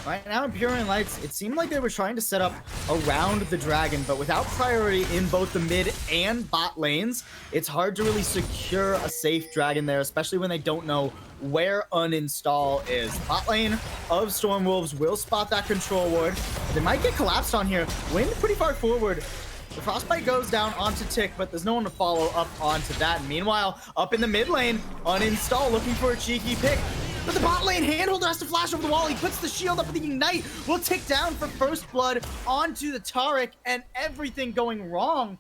B: Right now, Imperial Lights, it seemed like they were trying to set up around the dragon, but without priority in both the mid and bot lanes, it's hard to really secure a safe dragon there, especially when they don't know where uninstall is. Bot lane of Stormwolves will spot that control ward. They might get collapsed on here. Wind pretty far forward. The Frostbite goes down onto Tick, but there's no one to follow up onto that. And meanwhile, up in the mid lane, uninstall, looking for a cheeky pick. But the bot lane handholder has to flash over the wall. He puts the shield up, and the Ignite will tick down for first blood onto the Taric, and everything going wrong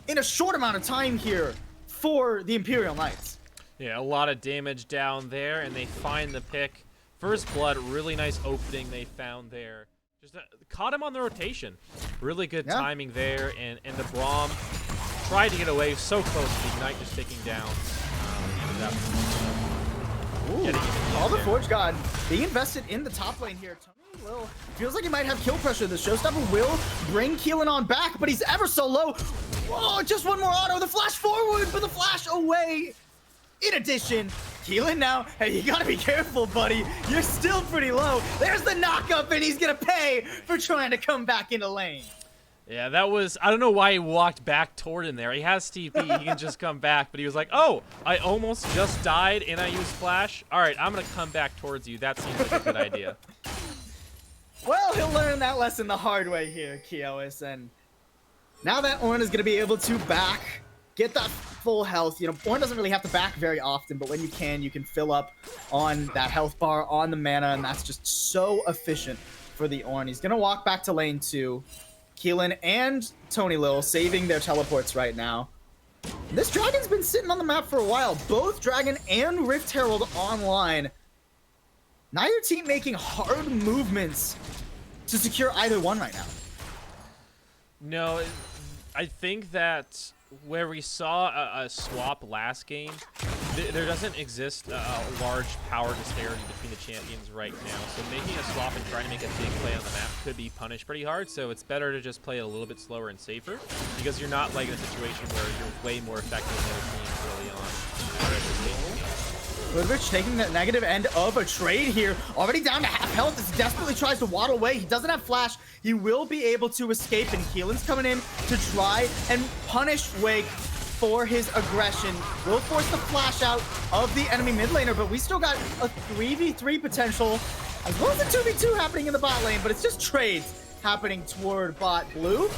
B: in a short amount of time here for the Imperial Knights.
A: Yeah, a lot of damage down there, and they find the pick. First blood, really nice opening they found there. Just caught him on the rotation. Really good timing there, and the Braum tried to get away so close. The Ignite just ticking down. Ended up
B: all the Forge God being invested in the top lane here. Tony Lil feels like he might have kill pressure. The Showstopper will bring Keelan on back, but he's ever so low. Whoa, just one more auto. The flash forward, but the flash away. In addition, Keelan now, hey, you gotta be careful, buddy. You're still pretty low. There's the knock-up, and he's gonna pay for trying to come back into lane.
A: Yeah, that was, I don't know why he walked back toward him there. He has TP, he can just come back, but he was like, oh, I almost just died and I used flash. All right, I'm gonna come back towards you. That seems like a good idea.
B: Well, he'll learn that lesson the hard way here, Kiolis, and now that Ornn is gonna be able to get that full health. You know, Ornn doesn't really have to back very often, but when you can fill up on that health bar, on the mana, and that's just so efficient for the Ornn. He's gonna walk back to lane 2. Keelan and Tony Lil saving their teleports right now. This dragon's been sitting on the map for a while. Both Dragon and Rift Herald online. Neither team making hard movements to secure either one right now.
A: No, I think that where we saw a swap last game, there doesn't exist a large power disparity between the champions right now. So making a swap and trying to make a big play on the map could be punished pretty hard. So it's better to just play it a little bit slower and safer, because you're not like in a situation where you're way more effective than other teams early on.
B: Woodrich taking the negative end of a trade here. Already down to half health as he desperately tries to waddle away. He doesn't have flash. He will be able to escape, and Keelan's coming in to try and punish Wake for his aggression. Will force the flash out of the enemy mid laner, but we still got a 3v3 potential, as well as a 2v2 happening in the bot lane, but it's just trades happening toward bot. Blue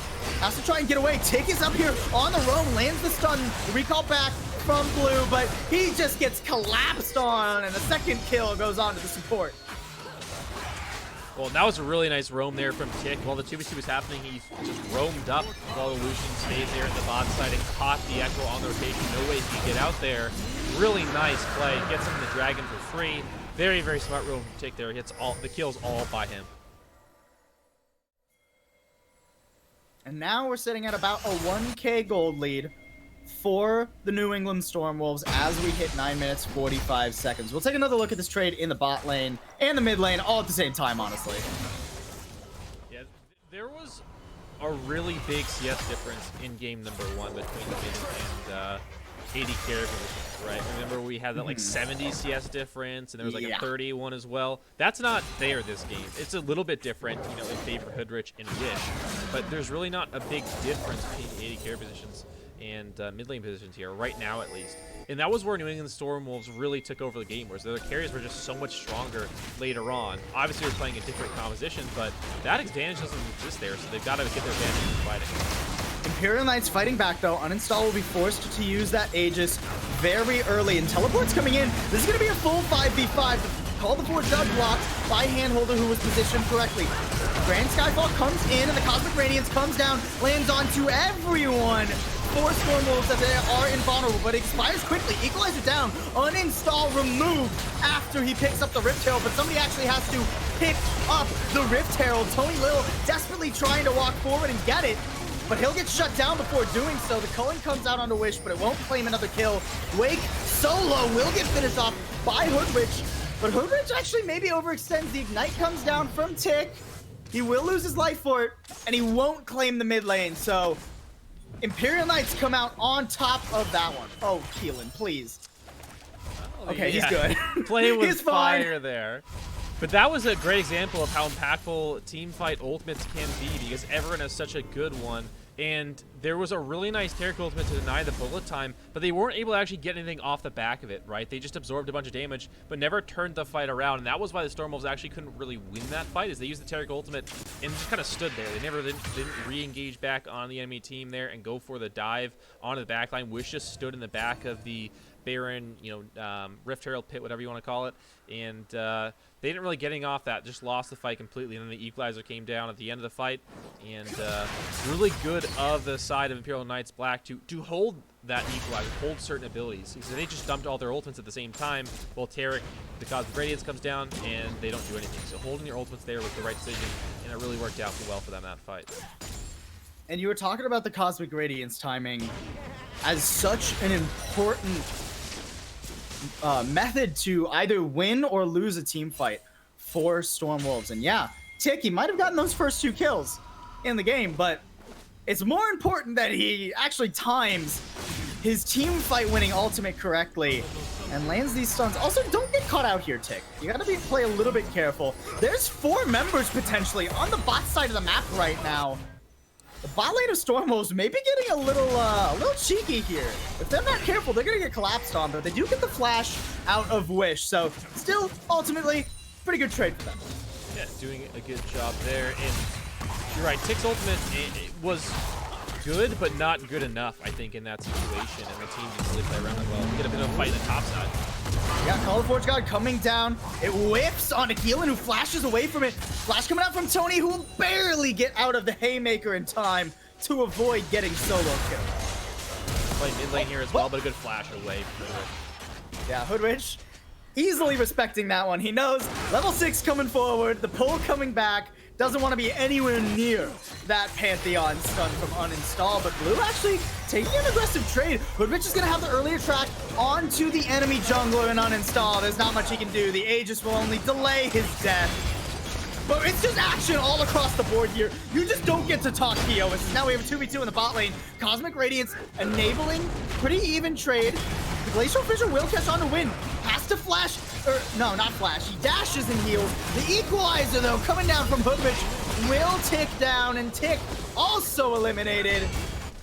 B: has to try and get away. Tick is up here on the roam, lands the stun, the recall back from Blue, but he just gets collapsed on, and the second kill goes on to the support.
A: Well, that was a really nice roam there from Tick. While the 2v2 was happening, he just roamed up while the Lucian stayed there at the bot side and caught the Echo on the rotation. No way he could get out there. Really nice play. Gets him the dragon for free. Very, very smart roam from Tick there. Hits all the kills all by him.
B: And now we're sitting at about a 1k gold lead for the New England Stormwolves as we hit 9 minutes 45 seconds. We'll take another look at this trade in the bot lane and the mid lane all at the same time, honestly.
A: Yeah, there was a really big CS difference in game number 1 between the mid and AD carry positions, right? Remember we had that like 70 CS difference, and there was like a 31 as well. That's not there this game. It's a little bit different, you know, in favor Hoodrich and Wish, but there's really not a big difference between the AD carry positions and mid lane positions here, right now at least. And that was where New England Storm Wolves really took over the game, whereas the other carriers were just so much stronger later on. Obviously, we're playing a different composition, but that advantage doesn't exist there, so they've got to get their advantage in fighting.
B: Imperial Knights fighting back, though. Uninstall will be forced to use that Aegis very early, and Teleport's coming in. This is going to be a full 5v5. Call the Forge Judge blocked by Handholder, who was positioned correctly. Grand Skyfall comes in, and the Cosmic Radiance comes down, lands onto everyone. 4 Storm Wolves as they are invulnerable, but it expires quickly. Equalizer down, uninstall, removed after he picks up the Rift Herald, but somebody actually has to pick up the Rift Herald. Tony Little desperately trying to walk forward and get it, but he'll get shut down before doing so. The Cullen comes out onto Wish, but it won't claim another kill. Wake solo will get finished off by Hoodwitch, but Hoodwitch actually maybe overextends. The Ignite comes down from Tick. He will lose his life for it, and he won't claim the mid lane, so Imperial Knights come out on top of that one. Oh, Keelan, please.
A: Oh,
B: okay,
A: yeah.
B: He's good.
A: Playing with
B: He's fine.
A: fire there. But that was a great example of how impactful team fight ultimates can be, because everyone has such a good one. And there was a really nice Taric ultimate to deny the bullet time, but they weren't able to actually get anything off the back of it, right? They just absorbed a bunch of damage, but never turned the fight around. And that was why the Storm Wolves actually couldn't really win that fight, is they used the Taric ultimate and just kind of stood there. They never didn't re-engage back on the enemy team there and go for the dive onto the back line. Wish just stood in the back of the Baron, Rift Herald pit, whatever you want to call it, and they didn't really getting off that, just lost the fight completely. And then the Equalizer came down at the end of the fight, and really good of the side of Imperial Knights Black to hold that Equalizer, hold certain abilities, because they just dumped all their ultimates at the same time, while Taric, the Cosmic Radiance comes down, and they don't do anything. So holding your ultimates there was the right decision, and it really worked out well for them in that fight.
B: And you were talking about the Cosmic Radiance timing as such an important method to either win or lose a team fight for Storm Wolves. And yeah, Tick, he might have gotten those first 2 kills in the game, but it's more important that he actually times his team fight winning ultimate correctly and lands these stuns. Also, don't get caught out here, Tick. You gotta play a little bit careful. There's 4 members potentially on the bot side of the map right now. The bot lane of Storm Wolves may be getting a little cheeky here. If they're not careful, they're gonna get collapsed on, but they do get the flash out of Wish. So still, ultimately, pretty good trade for them.
A: Yeah, doing a good job there. And you're right, Tick's ultimate it was good, but not good enough, I think, in that situation. And the team didn't really play around that well. We get a bit of a fight in the top side.
B: Yeah, Call of Forge God coming down. It whips onto Keelan, who flashes away from it. Flash coming out from Tony, who will barely get out of the Haymaker in time to avoid getting solo kill.
A: Play mid lane here as well, but a good flash away from it.
B: Yeah, Hoodwitch easily respecting that one. He knows level 6 coming forward, the pull coming back. Doesn't want to be anywhere near that Pantheon stun from uninstall, but Blue actually taking an aggressive trade. Hoodwitch is going to have the earlier track onto the enemy jungler and uninstall. There's not much he can do. The Aegis will only delay his death. But it's just action all across the board here. You just don't get to talk POS. Now we have a 2v2 in the bot lane. Cosmic Radiance enabling pretty even trade. The Glacial Fissure will catch on to win. Has to flash, or no, not flash. He dashes and heals. The Equalizer, though, coming down from Hoodwitch will tick down, and Tick also eliminated.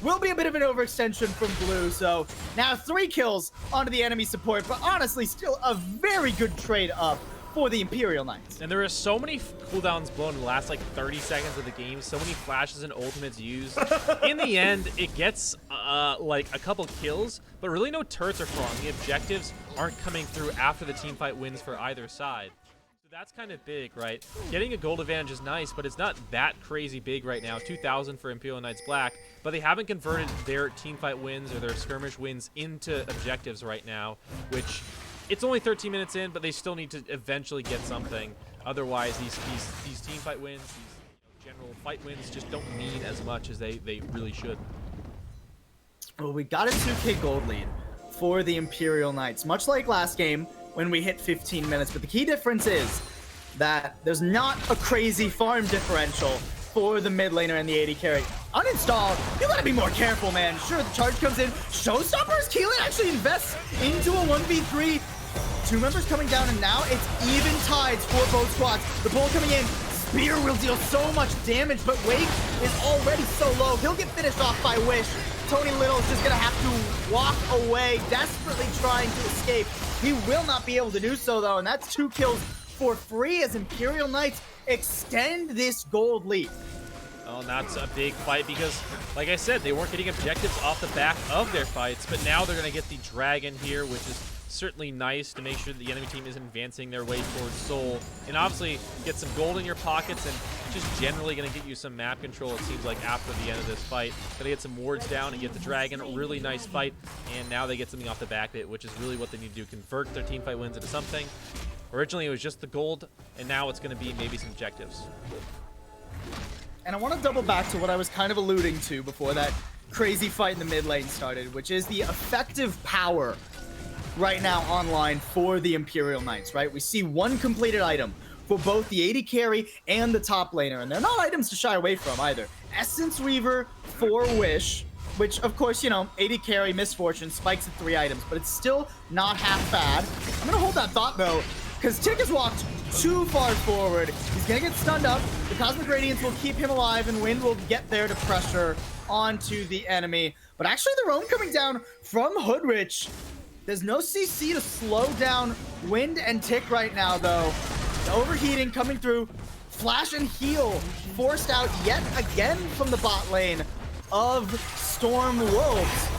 B: Will be a bit of an overextension from Blue, so now 3 kills onto the enemy support, but honestly, still a very good trade up for the Imperial Knights.
A: And there are so many cooldowns blown in the last like 30 seconds of the game, so many flashes and ultimates used. In the end, it gets like a couple kills, but really no turrets are falling. The objectives aren't coming through after the team fight wins for either side. So that's kind of big, right? Getting a gold advantage is nice, but it's not that crazy big right now. 2,000 for Imperial Knights Black, but they haven't converted their team fight wins or their skirmish wins into objectives right now, which it's only 13 minutes in, but they still need to eventually get something. Otherwise, these team fight wins, these general fight wins just don't mean as much as they really should.
B: Well, we got a 2k gold lead for the Imperial Knights, much like last game when we hit 15 minutes. But the key difference is that there's not a crazy farm differential for the mid laner and the 80 carry. Uninstall, you gotta be more careful, man. Sure, the charge comes in. Showstoppers, Keelan actually invests into a 1v3. 2 members coming down, and now it's even tides for both squads. The pull coming in. Spear will deal so much damage, but Wake is already so low. He'll get finished off by Wish. Tony Little's just gonna have to walk away, desperately trying to escape. He will not be able to do so though, and that's 2 kills for free as Imperial Knights extend this gold lead.
A: Oh, and that's a big fight because, like I said, they weren't getting objectives off the back of their fights, but now they're going to get the dragon here, which is certainly nice to make sure that the enemy team isn't advancing their way towards Seoul. And obviously, get some gold in your pockets and just generally going to get you some map control, it seems like, after the end of this fight. Going to get some wards down and get the dragon. Really nice fight. And now they get something off the back bit, which is really what they need to do, convert their team fight wins into something. Originally, it was just the gold, and now it's going to be maybe some objectives.
B: And I want to double back to what I was kind of alluding to before that crazy fight in the mid lane started, which is the effective power right now online for the Imperial Knights, right? We see 1 completed item for both the AD carry and the top laner, and they're not items to shy away from either. Essence Reaver for Wish, which of course, you know, AD carry, Misfortune, spikes at 3 items, but it's still not half bad. I'm going to hold that thought though, because Tick has walked too far forward. He's gonna get stunned up. The Cosmic Radiance will keep him alive, and Wind will get there to pressure onto the enemy. But actually, the roam coming down from Hoodrich. There's no CC to slow down Wind and Tick right now, though. The overheating coming through. Flash and heal forced out yet again from the bot lane of Storm Wolves.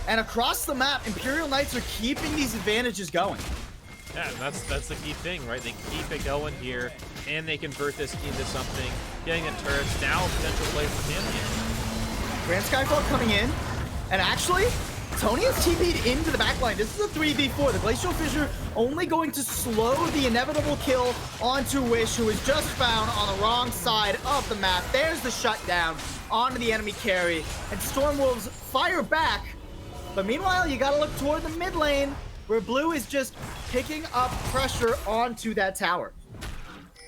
B: And across the map, Imperial Knights are keeping these advantages going.
A: Yeah, and that's the key thing, right? They keep it going here, and they convert this into something. Getting the turrets, now potential play for Imperial.
B: Grand Skyfall coming in, and actually, Tony has TP'd into the backline. This is a 3v4. The Glacial Fissure only going to slow the inevitable kill onto Wish, who is just found on the wrong side of the map. There's the shutdown onto the enemy carry, and Stormwolves fire back. But meanwhile, you gotta look toward the mid lane, where Blue is just picking up pressure onto that tower.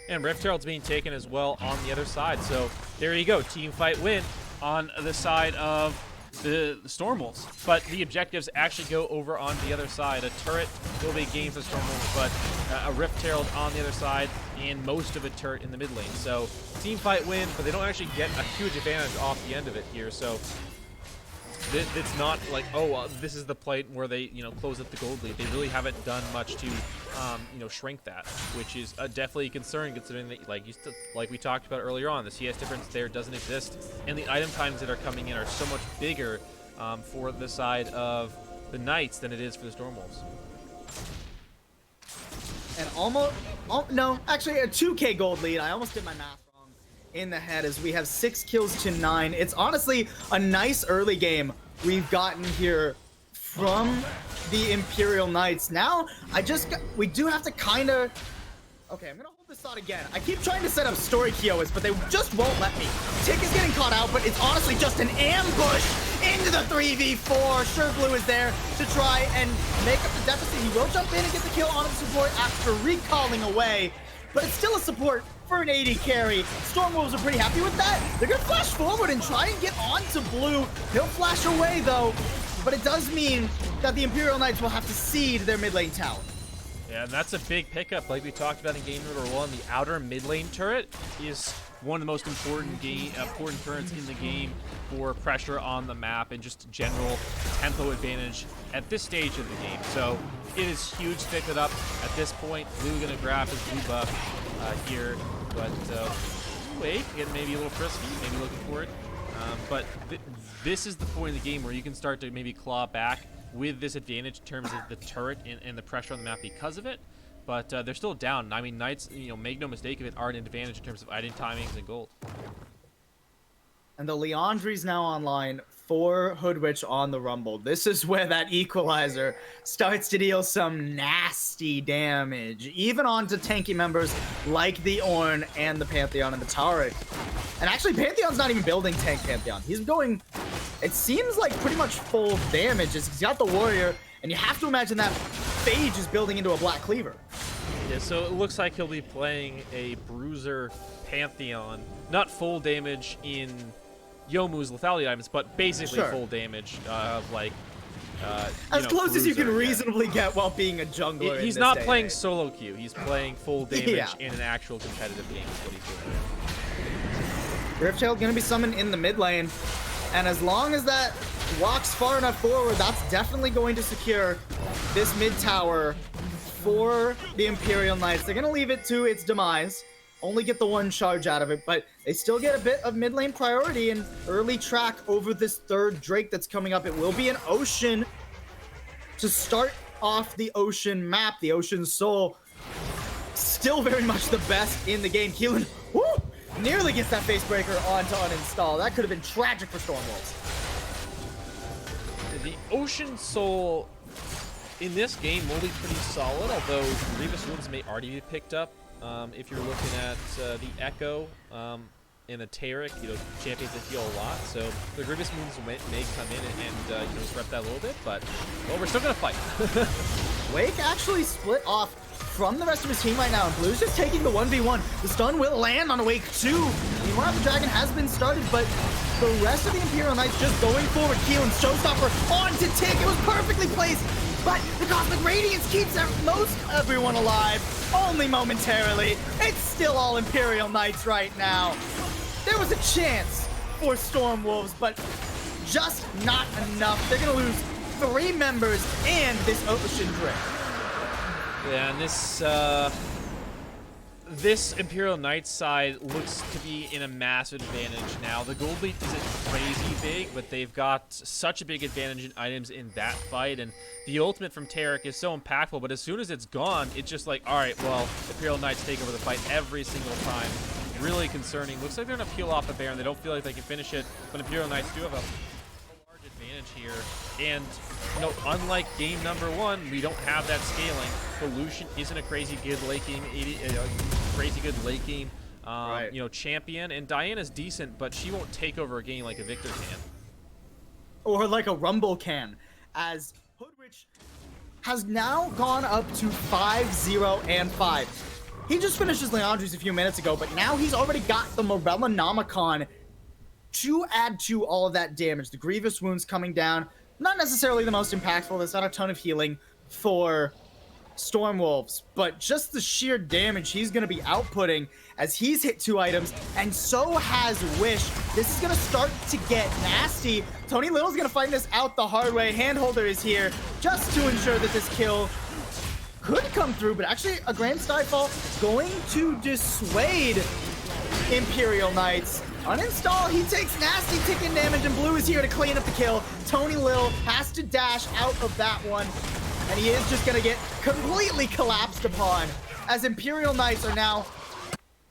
A: And Rift Herald's being taken as well on the other side. So there you go, team fight win on the side of the Stormwolves. But the objectives actually go over on the other side. A turret will be gained for Stormwolves, but a Rift Herald on the other side, and most of a turret in the mid lane. So team fight win, but they don't actually get a huge advantage off the end of it here. So it's not like, oh, this is the play where they, you know, close up the gold lead. They really haven't done much to, you know, shrink that, which is definitely a concern considering that, like we talked about earlier on, the CS difference there doesn't exist, and the item times that are coming in are so much bigger for the side of the Knights than it is for the Stormwolves.
B: And no, actually a 2k gold lead. I almost did my math wrong in the head as we have 6 kills to 9. It's honestly a nice early game we've gotten here from the Imperial Knights. Now, we do have to kind of... Okay, I'm going to hold this thought again. I keep trying to set up story Kiowas, but they just won't let me. Tick is getting caught out, but it's honestly just an ambush into the 3v4. Sure, Blue is there to try and make up the deficit. He will jump in and get the kill on the support after recalling away, but it's still a support for an AD carry. Stormwolves are pretty happy with that. They're going to flash forward and try and get onto Blue. He'll flash away, though, but it does mean that the Imperial Knights will have to cede their mid lane tower.
A: Yeah, and that's a big pickup, like we talked about in game number 1. The outer mid lane turret is one of the most important turrets in the game for pressure on the map and just general tempo advantage at this stage of the game. So it is huge to pick it up at this point. Blue gonna grab his blue buff here, but wait, get maybe a little frisky, maybe looking for it. But this is the point of the game where you can start to maybe claw back with this advantage in terms of the turret and the pressure on the map because of it. But they're still down. I mean, Knights, you know, make no mistake of it, are an advantage in terms of item timings and gold.
B: And the Leandri's now online for Hoodwitch on the Rumble. This is where that equalizer starts to deal some nasty damage, even onto tanky members like the Ornn and the Pantheon and the Taric. And actually, Pantheon's not even building tank Pantheon. He's going, it seems like pretty much full damage. He's got the Warrior, and you have to imagine that Phage is building into a Black Cleaver.
A: Yeah, so it looks like he'll be playing a Bruiser Pantheon. Not full damage in Youmuu's lethality items, but basically full damage of like
B: as close as you can
A: Bruiser,
B: reasonably get while being a jungler.
A: He's not playing solo queue. He's playing full damage in an actual competitive game. Is what he's doing.
B: Rift Herald gonna be summoned in the mid lane, and as long as that walks far enough forward, that's definitely going to secure this mid tower for the Imperial Knights. They're going to leave it to its demise, only get the one charge out of it, but they still get a bit of mid lane priority and early track over this third Drake that's coming up. It will be an Ocean to start off the Ocean map, the Ocean Soul. Still very much the best in the game. Keelan, woo, nearly gets that face breaker onto uninstall. That could have been tragic for Stormwolves.
A: The Ocean Soul in this game will be pretty solid, although Grievous Wounds may already be picked up. If you're looking at the Echo and the Taric, champions that heal a lot, so the Grievous Wounds may come in and just rep that a little bit, but well, we're still gonna fight.
B: Wake actually split off from the rest of his team right now, and Blue's just taking the 1v1. The stun will land on Wake 2. The War of the Dragon has been started, but the rest of the Imperial Knights just going forward. Keelan's showstopper on to Tick. It was perfectly placed, but the Cosmic Radiance keeps most everyone alive, only momentarily. It's still all Imperial Knights right now. There was a chance for Stormwolves, but just not enough. They're gonna lose 3 members and this Ocean Drake.
A: Yeah, and this Imperial Knights side looks to be in a massive advantage now. The gold lead isn't crazy big, but they've got such a big advantage in items in that fight, and the ultimate from Taric is so impactful, but as soon as it's gone, it's just like, all right, well, Imperial Knights take over the fight every single time. Really concerning. Looks like they're going to peel off a Baron. They don't feel like they can finish it, but Imperial Knights do have a large advantage here, and unlike game number 1, we don't have that scaling. Pollution isn't a crazy good late game, right. Champion, and Diana's decent, but she won't take over a game like a Victor can.
B: Or like a Rumble can, as Hoodrich has now gone up to 5-0-5. He just finished his Leandri's a few minutes ago, but now he's already got the Morella Nomicon to add to all of that damage. The Grievous Wounds coming down, not necessarily the most impactful. There's not a ton of healing for Stormwolves, but just the sheer damage he's going to be outputting as he's hit 2 items, and so has Wish. This is going to start to get nasty. Tony Little's going to find this out the hard way. Handholder is here just to ensure that this kill could come through, but actually a Grand Skyfall going to dissuade Imperial Knights. Uninstall, he takes nasty ticking damage, and Blue is here to clean up the kill. Tony Little has to dash out of that one, and he is just gonna get completely collapsed upon as Imperial Knights are now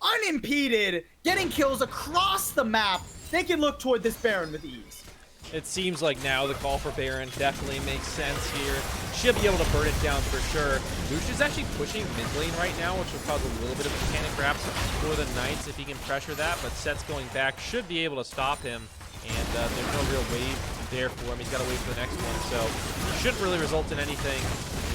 B: unimpeded, getting kills across the map. They can look toward this Baron with ease.
A: It seems like now the call for Baron definitely makes sense here. Should be able to burn it down for sure. Lucia's actually pushing mid lane right now, which will cause a little bit of a panic perhaps for the Knights if he can pressure that, but Set's going back, should be able to stop him, and there's no real wave there for him. He's got to wait for the next one, so shouldn't really result in anything.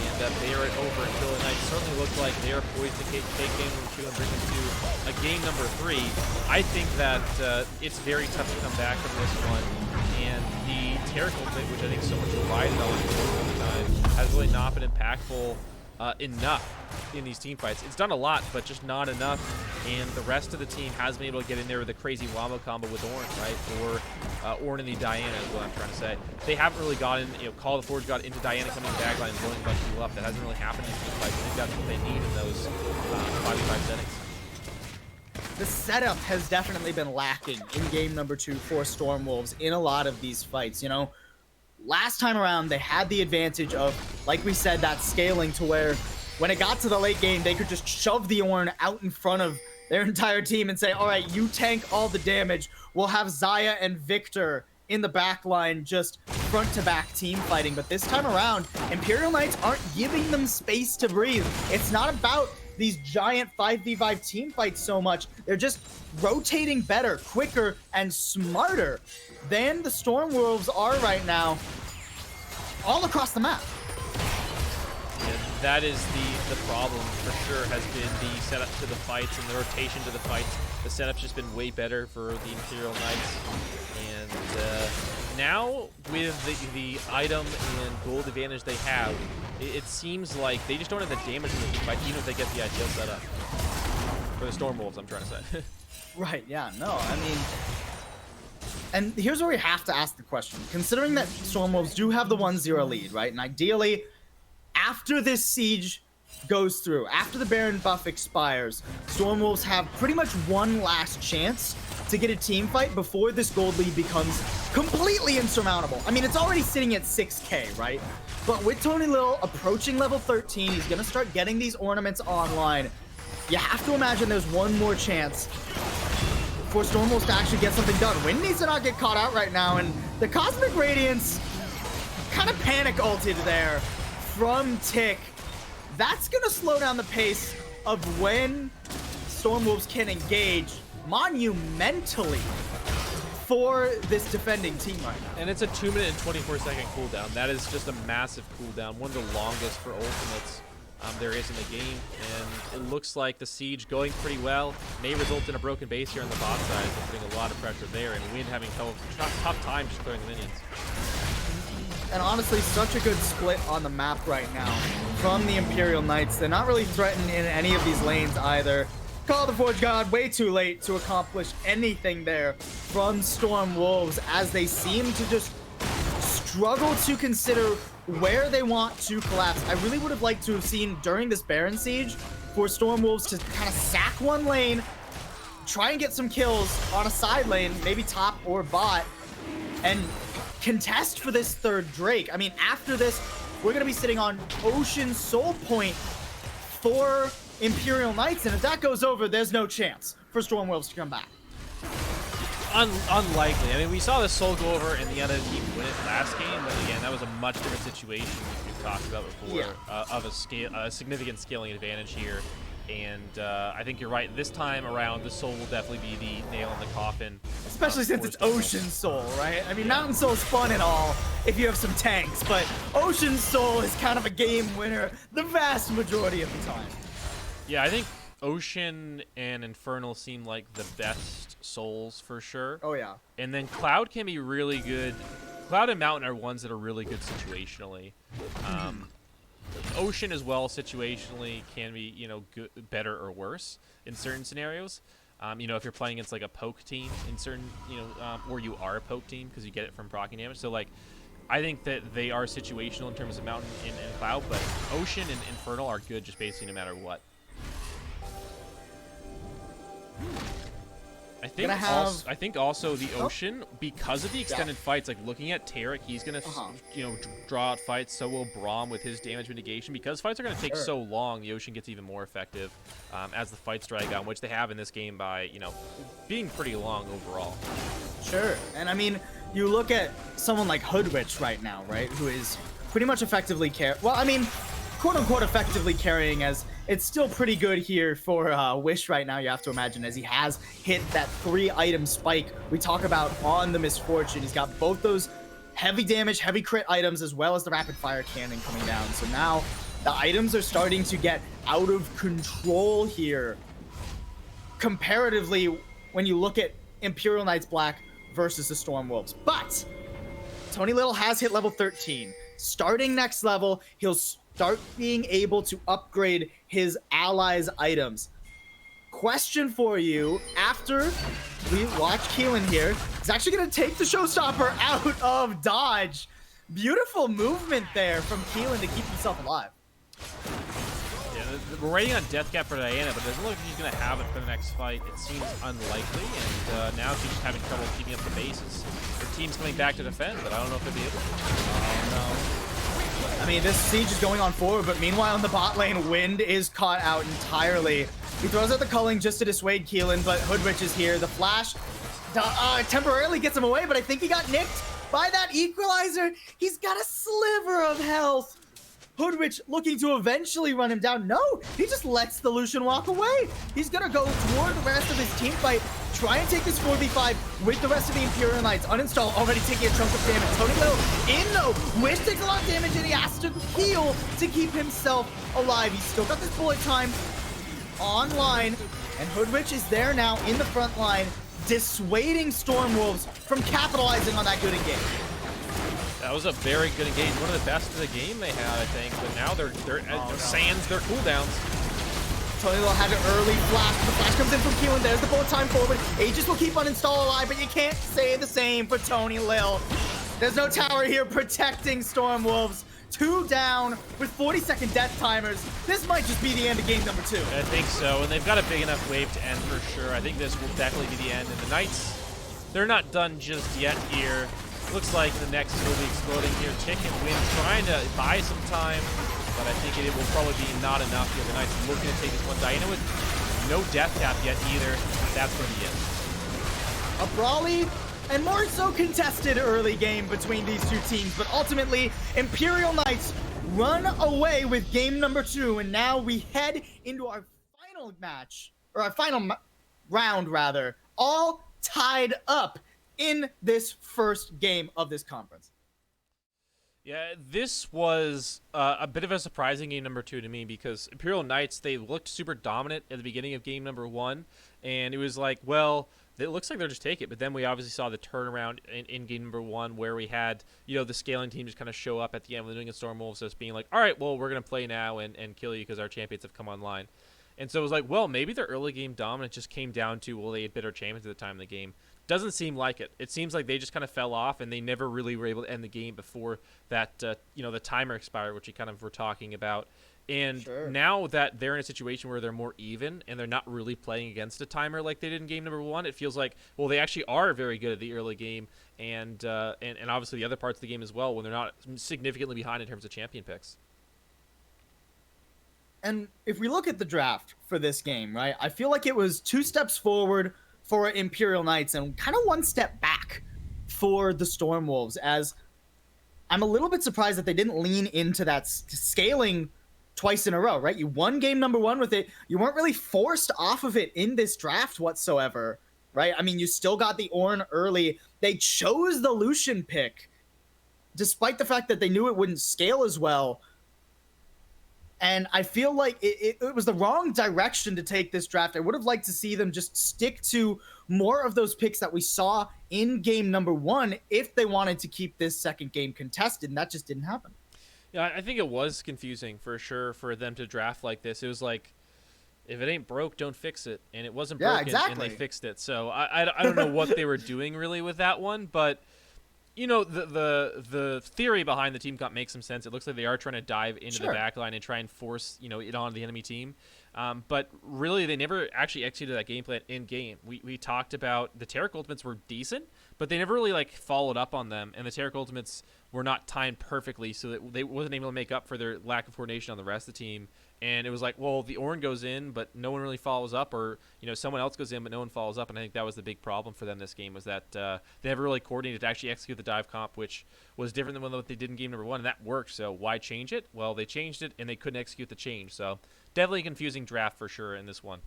A: And they are over until the Knights certainly look like they are poised to take game number 2 and bring them to a game number 3. I think that it's very tough to come back from this one. And the Taric ultimate, which I think so much relied on all the time, has really not been impactful enough in these team fights. It's done a lot, but just not enough. And the rest of the team has been able to get in there with a crazy wombo combo with Ornn, right? Or Ornn and the Diana is what I'm trying to say. They haven't really gotten, Call of the Forge got into Diana coming in backline and blowing a bunch of people up. That hasn't really happened in team fights. I think that's what they need in those 5v5 settings.
B: The setup has definitely been lacking in game number 2 for Stormwolves in a lot of these fights. Last time around, they had the advantage of, like we said, that scaling to where when it got to the late game, they could just shove the Ornn out in front of their entire team and say, all right, you tank all the damage. We'll have Xayah and Victor in the back line just front-to-back team fighting. But this time around, Imperial Knights aren't giving them space to breathe. It's not about these giant 5v5 team fights so much. They're just rotating better, quicker, and smarter than the Stormwolves are right now all across the map.
A: Yeah, that is the problem for sure, has been the setup to the fights and the rotation to the fights. The setup's just been way better for the Imperial Knights. And now with the item and gold advantage they have, it seems like they just don't have the damage in the team fight, even if they get the ideal setup. For the Stormwolves, I'm trying to say.
B: Right, yeah, no, I mean, And here's where we have to ask the question. Considering that Stormwolves do have the 1-0 lead, right? And ideally, after this siege goes through, after the Baron buff expires, Stormwolves have pretty much one last chance to get a team fight before this gold lead becomes completely insurmountable. I mean, it's already sitting at 6K, right? But with Tony Little approaching level 13, he's gonna start getting these ornaments online. You have to imagine there's one more chance for Stormwolves to actually get something done. Wind needs to not get caught out right now, and the Cosmic Radiance kind of panic ulted there from Tick. That's gonna slow down the pace of when Stormwolves can engage monumentally for this defending team right now.
A: And it's a 2-minute and 24-second cooldown. That is just a massive cooldown, one of the longest for ultimates there is in the game. And it looks like the siege going pretty well. May result in a broken base here on the bot side, so putting a lot of pressure there, and Wind having tough time just clearing the minions.
B: And honestly, such a good split on the map right now from the Imperial Knights. They're not really threatened in any of these lanes either. Call the Forge God way too late to accomplish anything there from Storm Wolves, as they seem to just struggle to consider where they want to collapse. I really would have liked to have seen during this Baron siege for Storm Wolves to kind of sack one lane, try and get some kills on a side lane, maybe top or bot, and contest for this third Drake. I mean, after this, we're going to be sitting on Ocean Soul Point for Imperial Knights, and if that goes over, there's no chance for Storm Wolves to come back.
A: Unlikely. I mean, we saw the Soul go over and the other team win it last game, but again, that was a much different situation we've talked about before, of a significant scaling advantage here. And I think you're right. This time around, the Soul will definitely be the nail in the coffin.
B: Especially since it's Ocean Soul, right? I mean, Mountain Soul's fun and all if you have some tanks, but Ocean Soul is kind of a game winner the vast majority of the time.
A: Yeah, I think Ocean and Infernal seem like the best souls for sure.
B: Oh, yeah.
A: And then Cloud can be really good. Cloud and Mountain are ones that are really good situationally. Ocean as well situationally can be, you know, good, better or worse in certain scenarios. You know, if you're playing against like a poke team in certain, you know, or you are a poke team because you get it from proccing damage. So like, I think that they are situational in terms of Mountain and Cloud, but Ocean and Infernal are good just basically no matter what. I think also the Ocean, because of the extended fights, like looking at Tarek, he's gonna you know, draw out fights. So will Braum with his damage mitigation. Because fights are gonna take so long, the Ocean gets even more effective as the fights drag on, which they have in this game by, you know, being pretty long overall.
B: Sure, and I mean, you look at someone like Hoodwitch right now, right, who is pretty much effectively well, I mean, quote-unquote effectively carrying, as it's still pretty good here for Wish right now, you have to imagine, as he has hit that 3-item spike we talk about on the Misfortune. He's got both those heavy damage, heavy crit items, as well as the rapid fire cannon coming down. So now the items are starting to get out of control here, comparatively, when you look at Imperial Knights Black versus the Storm Wolves. But Tony Little has hit level 13. Starting next level, he'll start being able to upgrade his allies' items. Question for you, after we watch Keelan here, he's actually going to take the Showstopper out of dodge. Beautiful movement there from Keelan to keep himself alive.
A: Yeah, we're waiting on Death Cap for Diana, but it doesn't look like he's going to have it for the next fight. It seems unlikely, and now she's just having trouble keeping up the bases. Her team's coming back to defend, but I don't know if they'll be able to.
B: Oh, no. I mean, this siege is going on forward, but meanwhile in the bot lane, Wind is caught out entirely. He throws out the culling just to dissuade Keelan, but Hoodwitch is here. The flash temporarily gets him away, but I think he got nicked by that equalizer. He's got a sliver of health. Hoodwitch looking to eventually run him down. No, he just lets the Lucian walk away. He's gonna go toward the rest of his team fight, try and take this 4v5 with the rest of the Imperial Knights. Uninstall, already taking a chunk of damage. Tony Little in though. Wish takes a lot of damage and he has to heal to keep himself alive. He's still got this bullet time online, and Hoodwitch is there now in the front line, dissuading Storm Wolves from capitalizing on that good engage.
A: That was a very good engage, one of the best of the game they had, I think. But now they're sans their cooldowns.
B: Tony Lil has an early flash. The flash comes in from Q, and there's the bullet time forward. Aegis will keep uninstall alive, but you can't say the same for Tony Lil. There's no tower here protecting Stormwolves. 2 down with 40-second death timers. This might just be the end of game number 2.
A: I think so, and they've got a big enough wave to end for sure. I think this will definitely be the end. And the Knights, they're not done just yet here. Looks like the next will be exploding here. Tick and Win trying to buy some time, but I think it will probably be not enough here. The Knights looking to take this one. Diana with no death tap yet either. That's going to be it.
B: A brawly and more so contested early game between these two teams, but ultimately Imperial Knights run away with game number 2, and now we head into our final match, or our final round rather, all tied up in this first game of this conference.
A: Yeah, this was a bit of a surprising game number 2 to me, because Imperial Knights, they looked super dominant at the beginning of game number 1, and it was like, well, it looks like they'll just take it. But then we obviously saw the turnaround in game number 1, where we had, you know, the scaling team just kind of show up at the end with the New England Stormwolves just being like, all right, well, we're going to play now and kill you because our champions have come online. And so it was like, well, maybe their early game dominance just came down to, well, they had better champions at the time of the game. Doesn't seem like it. It seems like they just kind of fell off, and they never really were able to end the game before that, you know, the timer expired, which we kind of were talking about. And now that they're in a situation where they're more even and they're not really playing against a timer like they did in game number 1, it feels like, well, they actually are very good at the early game and obviously the other parts of the game as well when they're not significantly behind in terms of champion picks.
B: And if we look at the draft for this game, right, I feel like it was 2 steps forward for Imperial Knights and kind of 1 step back for the Stormwolves, as I'm a little bit surprised that they didn't lean into that scaling twice in a row, right? You won game number 1 with it. You weren't really forced off of it in this draft whatsoever, right? I mean, you still got the Ornn early. They chose the Lucian pick, despite the fact that they knew it wouldn't scale as well. And I feel like it was the wrong direction to take this draft. I would have liked to see them just stick to more of those picks that we saw in game number 1 if they wanted to keep this second game contested, and that just didn't happen.
A: Yeah, I think it was confusing for sure for them to draft like this. It was like, if it ain't broke, don't fix it. And it wasn't broken, and they fixed it. So I don't know what they were doing really with that one, but you know, the theory behind the team comp makes some sense. It looks like they are trying to dive into the backline and try and force, you know, it on the enemy team. But really, they never actually executed that game plan in game. We talked about the Taric Ultimates were decent, but they never really like followed up on them, and the Taric Ultimates were not timed perfectly, so that they wasn't able to make up for their lack of coordination on the rest of the team. And it was like, well, the Ornn goes in, but no one really follows up, or you know, someone else goes in, but no one follows up. And I think that was the big problem for them this game, was that they never really coordinated to actually execute the dive comp, which was different than what they did in game number 1, and that worked. So why change it? Well, they changed it, and they couldn't execute the change. So definitely a confusing draft for sure in this one.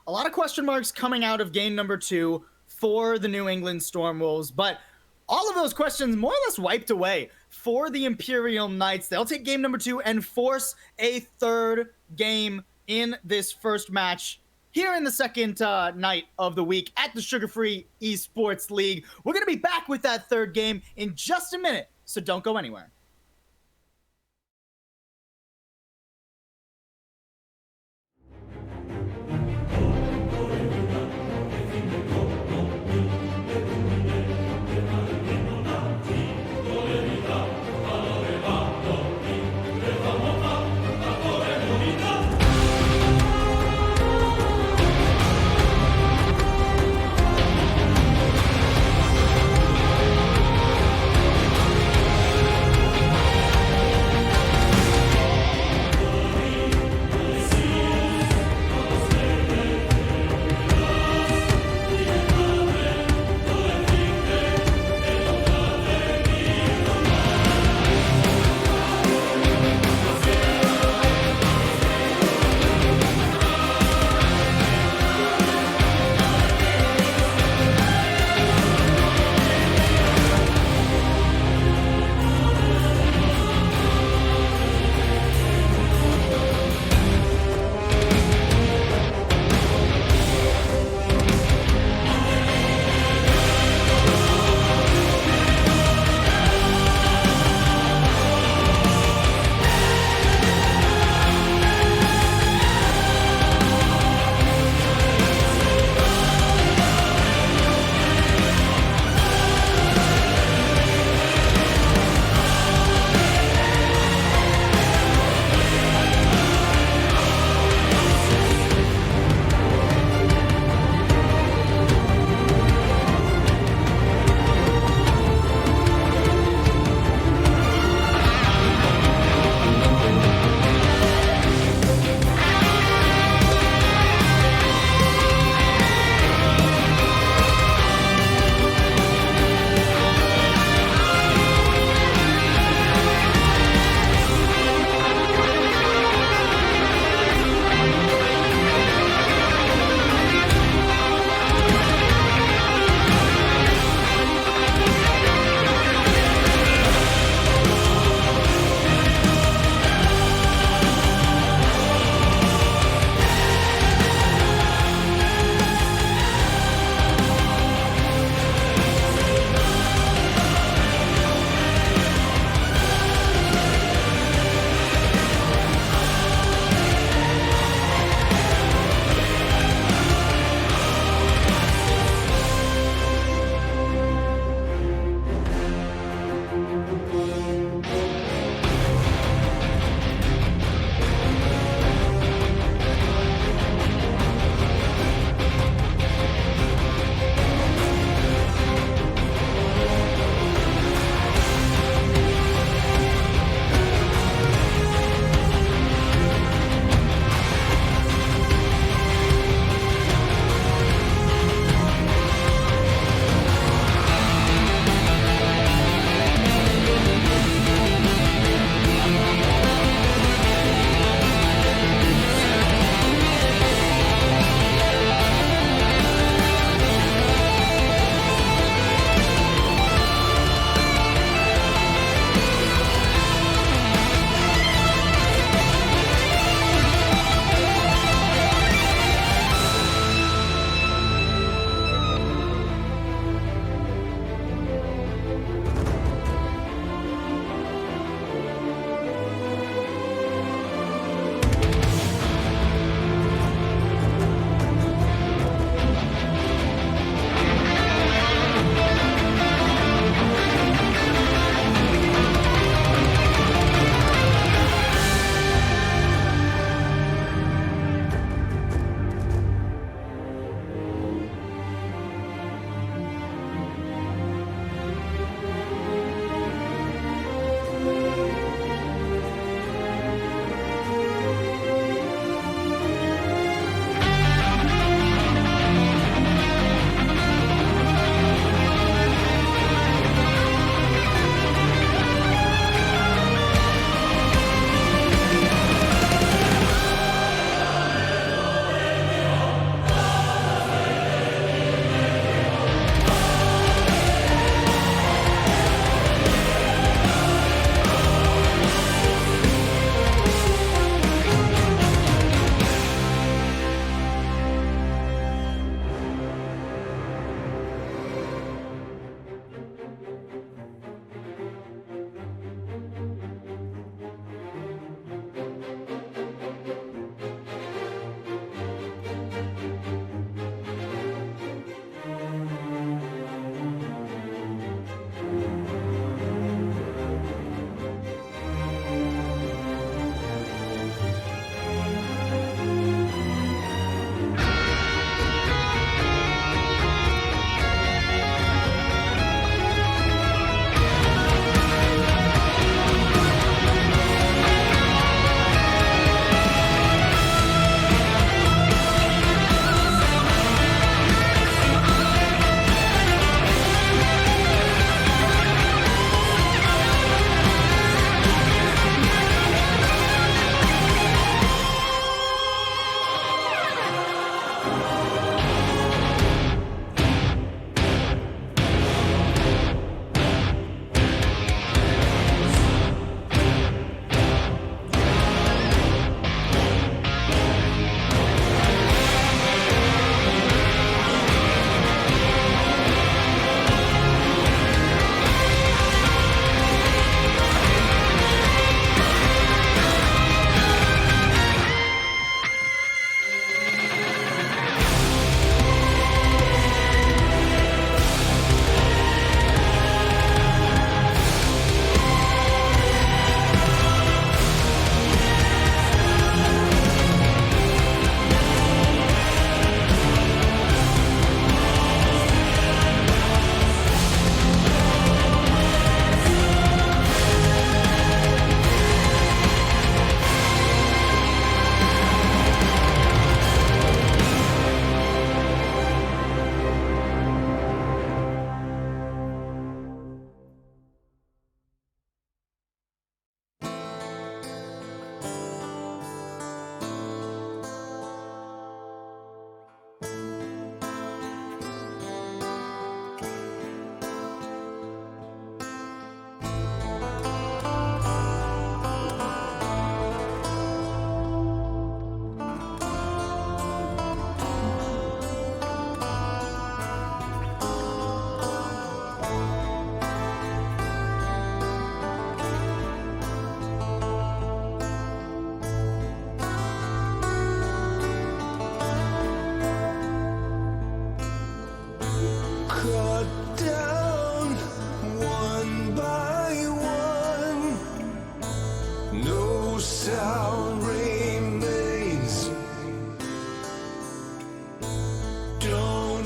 B: A lot of question marks coming out of game number 2 for the New England Stormwolves, but all of those questions more or less wiped away for the Imperial Knights. They'll take game number 2 and force a third game in this first match here in the second night of the week at the Sugar Free Esports League. We're going to be back with that third game in just a minute, so don't go anywhere.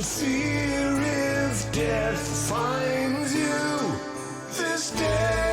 C: fear if death finds you this day.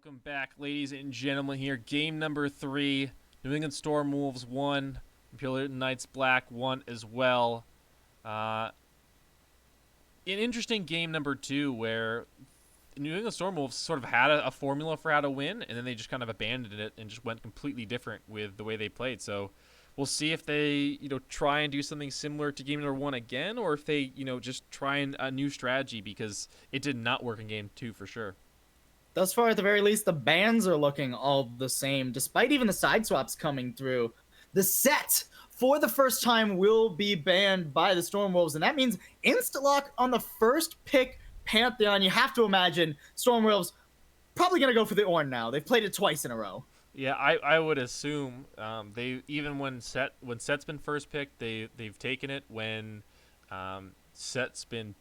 A: Welcome back, ladies and gentlemen. Here, game number 3. New England Storm Wolves 1. Imperial Knights Black 1 as well. An interesting game number 2 where New England Storm Wolves sort of had a formula for how to win, and then they just kind of abandoned it and just went completely different with the way they played. So we'll see if they, try and do something similar to game number 1 again, or if they, just try a new strategy, because it did not work in game 2 for sure.
B: Thus far, at the very least, the bans are looking all the same, despite even the side swaps coming through. The set, for the first time, will be banned by the Stormwolves, and that means insta-lock on the first pick Pantheon. You have to imagine Stormwolves probably going to go for the Ornn now. They've played it twice in a row.
A: Yeah, I would assume they even when Set's been first picked, they've taken it. When Set's been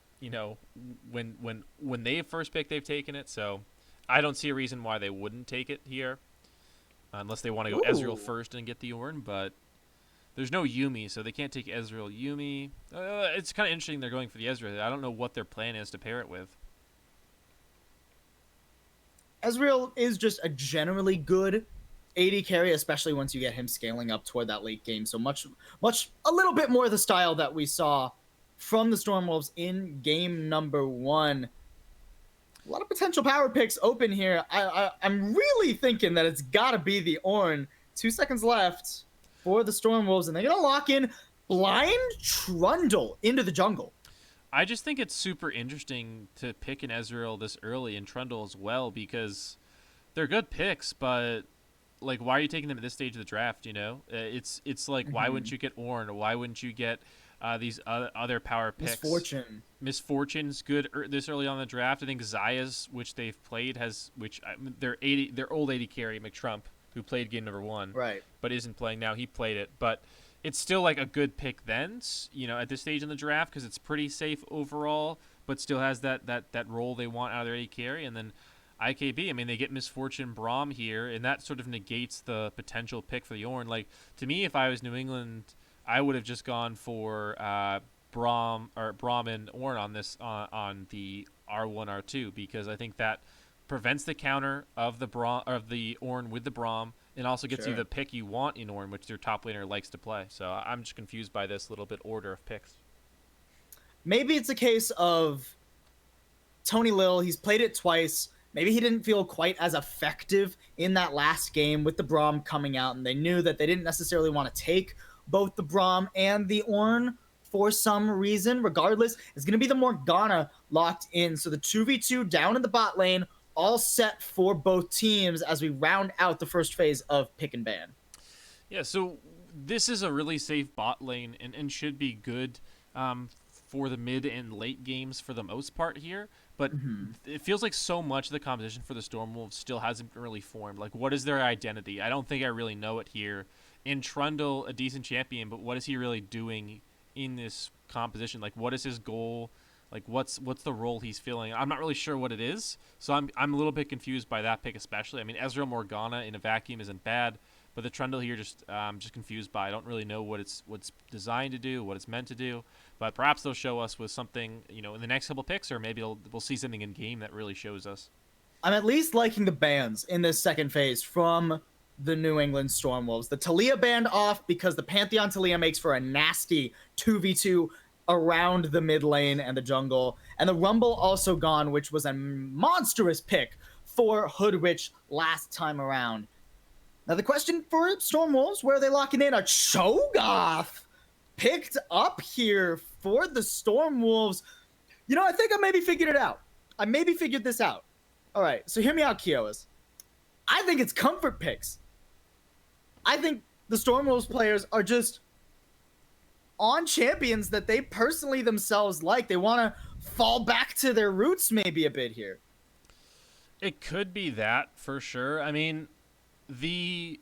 A: when they first picked, they've taken it. So I don't see a reason why they wouldn't take it here, unless they want to go Ezreal first and get the Ornn. But there's no Yuumi, so they can't take Ezreal. Yuumi. It's kind of interesting they're going for the Ezreal. I don't know what their plan is to pair it with.
B: Ezreal is just a generally good AD carry, especially once you get him scaling up toward that late game. So a little bit more the style that we saw from the Stormwolves in game number 1. A lot of potential power picks open here. I'm really thinking that it's got to be the Ornn. 2 seconds left for the Stormwolves, and they're going to lock in Blind Trundle into the jungle.
A: I just think it's super interesting to pick an Ezreal this early and Trundle as well, because they're good picks, but like, why are you taking them at this stage of the draft? It's like, why wouldn't you get Ornn, or why wouldn't you get these other power picks? Misfortune's good this early on in the draft. I think Zaya's, which they've played, their old 80 carry McTrump, who played game number 1,
B: right,
A: but isn't playing now. He played it, but it's still like a good pick then, at this stage in the draft, because it's pretty safe overall, but still has that role they want out of their AD carry. And then IKB, I mean, they get Misfortune Braum here, and that sort of negates the potential pick for the Ornn. Like, to me, if I was New England, I would have just gone for Braum and Ornn on this on the R1 R2, because I think that prevents the counter of the Ornn with the Braum, and also gets you the pick you want in Ornn, which your top laner likes to play. So I'm just confused by this little bit order of picks.
B: Maybe it's a case of Tony Lil. He's played it twice. Maybe he didn't feel quite as effective in that last game with the Braum coming out, and they knew that they didn't necessarily want to take both the Braum and the Ornn for some reason. Regardless, it's going to be the Morgana locked in. So the 2v2 down in the bot lane, all set for both teams as we round out the first phase of pick and ban.
A: Yeah, so this is a really safe bot lane and should be good for the mid and late games for the most part here. But it feels like so much of the competition for the Stormwolves still hasn't really formed. Like, what is their identity? I don't think I really know it here. In Trundle, a decent champion, but what is he really doing in this composition? Like, what is his goal? Like, what's the role he's filling? I'm not really sure what it is, so I'm a little bit confused by that pick especially. I mean, Ezreal Morgana in a vacuum isn't bad, but the Trundle here I'm just confused by. I don't really know what's designed to do, what it's meant to do, but perhaps they'll show us with something, in the next couple picks, or maybe we'll see something in game that really shows us.
B: I'm at least liking the bans in this second phase from the New England Stormwolves. The Taliyah band off because the Pantheon Taliyah makes for a nasty 2v2 around the mid lane and the jungle. And the Rumble also gone, which was a monstrous pick for Hoodwitch last time around. Now the question for Stormwolves, where are they locking in? A Cho'Gath picked up here for the Stormwolves. I think I maybe figured it out. I maybe figured this out. All right, so hear me out, Kiowas. I think it's comfort picks. I think the Stormwolves players are just on champions that they personally themselves like. They want to fall back to their roots maybe a bit here.
A: It could be that for sure. I mean, the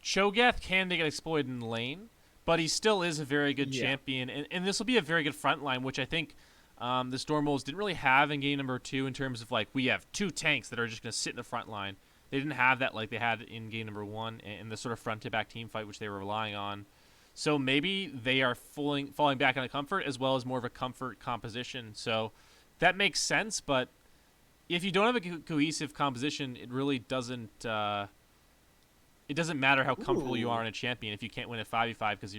A: Cho'Gath can get exploited in the lane, but he still is a very good champion, and this will be a very good front line, which I think the Stormwolves didn't really have in game number 2 in terms of, like, we have 2 tanks that are just going to sit in the front line. They didn't have that like they had in game number 1 in the sort of front-to-back team fight, which they were relying on. So maybe they are falling back on a comfort as well as more of a comfort composition. So that makes sense, but if you don't have a cohesive composition, it really doesn't it doesn't matter how comfortable you are in a champion if you can't win a 5v5 because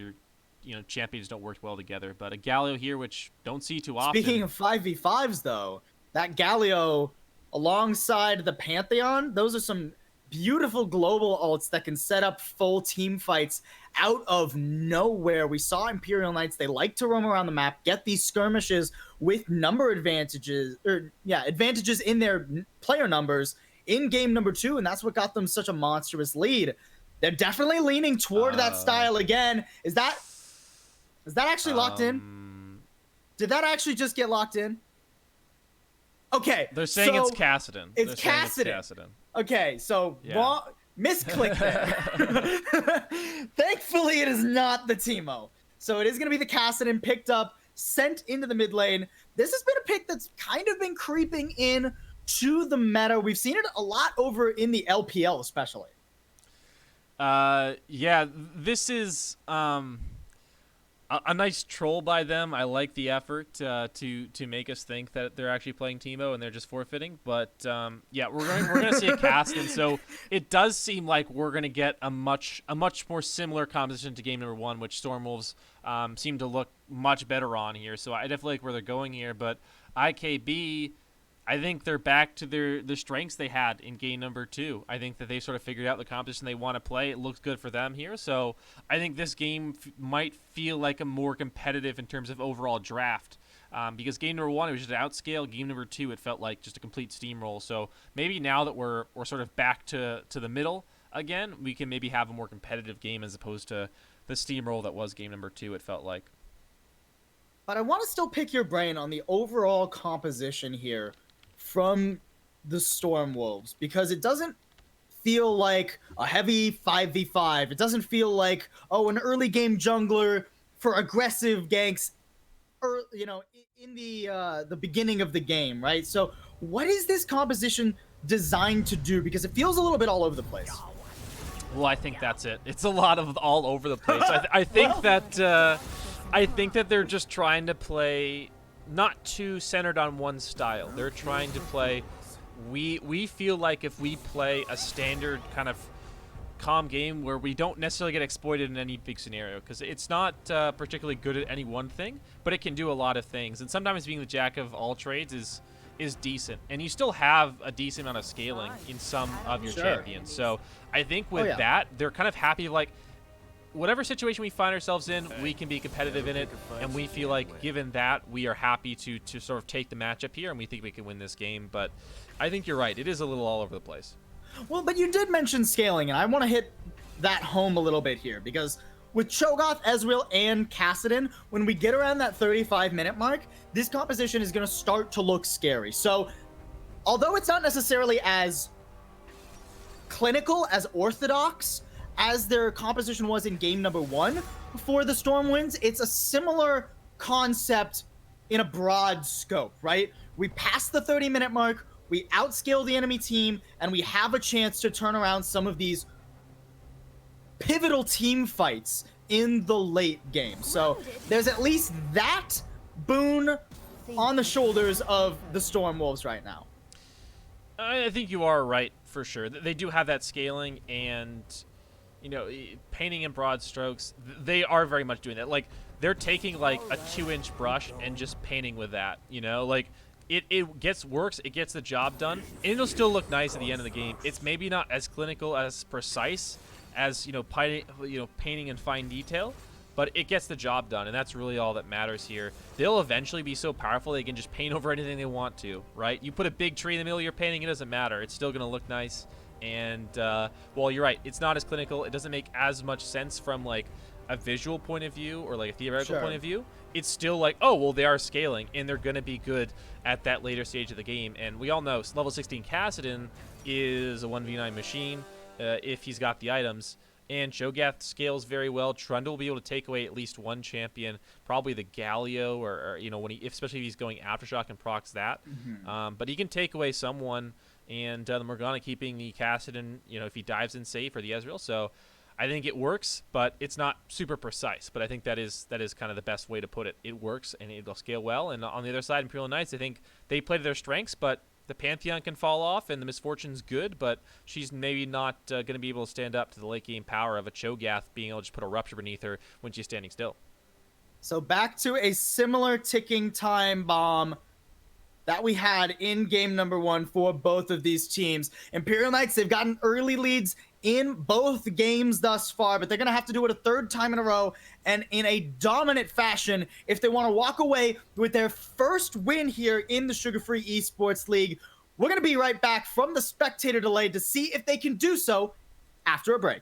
A: champions don't work well together. But a Galio here, which don't see too often.
B: Speaking of 5v5s, though, that Galio alongside the Pantheon, those are some beautiful global ults that can set up full team fights out of nowhere. We saw Imperial Knights, they like to roam around the map, get these skirmishes with number advantages, advantages in their player numbers, in game number 2, and that's what got them such a monstrous lead. They're definitely leaning toward that style again. Is that actually locked in? Did that actually just get locked in? Okay.
A: They're saying
B: so
A: it's Kassadin.
B: It's Kassadin. Okay, so wrong, misclick there. Thankfully, it is not the Teemo. So it is going to be the Kassadin picked up, sent into the mid lane. This has been a pick that's kind of been creeping in to the meta. We've seen it a lot over in the LPL, especially.
A: Yeah, this is a nice troll by them. I like the effort to make us think that they're actually playing Teemo and they're just forfeiting. But yeah, we're gonna see a cast, and so it does seem like we're gonna get a much more similar composition to game number 1, which Stormwolves seem to look much better on here. So I definitely like where they're going here. But IKB, I think they're back to the strengths they had in game number 2. I think that they sort of figured out the composition they want to play. It looks good for them here. So I think this game might feel like a more competitive in terms of overall draft. Because game number 1, it was just an outscale. Game number 2, it felt like just a complete steamroll. So maybe now that we're sort of back to the middle again, we can maybe have a more competitive game as opposed to the steamroll that was game number 2, it felt like.
B: But I want to still pick your brain on the overall composition here from the Stormwolves, because it doesn't feel like a heavy 5v5. It doesn't feel like, oh, an early game jungler for aggressive ganks, or in the beginning of the game, right? So what is this composition designed to do? Because it feels a little bit all over the place.
A: Well, I think that's it. It's a lot of all over the place. I think that they're just trying to play not too centered on one style. They're trying to play. We feel like if we play a standard kind of calm game where we don't necessarily get exploited in any big scenario, because it's not particularly good at any one thing, but it can do a lot of things. And sometimes being the jack of all trades is decent, and you still have a decent amount of scaling in some of your champions. So I think with that, they're kind of happy, like, whatever situation we find ourselves in, we can be competitive in it, and we feel like, given that, we are happy to sort of take the matchup here, and we think we can win this game. But I think you're right. It is a little all over the place.
B: Well, but you did mention scaling, and I want to hit that home a little bit here, because with Cho'Gath, Ezreal, and Kassadin, when we get around that 35-minute mark, this composition is going to start to look scary. So, although it's not necessarily as clinical, as orthodox as their composition was in game number 1 for the Stormwinds, it's a similar concept in a broad scope, right? We pass the 30-minute mark, we outscale the enemy team, and we have a chance to turn around some of these pivotal team fights in the late game. So there's at least that boon on the shoulders of the Stormwolves right now.
A: I think you are right, for sure. They do have that scaling, and painting in broad strokes, they are very much doing that. Like, they're taking like a 2-inch brush and just painting with that, like it works, it gets the job done, and it'll still look nice at the end of the game. It's maybe not as clinical, as precise as painting in fine detail, but it gets the job done, and that's really all that matters here. They'll eventually be so powerful they can just paint over anything they want to, right? You put a big tree in the middle of your painting, it doesn't matter. It's still going to look nice. And, well, you're right. It's not as clinical. It doesn't make as much sense from, like, a visual point of view or, like, a theoretical point of view. It's still like, oh, well, they are scaling, and they're going to be good at that later stage of the game. And we all know level 16 Kassadin is a 1v9 machine if he's got the items. And Cho'Gath scales very well. Trundle will be able to take away at least one champion, probably the Galio, or when especially if he's going Aftershock and procs that. But he can take away someone. And the Morgana keeping the Kassadin, if he dives in safe, or the Ezreal. So I think it works, but it's not super precise. But I think that is kind of the best way to put it. It works, and it'll scale well. And on the other side, Imperial Knights, I think they play to their strengths, but the Pantheon can fall off, and the Misfortune's good, but she's maybe not going to be able to stand up to the late game power of a Cho'Gath being able to just put a Rupture beneath her when she's standing still.
B: So back to a similar ticking time bomb that we had in game number 1 for both of these teams. Imperial Knights, they've gotten early leads in both games thus far, but they're going to have to do it a third time in a row and in a dominant fashion if they want to walk away with their first win here in the Sugar Free Esports League. We're going to be right back from the spectator delay to see if they can do so after a break.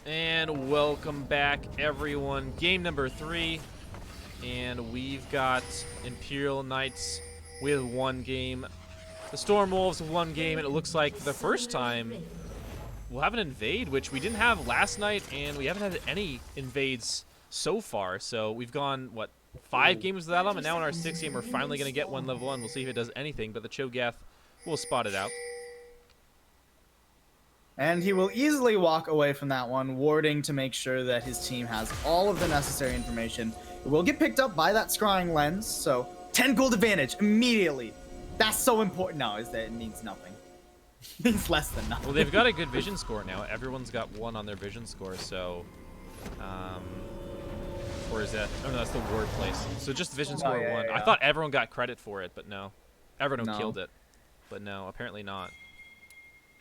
A: And welcome back, everyone. Game number 3. And we've got Imperial Knights with 1 game. The Storm Wolves with 1 game, and it looks like the first time we'll have an invade, which we didn't have last night, and we haven't had any invades so far. So we've gone, what, 5 games without them, and now in our 6th game, we're finally going to get one level 1. We'll see if it does anything, but the Cho'Gath will spot it out.
B: And he will easily walk away from that one, warding to make sure that his team has all of the necessary information. It will get picked up by that scrying lens, so 10 gold advantage immediately. That's so important now, is that it means nothing. It means less than nothing.
A: Well, they've got a good vision score now. Everyone's got 1 on their vision score, so... or is that... Oh, no, that's the ward place. So just vision score 1.
B: Yeah.
A: I thought everyone got credit for it, but no. Everyone
B: No.
A: killed it. But no, apparently not.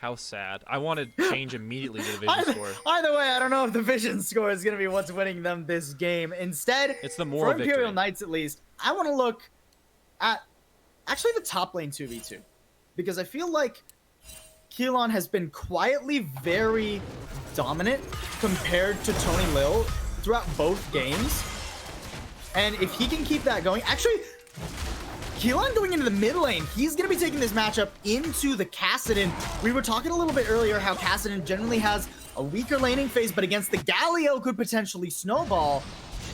A: How sad. I want to change immediately to the vision score.
B: Either way, I don't know if the vision score is going to be what's winning them this game. Instead,
A: It's the moral
B: for Imperial
A: victory.
B: Knights at least, I want to look at actually the top lane 2v2. Because I feel like Keelan has been quietly very dominant compared to Tony Lil throughout both games. And if he can keep that going, actually, Keelan going into the mid lane, he's going to be taking this matchup into the Kassadin. We were talking a little bit earlier how Kassadin generally has a weaker laning phase, but against the Galio could potentially snowball.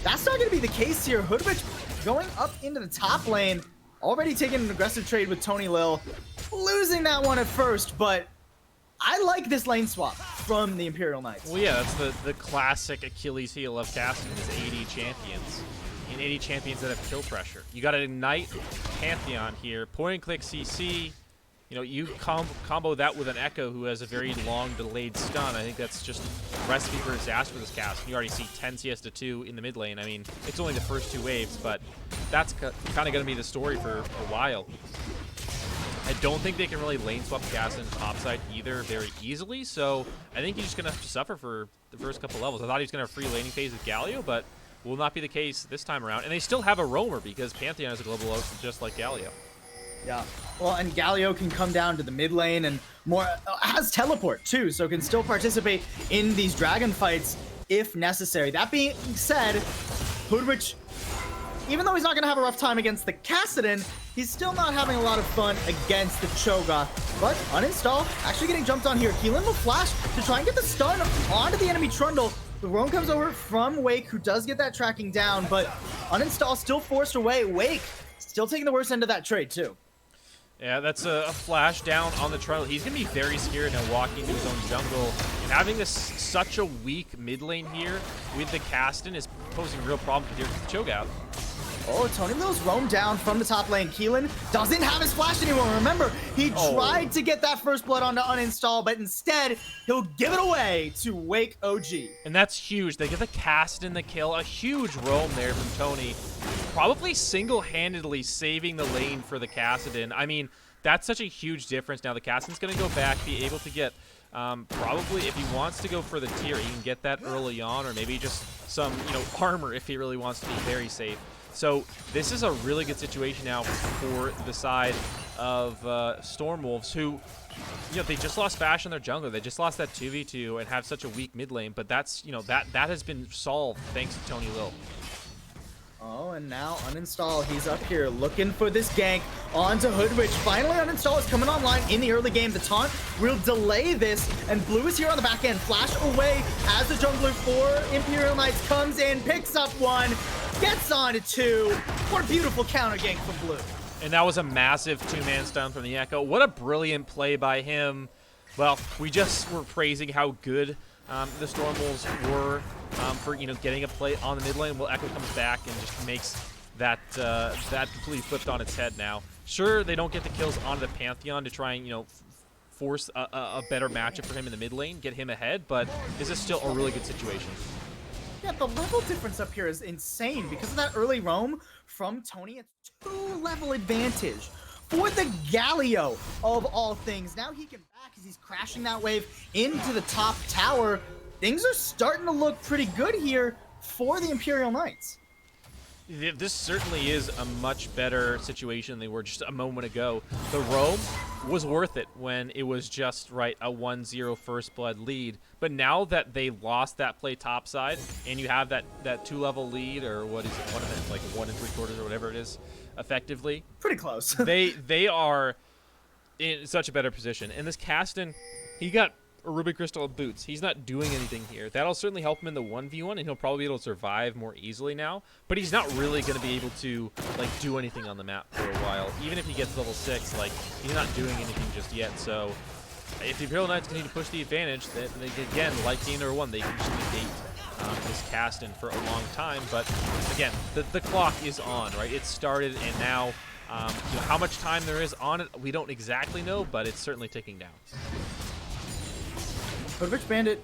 B: That's not going to be the case here. Hoodwitch going up into the top lane, already taking an aggressive trade with Tony Lil, losing that one at first, but I like this lane swap from the Imperial Knights.
A: Well, yeah, that's the classic Achilles heel of Kassadin is AD champions. And AD champions that have kill pressure. You got to ignite Pantheon here. Point and click CC. You know, you combo that with an Echo who has a very long delayed stun. I think that's just a recipe for disaster for this cast. You already see 10 CS to 2 in the mid lane. I mean, it's only the first 2 waves, but that's kind of going to be the story for a while. I don't think they can really lane swap Kassadin topside either very easily, so I think he's just going to have to suffer for the first couple levels. I thought he was going to have a free laning phase with Galio, but will not be the case this time around. And they still have a roamer because Pantheon is a global host just like Galio.
B: Yeah. Well, and Galio can come down to the mid lane and more has teleport too, so can still participate in these dragon fights if necessary. That being said, Hoodwitch, even though he's not going to have a rough time against the Kassadin, he's still not having a lot of fun against the Cho'Gath. But uninstall, actually getting jumped on here. Keelan will flash to try and get the stun onto the enemy Trundle. The roam comes over from Wake, who does get that tracking down, but uninstall still forced away. Wake still taking the worst end of that trade too.
A: Yeah, that's a flash down on the Trundle. He's going to be very scared now walking into his own jungle. And having this such a weak mid lane here with the Kassadin is posing real problems with the Cho'Gath.
B: Oh, Tony Lil's roamed down from the top lane. Keelan doesn't have his flash anymore. Remember, he tried to get that first blood onto uninstall, but instead, he'll give it away to Wake OG.
A: And that's huge. They get the Kassadin the kill. A huge roam there from Tony. Probably single-handedly saving the lane for the Kassadin. I mean, that's such a huge difference. Now the Kassadin's going to go back, be able to get, probably if he wants to go for the tier, he can get that early on, or maybe just some, armor if he really wants to be very safe. So this is a really good situation now for the side of Stormwolves, who, they just lost Bash in their jungle. They just lost that 2v2 and have such a weak mid lane. But that's, that has been solved thanks to Tony Lil.
B: Oh, and now uninstall. He's up here looking for this gank onto Hoodwitch. Finally, uninstall is coming online in the early game. The taunt will delay this, and Blue is here on the back end. Flash away as the jungler for Imperial Knights comes in, picks up 1, gets on to 2. What a beautiful counter gank from Blue.
A: And that was a massive 2-man stun from the Echo. What a brilliant play by him. Well, we just were praising how good the Stormwolves were for getting a play on the mid lane. Well, Echo comes back and just makes that that completely flipped on its head now. Sure, they don't get the kills onto the Pantheon to try and force a better matchup for him in the mid lane, get him ahead, but this is still a really good situation.
B: Yeah, the level difference up here is insane because of that early roam from Tony. It's 2-level advantage for the Galio of all things. Now he can back as he's crashing that wave into the top tower. Things are starting to look pretty good here for the Imperial Knights.
A: This certainly is a much better situation than they were just a moment ago. The roam was worth it when it was just right a 1-0 first blood lead, but now that they lost that play topside and you have that 2-level lead, or what is it, one of it, like 1 3/4 or whatever it is, effectively.
B: Pretty close.
A: they are in such a better position. And this Caston, he got a Ruby Crystal boots. He's not doing anything here. That'll certainly help him in the 1v1, and he'll probably be able to survive more easily now. But he's not really going to be able to like do anything on the map for a while. Even if he gets level 6, like he's not doing anything just yet. So if the Imperial Knights continue to push the advantage, then again, like game number 1, they can just negate this Caston for a long time. But again, the clock is on, right? It started, and now you know, how much time there is on it, we don't exactly know, but it's certainly ticking down.
B: Hoodwitch Bandit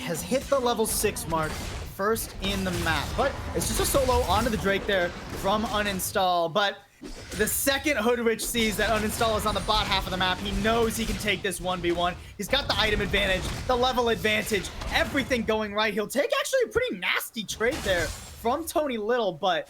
B: has hit the level 6 mark first in the map, but it's just a solo onto the Drake there from Uninstall. But the second Hoodwitch sees that Uninstall is on the bot half of the map, he knows he can take this 1v1. He's got the item advantage, the level advantage, everything going right. He'll take actually a pretty nasty trade there from Tony Little, but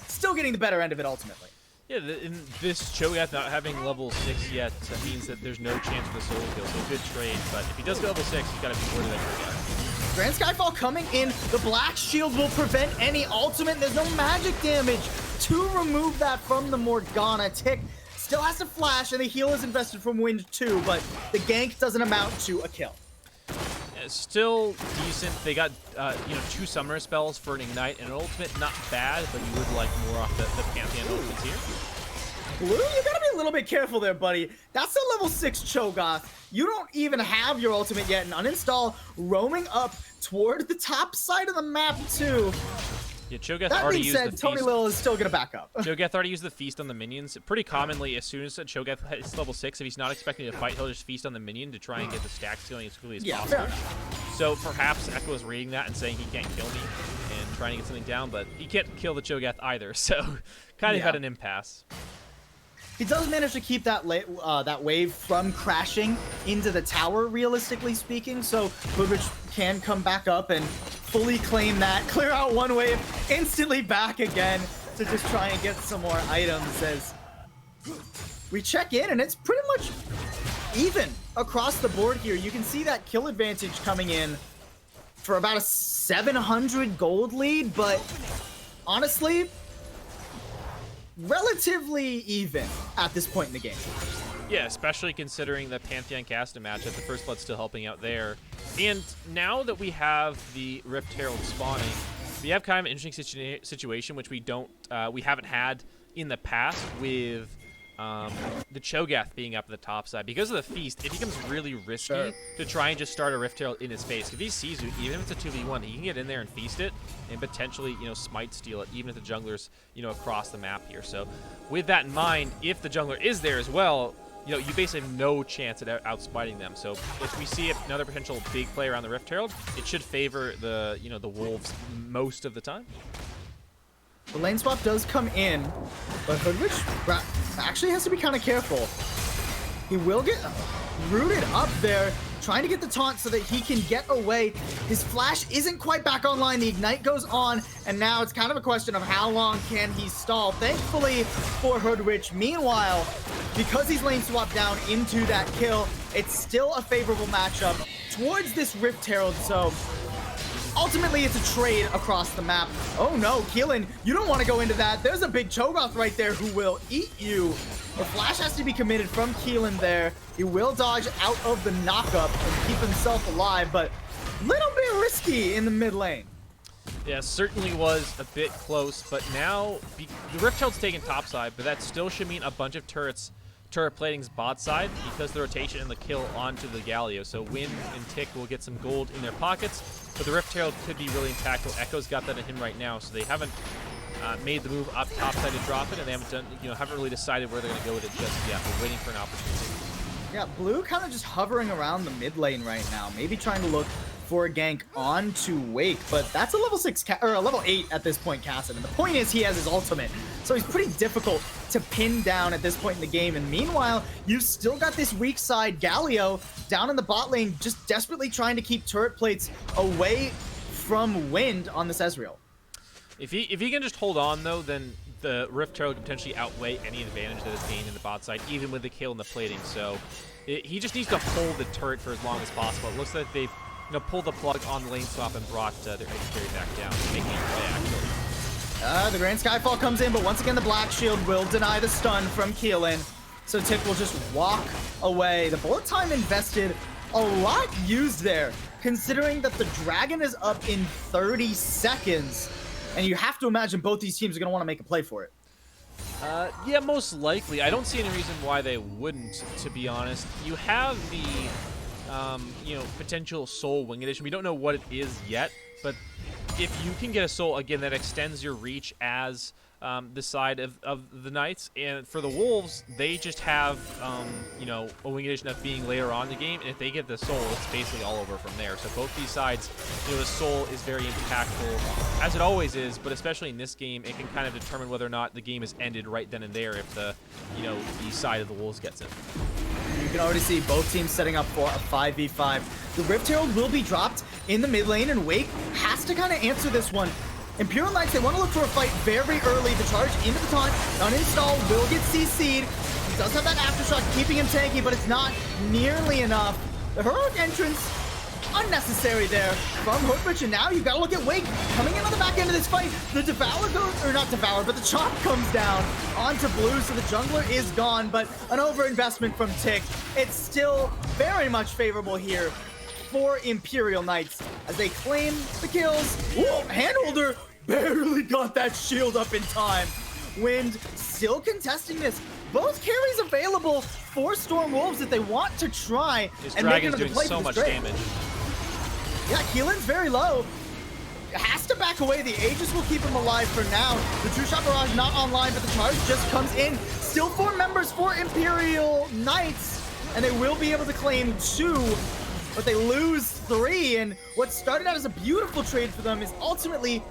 B: still getting the better end of it ultimately.
A: Yeah, in this Cho'Gath not having level 6 yet means that there's no chance for the solo kill, so good trade. But if he does get level 6, you gotta be worried about Cho'Gath.
B: Grand Skyfall coming in. The Black Shield will prevent any ultimate. There's no magic damage to remove that from the Morgana. Tick still has to flash, and the heal is invested from Wind too, but the gank doesn't amount to a kill.
A: Still decent. They got you know, 2 summoner spells for an ignite and an ultimate. Not bad, but you would like more off the Pantheon ultimates here.
B: Blue, you gotta be a little bit careful there, buddy. That's a level 6 Cho'Gath. You don't even have your ultimate yet, and Uninstall roaming up toward the top side of the map too.
A: Yeah, Cho'Gath
B: That
A: already
B: being
A: used
B: said,
A: the
B: Tony
A: feast.
B: Little is still gonna back up.
A: Cho'Gath already used the feast on the minions. Pretty commonly, as soon as a Cho'Gath hits level 6, if he's not expecting to fight, he'll just feast on the minion to try and get the stacks going as quickly as possible.
B: Fair enough.
A: So perhaps Echo is reading that and saying he can't kill me and trying to get something down, but he can't kill the Cho'Gath either, so kind of had an impasse.
B: He does manage to keep that that wave from crashing into the tower, realistically speaking, so Hoodwitch can come back up and fully claim that, clear out one wave, instantly back again to just try and get some more items as we check in, and it's pretty much even across the board here. You can see that kill advantage coming in for about a 700 gold lead, but honestly, relatively even at this point in the game.
A: Yeah, especially considering the Pantheon Caston matchup, the First Blood's still helping out there. And now that we have the Rift Herald spawning, we have kind of an interesting situation which we haven't had in the past with the Cho'Gath being up at the top side. Because of the feast, it becomes really risky to try and just start a Rift Herald in his face. If he sees you, even if it's a 2v1, he can get in there and feast it and potentially, you know, smite steal it, even if the jungler's, you know, across the map here. So with that in mind, if the jungler is there as well, you know, you basically have no chance at outspiting them. So if we see another potential big play around the Rift Herald, it should favor the, you know, the Wolves most of the time.
B: The lane swap does come in, but Hoodwitch actually has to be kind of careful. He will get rooted up there, trying to get the taunt so that he can get away. His flash isn't quite back online. The ignite goes on, and now it's kind of a question of how long can he stall. Thankfully for Hoodwitch, meanwhile, because he's lane swapped down into that kill, it's still a favorable matchup towards this Rift Herald, so ultimately, it's a trade across the map. Oh no, Keelan, you don't want to go into that. There's a big Cho'Gath right there who will eat you. The flash has to be committed from Keelan there. He will dodge out of the knockup and keep himself alive, but a little bit risky in the mid lane.
A: Yeah, certainly was a bit close, but now the Rift Herald's taken topside, but that still should mean a bunch of turret plating's bot side because the rotation and the kill onto the Galio. So Wind and Tick will get some gold in their pockets, but the Rift Herald could be really impactful. Echo's got that in him right now, so they haven't made the move up topside to drop it, and they haven't done, you know, haven't really decided where they're going to go with it just yet. We're waiting for an opportunity.
B: Yeah, Blue kind of just hovering around the mid lane right now, maybe trying to look for a gank onto Wake, but that's a level 6 or a level 8 at this point, Cassid. And the point is he has his ultimate, so he's pretty difficult to pin down at this point in the game. And meanwhile, you've still got this weak side Galio down in the bot lane, just desperately trying to keep turret plates away from Wind on this Ezreal.
A: If he can just hold on though, then the Rift Herald can potentially outweigh any advantage that is gained in the bot side, even with the kill and the plating. So he just needs to hold the turret for as long as possible. It looks like they've pulled the plug on the lane swap and brought their Edge carry back down, making it play actually.
B: The Grand Skyfall comes in, but once again the Black Shield will deny the stun from Keelan. So Tick will just walk away. The bullet time invested, a lot used there, considering that the Dragon is up in 30 seconds. And you have to imagine both these teams are going to want to make a play for it.
A: Yeah, most likely. I don't see any reason why they wouldn't, to be honest. You have the, potential Soul Wing Edition. We don't know what it is yet, but if you can get a Soul, again, that extends your reach as the side of the Knights. And for the Wolves, they just have, a Wing Edition of being later on in the game. And if they get the Soul, it's basically all over from there. So both these sides, the Soul is very impactful, as it always is. But especially in this game, it can kind of determine whether or not the game is ended right then and there if the side of the Wolves gets it.
B: You can already see both teams setting up for a 5v5. The Rift Herald will be dropped in the mid lane, and Wake has to kind of answer this one. Imperial Knights, they want to look for a fight very early. The charge into the taunt, uninstall, will get CC'd. He does have that aftershock keeping him tanky, but it's not nearly enough. The heroic entrance, unnecessary there from Hoodrich, and now you've got to look at Wake coming in on the back end of this fight. The Devour goes, or not Devour, but the Chop comes down onto Blue, so the jungler is gone, but an overinvestment from Tick. It's still very much favorable here for Imperial Knights as they claim the kills. Whoa, Handholder barely got that shield up in time. Wind still contesting this. Both carries available for Storm Wolves if they want to try
A: This
B: and make
A: Dragon's
B: another
A: doing
B: play
A: so
B: for
A: much
B: this trade.
A: damage.
B: Yeah, Keelan's very low. Has to back away. The Aegis will keep him alive for now. The True Shot Barrage not online, but the charge just comes in. Still 4 members for Imperial Knights, and they will be able to claim 2, but they lose 3. And what started out as a beautiful trade for them is ultimately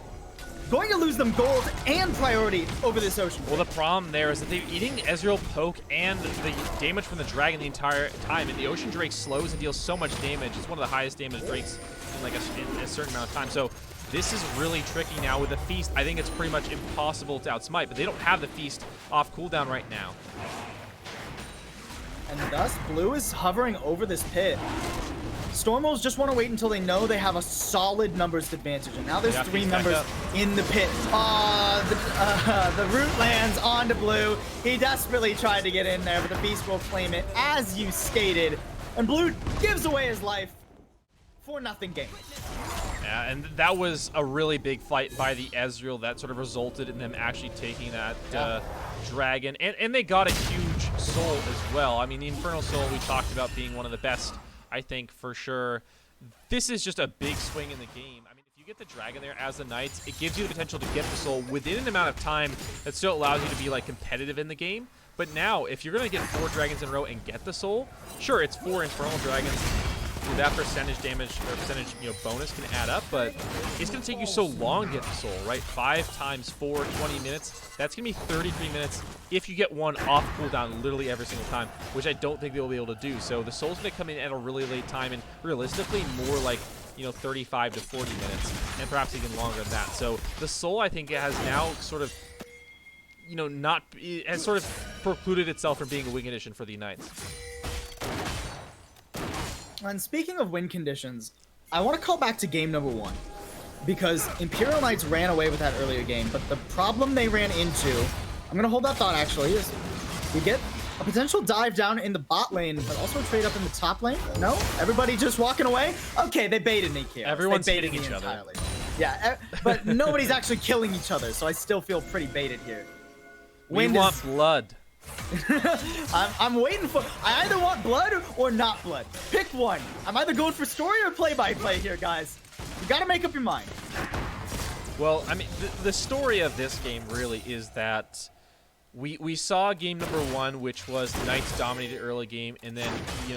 B: going to lose them gold and priority over this Ocean.
A: Well, the problem there is that they're eating Ezreal poke and the damage from the Dragon the entire time, and the Ocean Drake slows and deals so much damage. It's one of the highest damage Drakes in like in a certain amount of time. So this is really tricky now with the Feast. I think it's pretty much impossible to outsmite, but they don't have the Feast off cooldown right now.
B: And thus, Blue is hovering over this pit. Stormwolves just want to wait until they know they have a solid numbers advantage. And now there's 3 members in the pit. The root lands onto Blue. He desperately tried to get in there, but the Beast will claim it, as you stated. And Blue gives away his life for nothing gained.
A: Yeah, and that was a really big fight by the Ezreal that sort of resulted in them actually taking that Dragon. And they got a huge soul as well. I mean, the Infernal Soul we talked about being one of the best, I think, for sure. This is just a big swing in the game. I mean, if you get the Dragon there as the Knights, it gives you the potential to get the soul within an amount of time that still allows you to be like competitive in the game. But now, if you're going to get 4 Dragons in a row and get the soul, sure, it's 4 Infernal Dragons. That percentage damage or percentage bonus can add up, but it's going to take you so long to get the soul, right? 5 times 4, 20 minutes. That's going to be 33 minutes if you get one off cooldown literally every single time, which I don't think they'll be able to do. So the soul's going to come in at a really late time, and realistically more like 35 to 40 minutes, and perhaps even longer than that. So the soul, I think, has now sort of has sort of precluded itself from being a wing edition for the Knights.
B: And speaking of win conditions, I want to call back to game number 1, because Imperial Knights ran away with that earlier game, but the problem they ran into, I'm going to hold that thought actually, is we get a potential dive down in the bot lane, but also a trade up in the top lane. No? Everybody just walking away? Okay, they baited me, Chaos.
A: Everyone's
B: they baited
A: hitting
B: me
A: each other.
B: entirely. Yeah, but nobody's actually killing each other, so I still feel pretty baited here.
A: We want blood.
B: I'm waiting for. I either want blood or not blood. Pick one. I'm either going for story or play-by-play here, guys. You gotta make up your mind.
A: Well, I mean, the story of this game really is that we saw game number 1, which was the Knights dominated early game, and then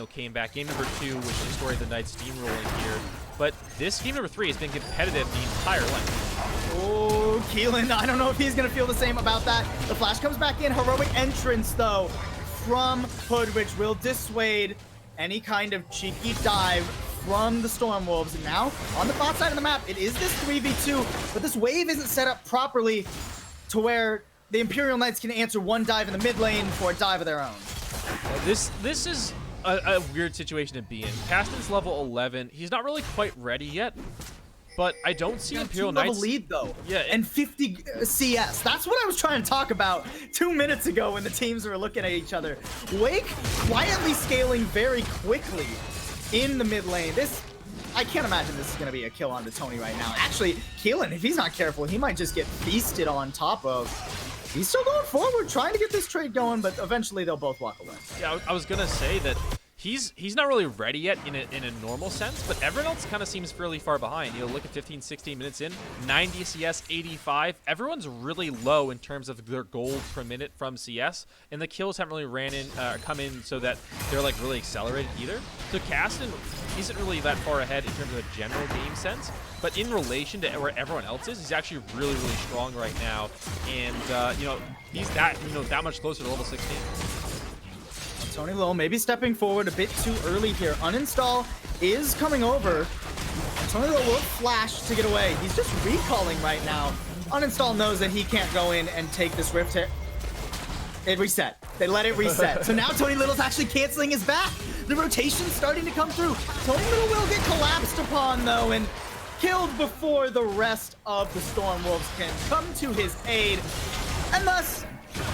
A: came back. Game number 2, which is the story of the Knights steamrolling here. But this game number 3 has been competitive the entire length.
B: Oh, Keelan, I don't know if he's going to feel the same about that. The flash comes back in. Heroic entrance, though, from Hood, which will dissuade any kind of cheeky dive from the Storm Wolves. And now, on the bot side of the map, it is this 3v2, but this wave isn't set up properly to where the Imperial Knights can answer one dive in the mid lane for a dive of their own.
A: This is a weird situation to be in. Caston's level 11. He's not really quite ready yet, but I don't see Imperial Knights.
B: Level lead though.
A: Yeah,
B: and 50 CS. That's what I was trying to talk about 2 minutes ago when the teams were looking at each other. Wake quietly scaling very quickly in the mid lane. I can't imagine this is going to be a kill onto Tony right now. Actually, Keelan, if he's not careful, he might just get feasted on top of. He's still going forward, trying to get this trade going, but eventually they'll both walk away.
A: Yeah, I was gonna say that he's not really ready yet in a normal sense, but everyone else kind of seems fairly far behind. You know, look at 15, 16 minutes in, 90 CS, 85. Everyone's really low in terms of their gold per minute from CS, and the kills haven't really come in so that they're like really accelerated either. So Caston isn't really that far ahead in terms of a general game sense, but in relation to where everyone else is, he's actually really, really strong right now, and you know, he's that much closer to level 16.
B: Tony Low maybe stepping forward a bit too early here. Uninstall is coming over. Tony Low will flash to get away. He's just recalling right now. Uninstall knows that he can't go in and take this rift hit. It reset. They let it reset. So now Tony Little's actually canceling his back. The rotation's starting to come through. Tony Little will get collapsed upon though and killed before the rest of the Storm Wolves can come to his aid. And thus,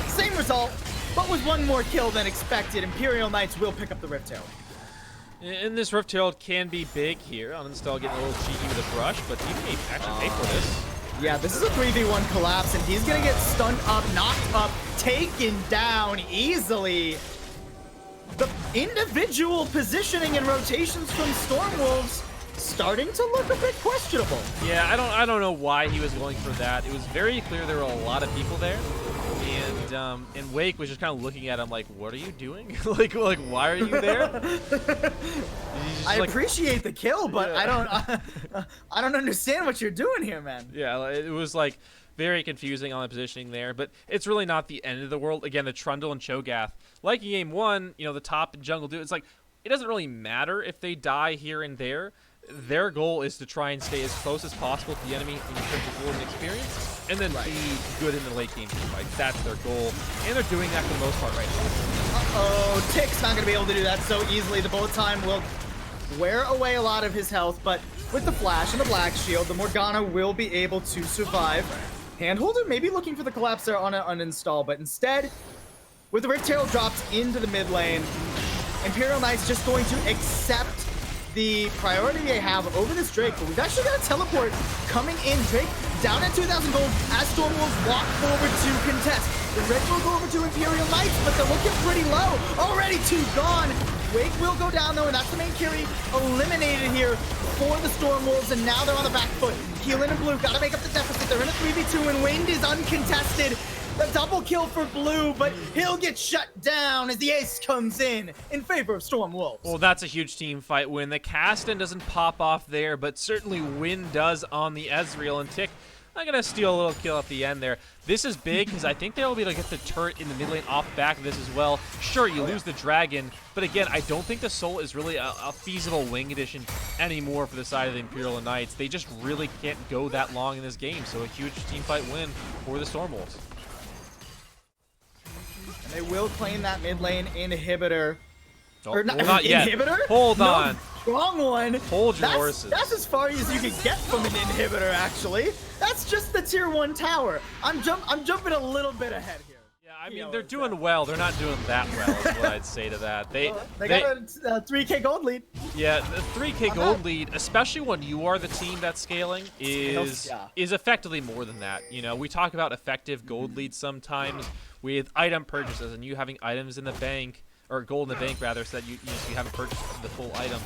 B: same result, but with one more kill than expected. Imperial Knights will pick up the Rift Herald.
A: And this Rift Herald can be big here. Uninstall getting a little cheeky with a brush, but he may actually pay for this.
B: Yeah, this is a 3v1 collapse, and he's gonna get stunned up, knocked up, taken down easily. The individual positioning and rotations from Storm Wolves starting to look a bit questionable.
A: Yeah, I don't know why he was going for that. It was very clear there were a lot of people there. And Wake was just kind of looking at him like, what are you doing? like why are you there?
B: I appreciate the kill, but yeah. I don't understand what you're doing here, man.
A: Yeah, it was like very confusing on the positioning there, but it's really not the end of the world. Again, the Trundle and Cho'Gath, like in game 1, you know, the top and jungle dude, it's like, it doesn't really matter if they die here and there. Their goal is to try and stay as close as possible to the enemy in terms of golden experience, and then be good in the late game team fight. That's their goal, and they're doing that for the most part right now.
B: Uh-oh, Tick's not going to be able to do that so easily. The bullet time will wear away a lot of his health, but with the flash and the black shield, the Morgana will be able to survive. Handholder maybe looking for the collapse there on an uninstall, but instead, with the Rift Herald dropped into the mid lane, Imperial Knights just going to accept the priority they have over this Drake, but we've actually got a teleport coming in. Drake down at 2,000 gold as Storm Wolves walk forward to contest. The red will go over to Imperial Knights, but they're looking pretty low. Already 2 gone. Wake will go down though, and that's the main carry eliminated here for the Storm Wolves, and now they're on the back foot. Keelan and Blue gotta make up the deficit. They're in a 3v2, and Wind is uncontested. The double kill for Blue, but he'll get shut down as the ace comes in favor of Storm Wolves.
A: Well, that's a huge team fight win. The Caston doesn't pop off there, but certainly Win does on the Ezreal, and Tick, I'm going to steal a little kill at the end there. This is big because I think they'll be able to get the turret in the mid lane off the back of this as well. Sure, you lose the dragon, but again, I don't think the Soul is really a feasible wing addition anymore for the side of the Imperial Knights. They just really can't go that long in this game, so a huge team fight win for the Storm Wolves.
B: And they will claim that mid lane inhibitor.
A: Oh,
B: or not,
A: well, not yet.
B: Inhibitor?
A: Hold
B: no,
A: on.
B: Wrong one.
A: Hold your horses.
B: That's as far as you can get from an inhibitor, actually. That's just the tier 1 tower. I'm jumping a little bit ahead here.
A: Yeah, I mean, they're doing well. They're not doing that well, is what I'd say to that. They
B: got a 3K gold lead.
A: Yeah, the 3K gold lead, especially when you are the team that's scaling, is effectively more than that. You know, we talk about effective gold leads sometimes with item purchases and you having items in the bank, or gold in the bank rather, so that you haven't purchased the full item.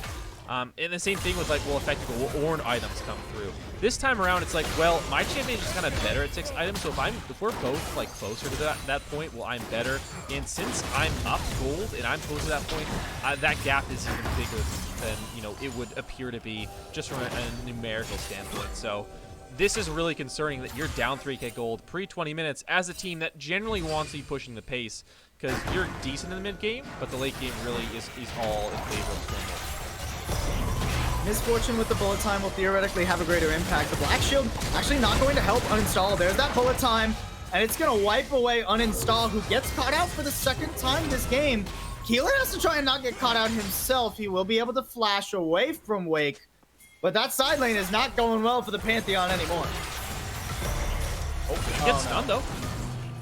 A: And the same thing with like, well, effective orange items come through. This time around, it's like, well, my champion is just kind of better at 6 items, so if we're both like closer to that point, well, I'm better. And since I'm up gold and I'm close to that point, that gap is even bigger than it would appear to be just from a numerical standpoint. So this is really concerning that you're down 3K gold pre-20 minutes as a team that generally wants to be pushing the pace, because you're decent in the mid game, but the late game really is all in favor of Storm Wolves.
B: Misfortune with the bullet time will theoretically have a greater impact. The Black Shield actually not going to help uninstall. There's that bullet time, and it's going to wipe away uninstall, who gets caught out for the second time this game. Keeler has to try and not get caught out himself. He will be able to flash away from Wake, but that side lane is not going well for the Pantheon anymore.
A: Oh, he gets stunned though.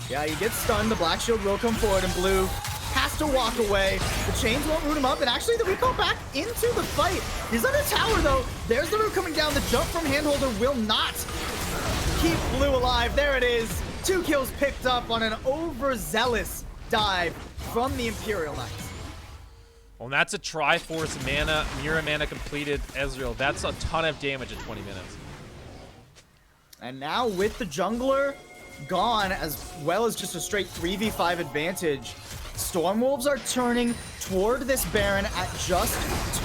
B: Yeah, he gets stunned. The Black Shield will come forward, and Blue has to walk away. The chains won't root him up, and actually the recall back into the fight. He's on a tower though. There's the root coming down. The jump from Handholder will not keep Blue alive. There it is. 2 kills picked up on an overzealous dive from the Imperial Knights.
A: Well, and that's a Triforce mana, Mira mana completed Ezreal. That's a ton of damage in 20 minutes.
B: And now with the jungler gone, as well as just a straight 3v5 advantage, Stormwolves are turning toward this Baron at just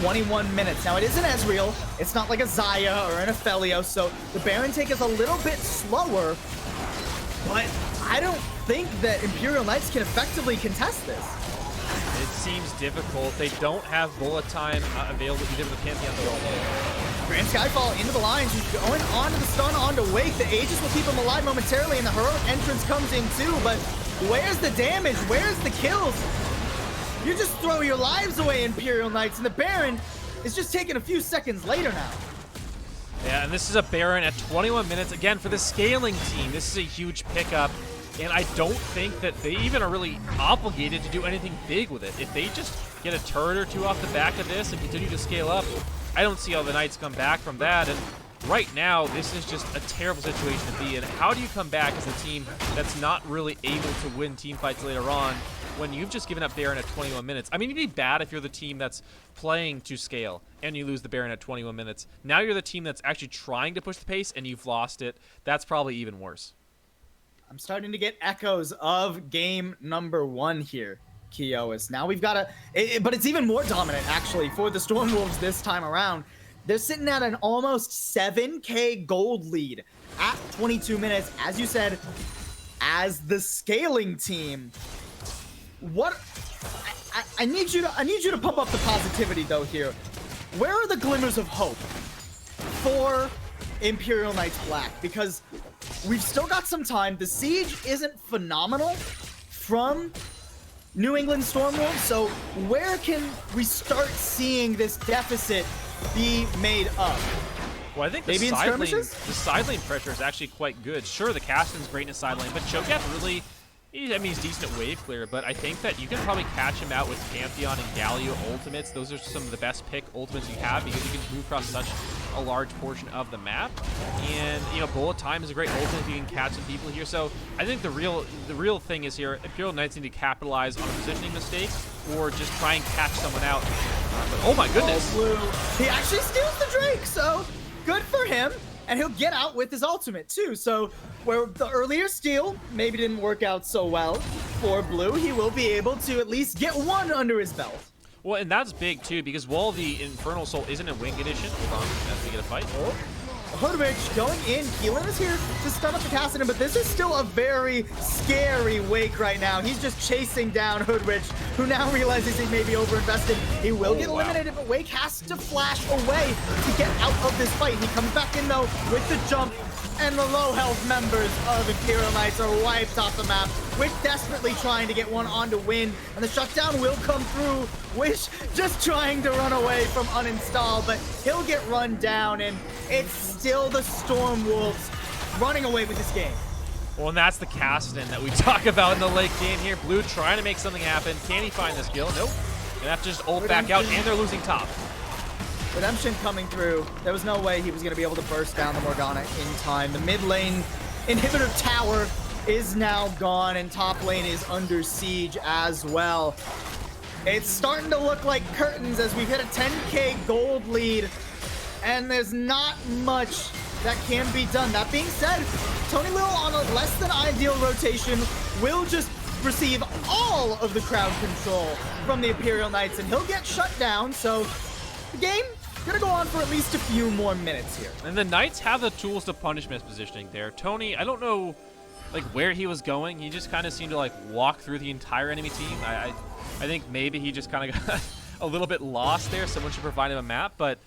B: 21 minutes. Now, it isn't Ezreal. It's not like a Xayah or an Aphelios, so the Baron take is a little bit slower, but I don't think that Imperial Knights can effectively contest this.
A: It seems difficult. They don't have bullet time available either with the Pantheon.
B: Grand Skyfall into the lines. He's going on to the stun, on to Wake. The Aegis will keep him alive momentarily, and the heroic entrance comes in too, but where's the damage? Where's the kills? You just throw your lives away, Imperial Knights, and the Baron is just taking a few seconds later now.
A: Yeah, and this is a Baron at 21 minutes. Again, for the scaling team, this is a huge pickup, and I don't think that they even are really obligated to do anything big with it. If they just get a turret or two off the back of this and continue to scale up, I don't see how the Knights come back from that. And right now, this is just a terrible situation to be in. How do you come back as a team that's not really able to win team fights later on when you've just given up Baron at 21 minutes? I mean, it'd be bad if you're the team that's playing to scale and you lose the Baron at 21 minutes. Now you're the team that's actually trying to push the pace and you've lost it. That's probably even worse.
B: I'm starting to get echoes of game number 1 here, Kiois. Now we've got but it's even more dominant, actually, for the Stormwolves this time around. They're sitting at an almost 7K gold lead at 22 minutes, as you said, as the scaling team. What? I need you to pump up the positivity though here. Where are the glimmers of hope for Imperial Knights Black? Because we've still got some time. The siege isn't phenomenal from New England Stormwolves, so where can we start seeing this deficit be made up?
A: Well, I think
B: maybe
A: the
B: in
A: side lane pressure is actually quite good. Sure, the Caston's great in the side lane, but Cho'Gath really, I mean, he's decent at wave clear, but I think that you can probably catch him out with Pantheon and Galio ultimates. Those are some of the best pick ultimates you have because you can move across such a large portion of the map. And, you know, bullet time is a great ultimate if you can catch some people here. So I think the real thing is here, Imperial Knights need to capitalize on a positioning mistake or just try and catch someone out. But, oh my goodness.
B: Blue. He actually steals the Drake, so good for him. And he'll get out with his ultimate too. So where the earlier steal maybe didn't work out so well for Blue, he will be able to at least get one under his belt.
A: Well, and that's big too, because while the Infernal Soul isn't a wing edition, hold on, as we get a fight.
B: Oh. Hoodrich going in. Keelan is here to stun up the Cassidon, but this is still a very scary Wake right now. He's just chasing down Hoodrich, who now realizes he may be overinvested. He will get eliminated, but Wake has to flash away to get out of this fight. He comes back in, though, with the jump, and the low health members of Imperial Knights are wiped off the map. Wish desperately trying to get one on to win, and the shutdown will come through. Wish just trying to run away from uninstall, but he'll get run down, and it's still the Stormwolves running away with this game.
A: Well, and that's the Caston that we talk about in the late game here. Blue trying to make something happen. Can he find this kill? Nope. Gonna have to just ult back out, and they're losing top.
B: Redemption coming through. There was no way he was going to be able to burst down the Morgana in time. The mid lane inhibitor tower is now gone, and top lane is under siege as well. It's starting to look like curtains as we've hit a 10K gold lead, and there's not much that can be done. That being said, Tony Little on a less than ideal rotation will just receive all of the crowd control from the Imperial Knights, and he'll get shut down, so the game gonna go on for at least a few more minutes here.
A: And the Knights have the tools to punish mispositioning there. Tony, I don't know like where he was going. He just kind of seemed to like walk through the entire enemy team. I think maybe he just kind of got a little bit lost there. Someone should provide him a map, but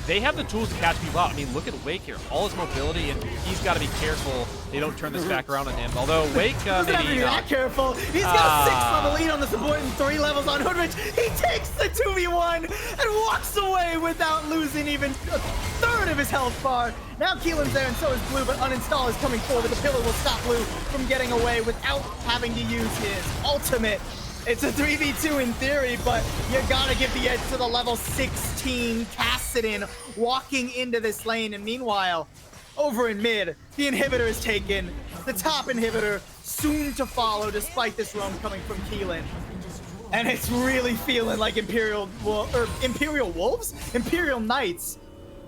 A: they have the tools to catch people out. I mean, look at Wake here. All his mobility, and he's got to be careful they don't turn this back around on him. Although Wake
B: Doesn't have to be that careful. He's got a 6-level lead on the support and 3 levels on Hoodrich. He takes the 2v1 and walks away without losing even a third of his health bar. Now Keelan's there and so is Blue, but Uninstall is coming forward. The pillar will stop Blue from getting away without having to use his ultimate. It's a 3v2 in theory, but you gotta give the edge to the level 16 Kassadin walking into this lane. And meanwhile, over in mid, the inhibitor is taken. The top inhibitor soon to follow, despite this roam coming from Keelan. And it's really feeling like Imperial Wolves? Imperial Knights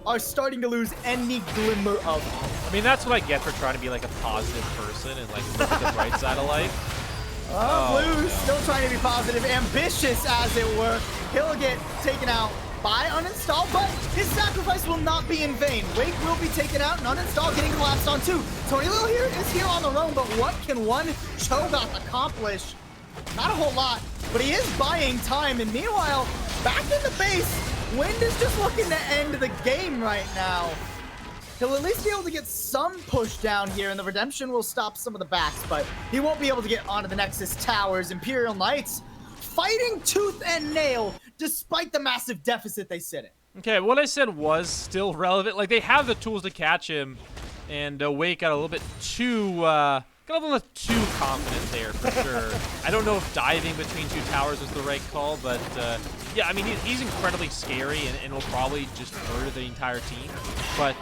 B: are starting to lose any glimmer of hope.
A: I mean, that's what I get for trying to be like a positive person and like look at the bright side of life.
B: Blue still trying to be positive, ambitious as it were. He'll get taken out by Uninstall, but his sacrifice will not be in vain. Wake will be taken out and Uninstall getting collapsed on too. Tony Lil here is here on the roam, but what can one Cho'Gath accomplish? Not a whole lot, but he is buying time. And meanwhile, back in the base, Wind is just looking to end the game right now. He'll at least be able to get some push down here, and the Redemption will stop some of the backs, but he won't be able to get onto the Nexus towers. Imperial Knights fighting tooth and nail despite the massive deficit they sit in.
A: Okay, what I said was still relevant. Like, they have the tools to catch him, and Wake got a little bit too confident there for sure. I don't know if diving between 2 towers was the right call, but yeah, I mean, he's incredibly scary and will probably just murder the entire team. But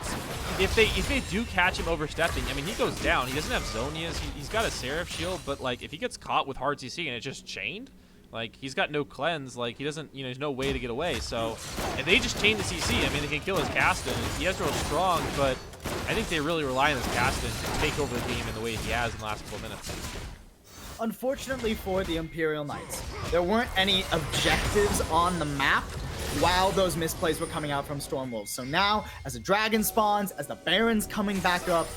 A: if they do catch him overstepping, I mean, he goes down. He doesn't have Zonias. He's got a Seraph shield, but like if he gets caught with hard CC and it's just chained, like he's got no cleanse. Like he doesn't, there's no way to get away. So if they just chain the CC, I mean, they can kill his Kassadin. He real strong, but I think they really rely on this Kassadin to take over the game in the way he has in the last couple minutes.
B: Unfortunately for the Imperial Knights, there weren't any objectives on the map while those misplays were coming out from Stormwolves. So now, as the Dragon spawns, as the Baron's coming back up,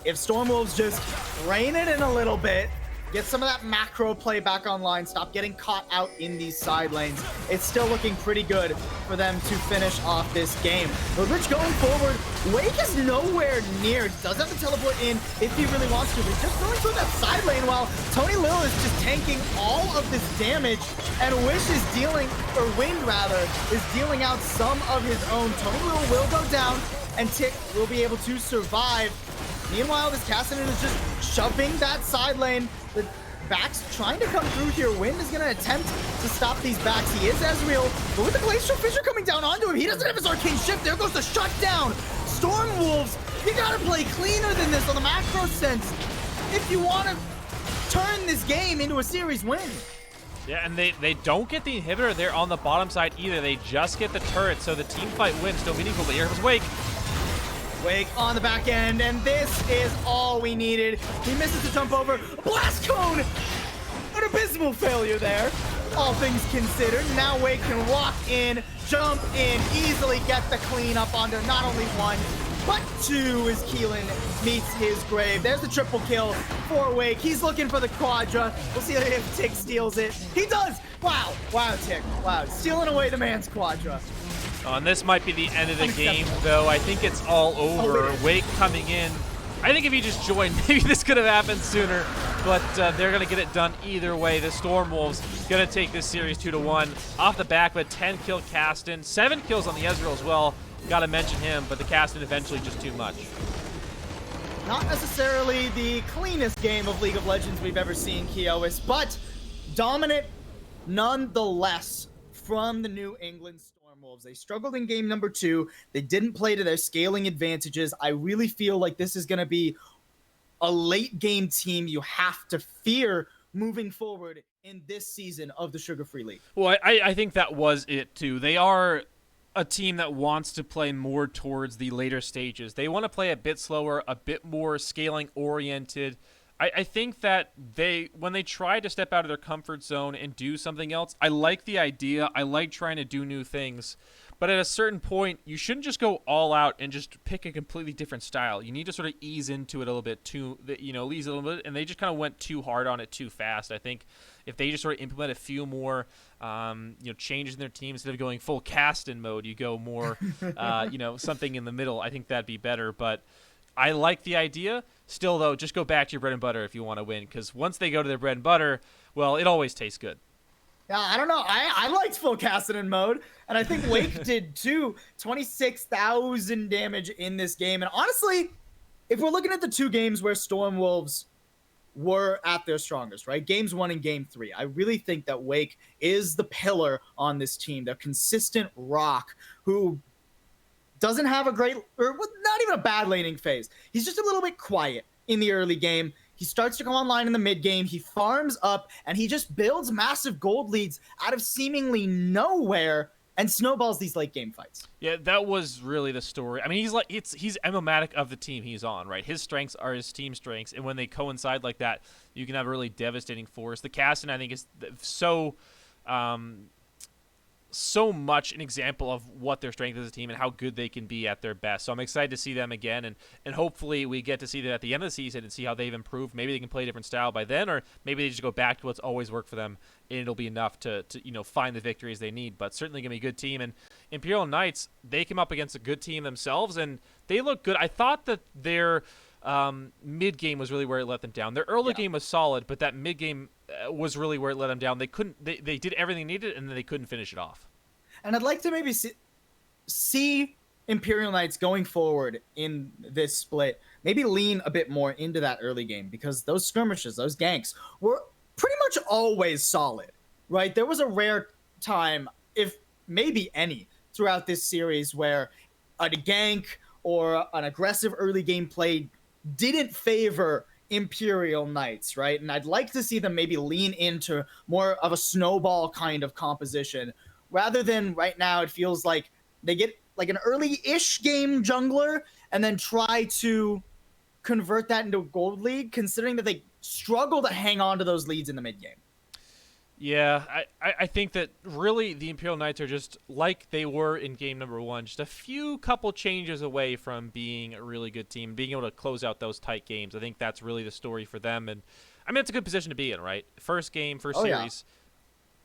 B: if Stormwolves just rein it in a little bit, get some of that macro play back online, stop getting caught out in these side lanes, it's still looking pretty good for them to finish off this game. Rich going forward, Wake is nowhere near. He does have to teleport in if he really wants to, but he's just going through that side lane while Tony Lil is just tanking all of this damage, and Wish is dealing, or Wind rather, is dealing out some of his own. Tony Lil will go down, and Tick will be able to survive. Meanwhile, this Kassadin is just shoving that side lane. The backs trying to come through here. Wind is going to attempt to stop these backs. He is Ezreal, but with the Glacial Fissure coming down onto him, he doesn't have his Arcane Shift. There goes the shutdown. Stormwolves, you got to play cleaner than this on the macro sense if you want to turn this game into a series win.
A: Yeah, and they don't get the inhibitor there on the bottom side either. They just get the turret, so the team fight wins. Still meaningful, but here comes Wake.
B: Wake on the back end, and this is all we needed. He misses the jump over. Blast Cone! An abysmal failure there, all things considered. Now Wake can walk in, jump in, easily get the clean up onto not only 1, but 2 as Keelan meets his grave. There's the triple kill for Wake. He's looking for the Quadra. We'll see if Tick steals it. He does! Wow, Tick. Wow, stealing away the man's Quadra.
A: Oh, and this might be the end of the game, though. I think it's all over. Wake coming in. I think if he just joined, maybe this could have happened sooner. But they're going to get it done either way. The Stormwolves going to take this series 2-1 off the back of a 10-kill Kassadin. 7 kills on the Ezreal as well. Got to mention him, but the Kassadin eventually just too much.
B: Not necessarily the cleanest game of League of Legends we've ever seen, Kiowas, but dominant nonetheless from the New England Stormwolves. They struggled in game number 2. They didn't play to their scaling advantages. I really feel like this is going to be a late game team you have to fear moving forward in this season of the Sugar Free League.
A: Well, I think that was it too. They are a team that wants to play more towards the later stages. They want to play a bit slower, a bit more scaling oriented. I think that when they try to step out of their comfort zone and do something else, I like the idea. I like trying to do new things. But at a certain point, you shouldn't just go all out and just pick a completely different style. You need to sort of ease into it a little bit, ease a little bit. And they just kind of went too hard on it too fast. I think if they just sort of implement a few more changes in their team, instead of going full cast-in mode, you go more something in the middle. I think that'd be better. But I like the idea. Still, though, just go back to your bread and butter if you want to win, because once they go to their bread and butter, well, it always tastes good.
B: Yeah, I don't know. I liked full Cassidon mode, and I think Wake did too. 26,000 damage in this game. And honestly, if we're looking at the two games where Storm Wolves were at their strongest, right? Games 1 and Game 3. I really think that Wake is the pillar on this team. They're consistent rock who doesn't have a great, or not even a bad laning phase. He's just a little bit quiet in the early game. He starts to come online in the mid game. He farms up and he just builds massive gold leads out of seemingly nowhere and snowballs these late game fights.
A: Yeah, that was really the story. I mean, he's emblematic of the team he's on, right? His strengths are his team strengths, and when they coincide like that, you can have a really devastating force. The Caston, I think, is so much an example of what their strength as a team and how good they can be at their best. So I'm excited to see them again, and hopefully we get to see them at the end of the season and see how they've improved. Maybe they can play a different style by then, or maybe they just go back to what's always worked for them, and it'll be enough to find the victories they need. But certainly going to be a good team. And Imperial Knights, they came up against a good team themselves, and they look good. I thought that their mid game was really where it let them down. Their early game was solid, but that mid game was really where it let them down. They couldn't. They did everything needed, and then they couldn't finish it off.
B: And I'd like to maybe see Imperial Knights going forward in this split, maybe lean a bit more into that early game, because those skirmishes, those ganks, were pretty much always solid, right? There was a rare time, if maybe any, throughout this series where a gank or an aggressive early game play didn't favor Imperial Knights, right? And I'd like to see them maybe lean into more of a snowball kind of composition, rather than right now it feels like they get like an early-ish game jungler and then try to convert that into a gold lead, considering that they struggle to hang on to those leads in the mid game.
A: Yeah, I think that really the Imperial Knights are just like they were in game number 1, just a couple changes away from being a really good team, being able to close out those tight games. I think that's really the story for them. And I mean, it's a good position to be in, right? First game, first series.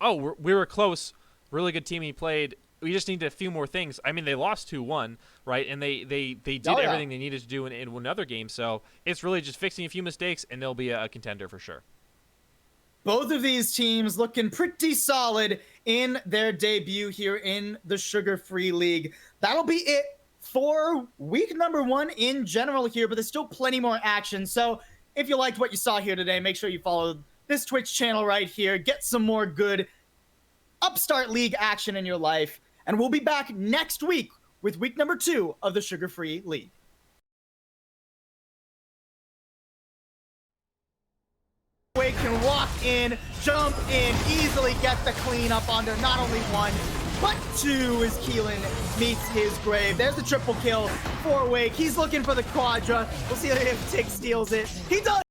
A: Yeah. Oh, we were close. Really good team he played. We just needed a few more things. I mean, they lost 2-1, right? And they did everything they needed to do in another game. So it's really just fixing a few mistakes, and they'll be a contender for sure.
B: Both of these teams looking pretty solid in their debut here in the Sugar Free League. That'll be it for week number 1 in general here, but there's still plenty more action. So if you liked what you saw here today, make sure you follow this Twitch channel right here. Get some more good Upstart League action in your life, and we'll be back next week with week number 2 of the Sugar Free League. Wake can walk in, jump in, easily get the cleanup on there. Not only 1, but 2 as Keelan meets his grave. There's the triple kill for Wake. He's looking for the quadra. We'll see if Tick steals it. He does.